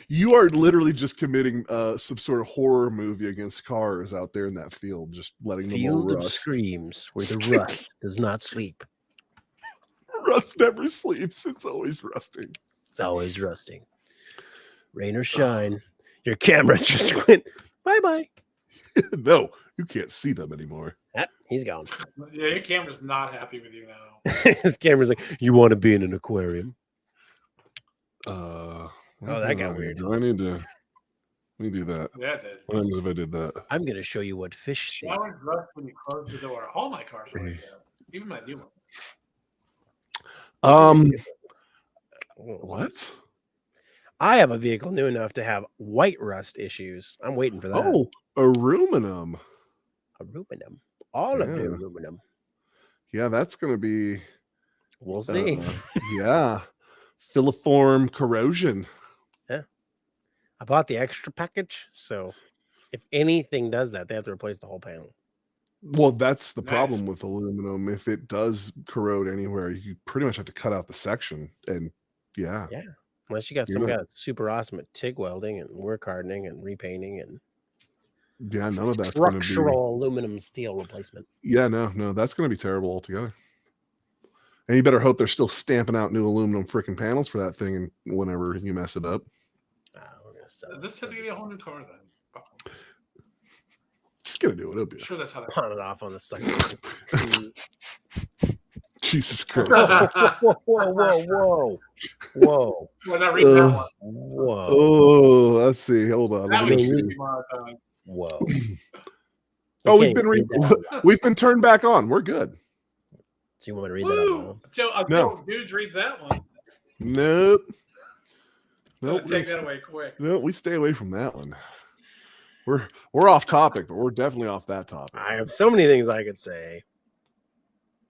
You are literally just committing some sort of horror movie against cars out there in that field, just letting them all Field of rust. screams where the rust does not sleep. Rust never sleeps. It's always rusting. It's always rusting. Rain or shine, your camera just went bye-bye. No, you can't see them anymore. He's gone. Yeah, your camera's not happy with you now. His camera's like, you want to be in an aquarium? Oh, that got weird. Do I need to? Let me do that. Yeah, it did. What happens if I did that? I'm going to show you what fish see. Showers rust when you close the door. All my cars are like that. Even my new one. What? I have a vehicle new enough to have white rust issues. I'm waiting for that. Oh, aluminum. Aluminum. All of the Yeah. aluminum. Yeah, that's going to be, We'll see. yeah, filiform corrosion. I bought the extra package, so if anything does that, they have to replace the whole panel. Well, that's the Nice. problem with aluminum. If it does corrode anywhere, you pretty much have to cut out the section. And yeah. Unless you got You're some not- guy that's super awesome at TIG welding and work hardening and repainting and Yeah, none of that's going to be. structural aluminum steel replacement. Yeah, no, that's going to be terrible altogether. And you better hope they're still stamping out new aluminum freaking panels for that thing, and whenever you mess it up, We're gonna sell it. This has to give you a whole new car then. Fuck 'em. just gonna do it. It'll be I'm sure that's how that. Pawn it off on the second. Jesus Christ. whoa. Well, not reading that one. Whoa. Oh, let's see. Hold on. That Let me was see. should be monotone. Whoa. Oh, I we've can't been read that. we've been turned back on. We're good. Do you want me to read that out Woo! loud? So No. dudes reads that one. Nope. Nope, Nope. take that away quick. No, we stay away from that one. We're off topic, but we're definitely off that topic. I have so many things I could say,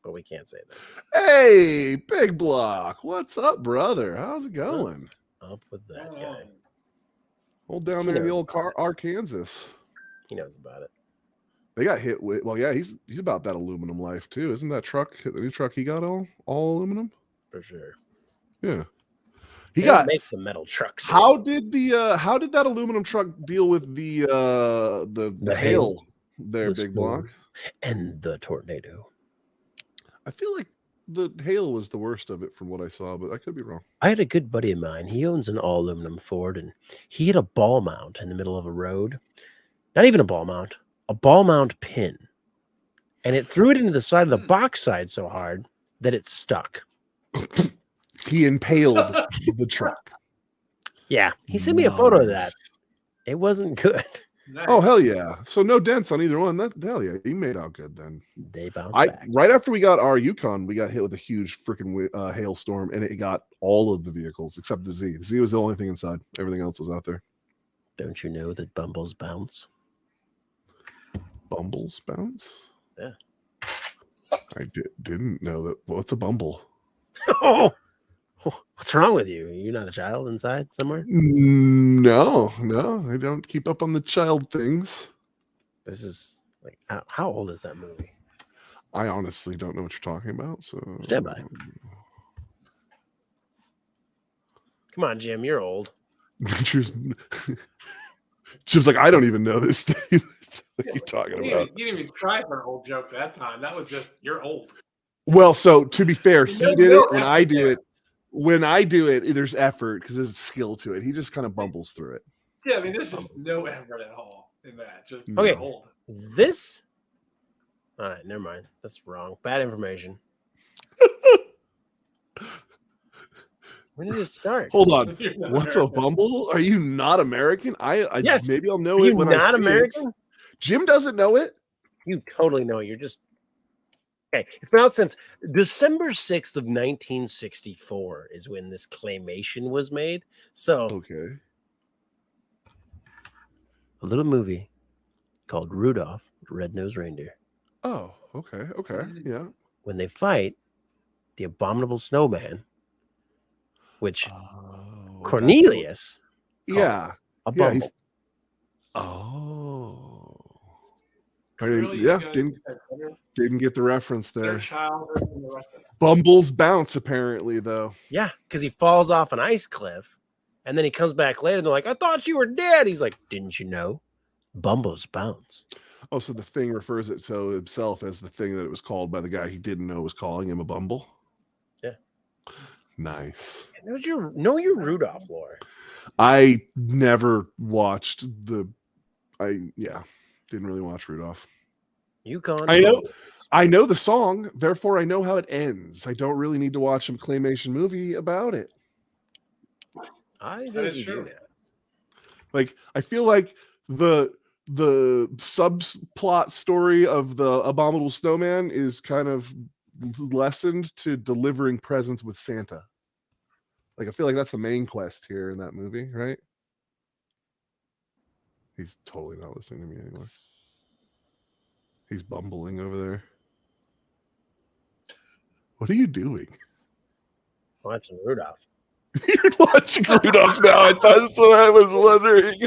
but we can't say that. Hey, Big Block, what's up, brother? How's it going? What's up with that Oh. guy? Hold down He there in the knows old about it. Arkansas. He knows about it. They got hit with. Well, yeah, he's about that aluminum life too, isn't that truck? The new truck he got all aluminum. For sure. Yeah, he They got. don't make the metal trucks. How did that aluminum truck deal with the The hail there, the Big Block? storm. And the tornado. I feel like the hail was the worst of it from what I saw, but I could be wrong. I had a good buddy of mine. He owns an all aluminum Ford, and he had a ball mount in the middle of a road. Not even a ball mount pin. And it threw it into the side of the box side so hard that it stuck. He impaled the truck. Yeah. He sent me a photo of that. It wasn't good. Nice. Oh hell yeah! So no dents on either one. That hell yeah, he made out good then. They bounced back. Right after we got our Yukon, we got hit with a huge freaking hailstorm, and it got all of the vehicles except the Z. The Z was the only thing inside. Everything else was out there. Don't you know that Bumbles bounce? Bumbles bounce? Yeah. I didn't know that. What's a bumble? Oh, what's wrong with you? Are you not a child inside somewhere? No, I don't keep up on the child things. This is like, how old is that movie? I honestly don't know what you're talking about. So Stand by. Come on, Jim, you're old. Jim's like, I don't even know this thing. What are you talking You about? didn't even try for an old joke that time. That was just you're old. Well, so to be fair, he There's did no it. When effort I do there. it, when I do it, there's effort because there's skill to it. He just kind of bumbles through it. Yeah, I mean, there's just no effort at all in that. Just Okay. you're old. This. All right, never mind. That's wrong. Bad information. When did it start? Hold on. You're not What's a American. bumble? Are you not American? I Yes. maybe I'll know Are it you when I not see American? it. Jim doesn't know it. You totally know. You're just okay. It's been out since December 6th of 1964 is when this claymation was made. So Okay. a little movie called Rudolph the Red-Nosed Reindeer. Oh, okay. Yeah. When they fight the abominable snowman, which Oh, Cornelius, yeah. a Yeah, bumble. he's- Oh. I didn't, Really, yeah, you guys didn't said didn't get the reference their there. childhood and the rest of it. Bumbles bounce apparently though. Yeah, because he falls off an ice cliff, and then he comes back later. And they're like, "I thought you were dead." He's like, "Didn't you know? Bumbles bounce." Oh, so the thing refers it to himself as the thing that it was called by the guy he didn't know was calling him a bumble. Yeah. Nice. Know your Rudolph lore. I never watched didn't really watch Rudolph. Yukon. I know. I know the song, therefore I know how it ends. I don't really need to watch a claymation movie about it. I That think is you do true. now. Like I feel like the subplot story of the abominable snowman is kind of lessened to delivering presents with Santa. Like I feel like that's the main quest here in that movie, right? He's totally not listening to me anymore. He's bumbling over there. What are you doing? Watching Rudolph. You're watching Rudolph now. I thought that's what I was wondering.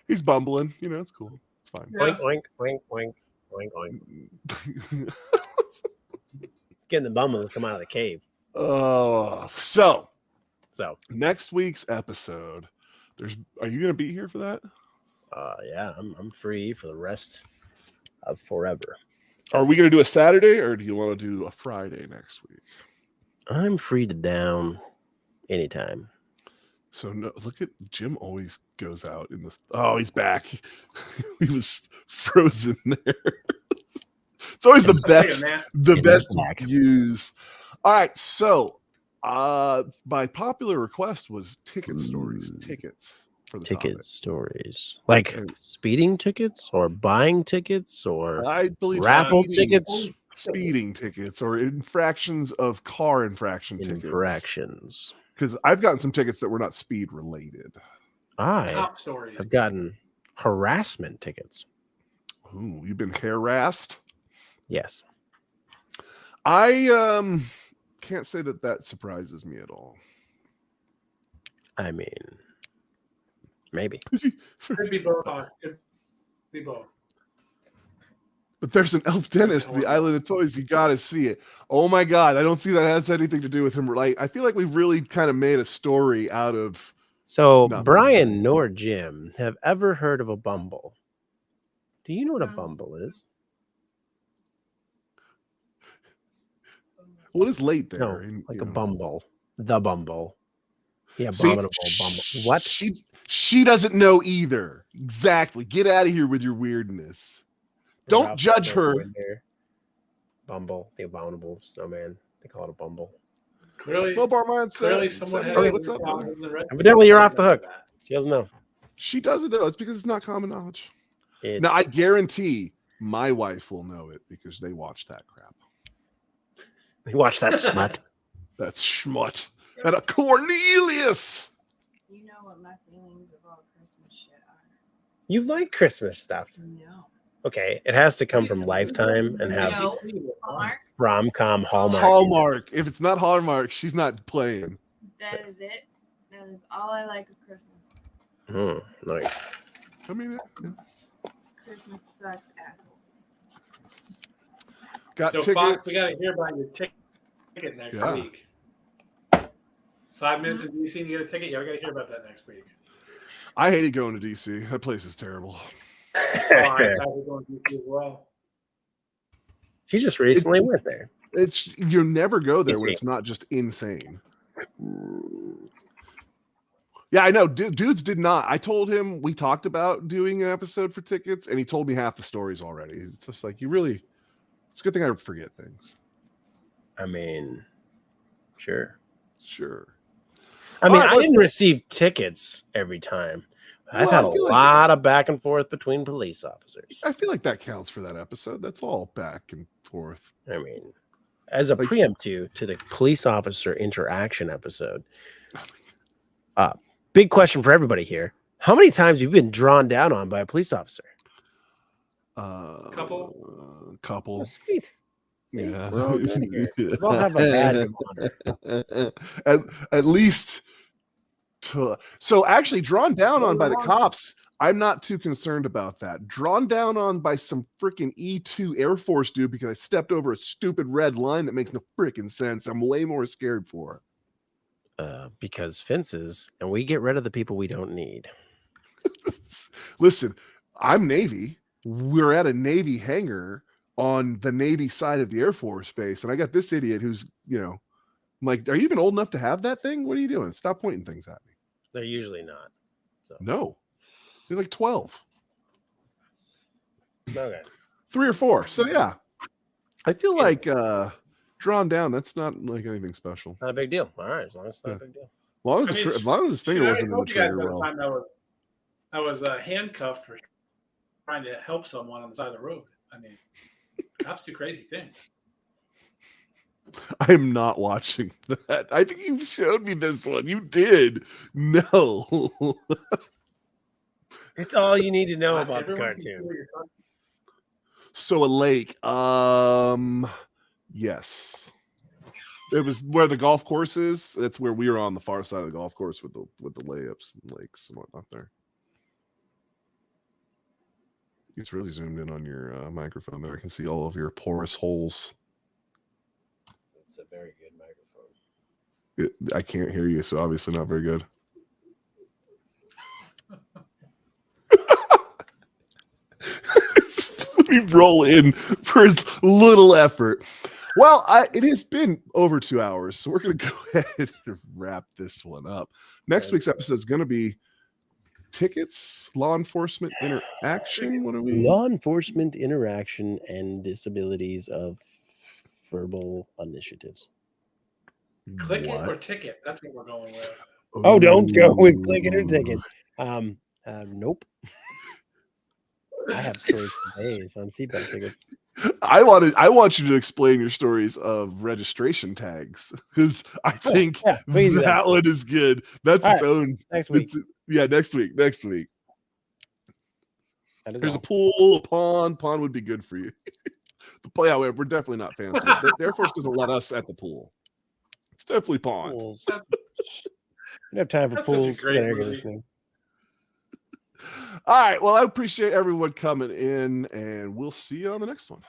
he's bumbling. You know, it's cool. It's fine. Yeah. Oink, oink, oink, oink, oink, oink. It's getting the bumble to come out of the cave. Oh, so So, next week's episode. Are you going to be here for that? yeah, I'm free for the rest of forever. Are we going to do a Saturday or do you want to do a Friday next week? I'm free to down anytime. So no, look at Jim. Always goes out in this. Oh, he's back. He was frozen there. It's always the best. The Yeah, best back. views. All right, so by popular request was ticket stories. Tickets for the Ticket stories. Like And- speeding tickets or buying tickets or topic. I believe raffle speeding- tickets? speeding tickets, or infractions of car infraction tickets. Infractions. Because I've gotten some tickets that were not speed related. I Top stories. have gotten harassment tickets. Ooh, you've been harassed. Yes. I can't say that surprises me at all. I mean, maybe. Could be both. Could be both. But there's an elf dentist, the Island of Toys. You got to see it. Oh my God. I don't see that has anything to do with him. Like, I feel like we've really kind of made a story out of. So Nothing. Brian nor Jim have ever heard of a bumble. Do you know what a No. bumble is? What is late there? No, And, like you a know. bumble. The bumble. The See, abominable bumble. What? She doesn't know either. Exactly. Get out of here with your weirdness. Don't Ralph judge Nader her. in there. Bumble, the abominable snowman. They call it a bumble. Clearly, Well, Barman said, clearly someone had hey, a what's up, problem brother? in the red- Evidently, you're off the hook. She doesn't know. She doesn't know. It's because it's not common knowledge. It's, Now, I guarantee my wife will know it because they watch that crap. they watch that smut. That's schmut. And a Cornelius. You know what my feelings of all Christmas shit are. You like Christmas stuff. No. Okay, it has to come from Lifetime and have No. Hallmark, rom-com Hallmark. Hallmark. If it's not Hallmark, she's not playing. that is it. That is all I like of Christmas. Nice. I mean, yeah. Christmas sucks, assholes. Got So tickets. Fox, we got to hear about your ticket next Yeah. week. 5 minutes in DC and you get a ticket. Yeah, we got to hear about that next week. I hated going to DC. That place is terrible. Oh, I thought we were going to DC as well. She just recently went there. It's you never go there when DC. it's not just insane. Yeah, I know. Dudes did not. I told him we talked about doing an episode for tickets, and he told me half the stories already. It's just like you really. It's a good thing I forget things. I mean, sure. Sure. I mean, Alright, I let's- didn't receive tickets every time. I've Well, had I a feel like- lot of back and forth between police officers. I feel like that counts for that episode. That's all back and forth. I mean, as a Like- preempt to the police officer interaction episode. Big question for everybody here. How many times have you been drawn down on by a police officer? Couple. Couple. Oh, sweet. Yeah. We're all good here. We all have a badge of honor. at least so actually drawn down on by the cops, I'm not too concerned about that. Drawn down on by some freaking E2 Air Force dude because I stepped over a stupid red line that makes no freaking sense. I'm way more scared for. Because fences, and we get rid of the people we don't need. Listen, I'm Navy. We're at a Navy hangar on the Navy side of the Air Force base, and I got this idiot who's, I'm like, are you even old enough to have that thing? What are you doing? Stop pointing things at me. They're usually not. So No, you're like 12, okay. 3 or 4. So yeah, I feel like drawn down. That's not like anything special. Not a big deal. All right, as long as it's not a big deal. As long as, I mean, as long as his finger Should I wasn't in the told you guys trigger by the well. time I was handcuffed for trying to help someone on the side of the road. I mean, cops do crazy things. I am not watching that. I think you showed me this one. You did. No. It's all you need to know Not about the everyone can see cartoon. what you're talking So a lake. Yes. It was where the golf course is. That's where we were on the far side of the golf course with the layups and lakes and whatnot there. It's really zoomed in on your microphone there. I can see all of your porous holes. It's a very good microphone. I can't hear you, so obviously not very good. Let me roll in for as little effort. Well, it has been over 2 hours, so we're going to go ahead and wrap this one up. Next week's episode is going to be tickets, law enforcement interaction. What are we? Law enforcement interaction and disabilities of verbal initiatives. Click it What? or ticket. That's what we're going with. Oh, don't go with click it or ticket. Nope. I have stories for days on seatbelt tickets. I want you to explain your stories of registration tags because I think yeah, please do that one is good. That's All its right, own. Next week. Next week. Next week. That is There's all. a pool, a pond. Pond would be good for you. Yeah, we're definitely not fancy. The Air Force doesn't let us at the pool. It's definitely pond. Pools. We don't have time for That's such a pools. We great got air movie. conditioning. All right. Well, I appreciate everyone coming in, and we'll see you on the next one.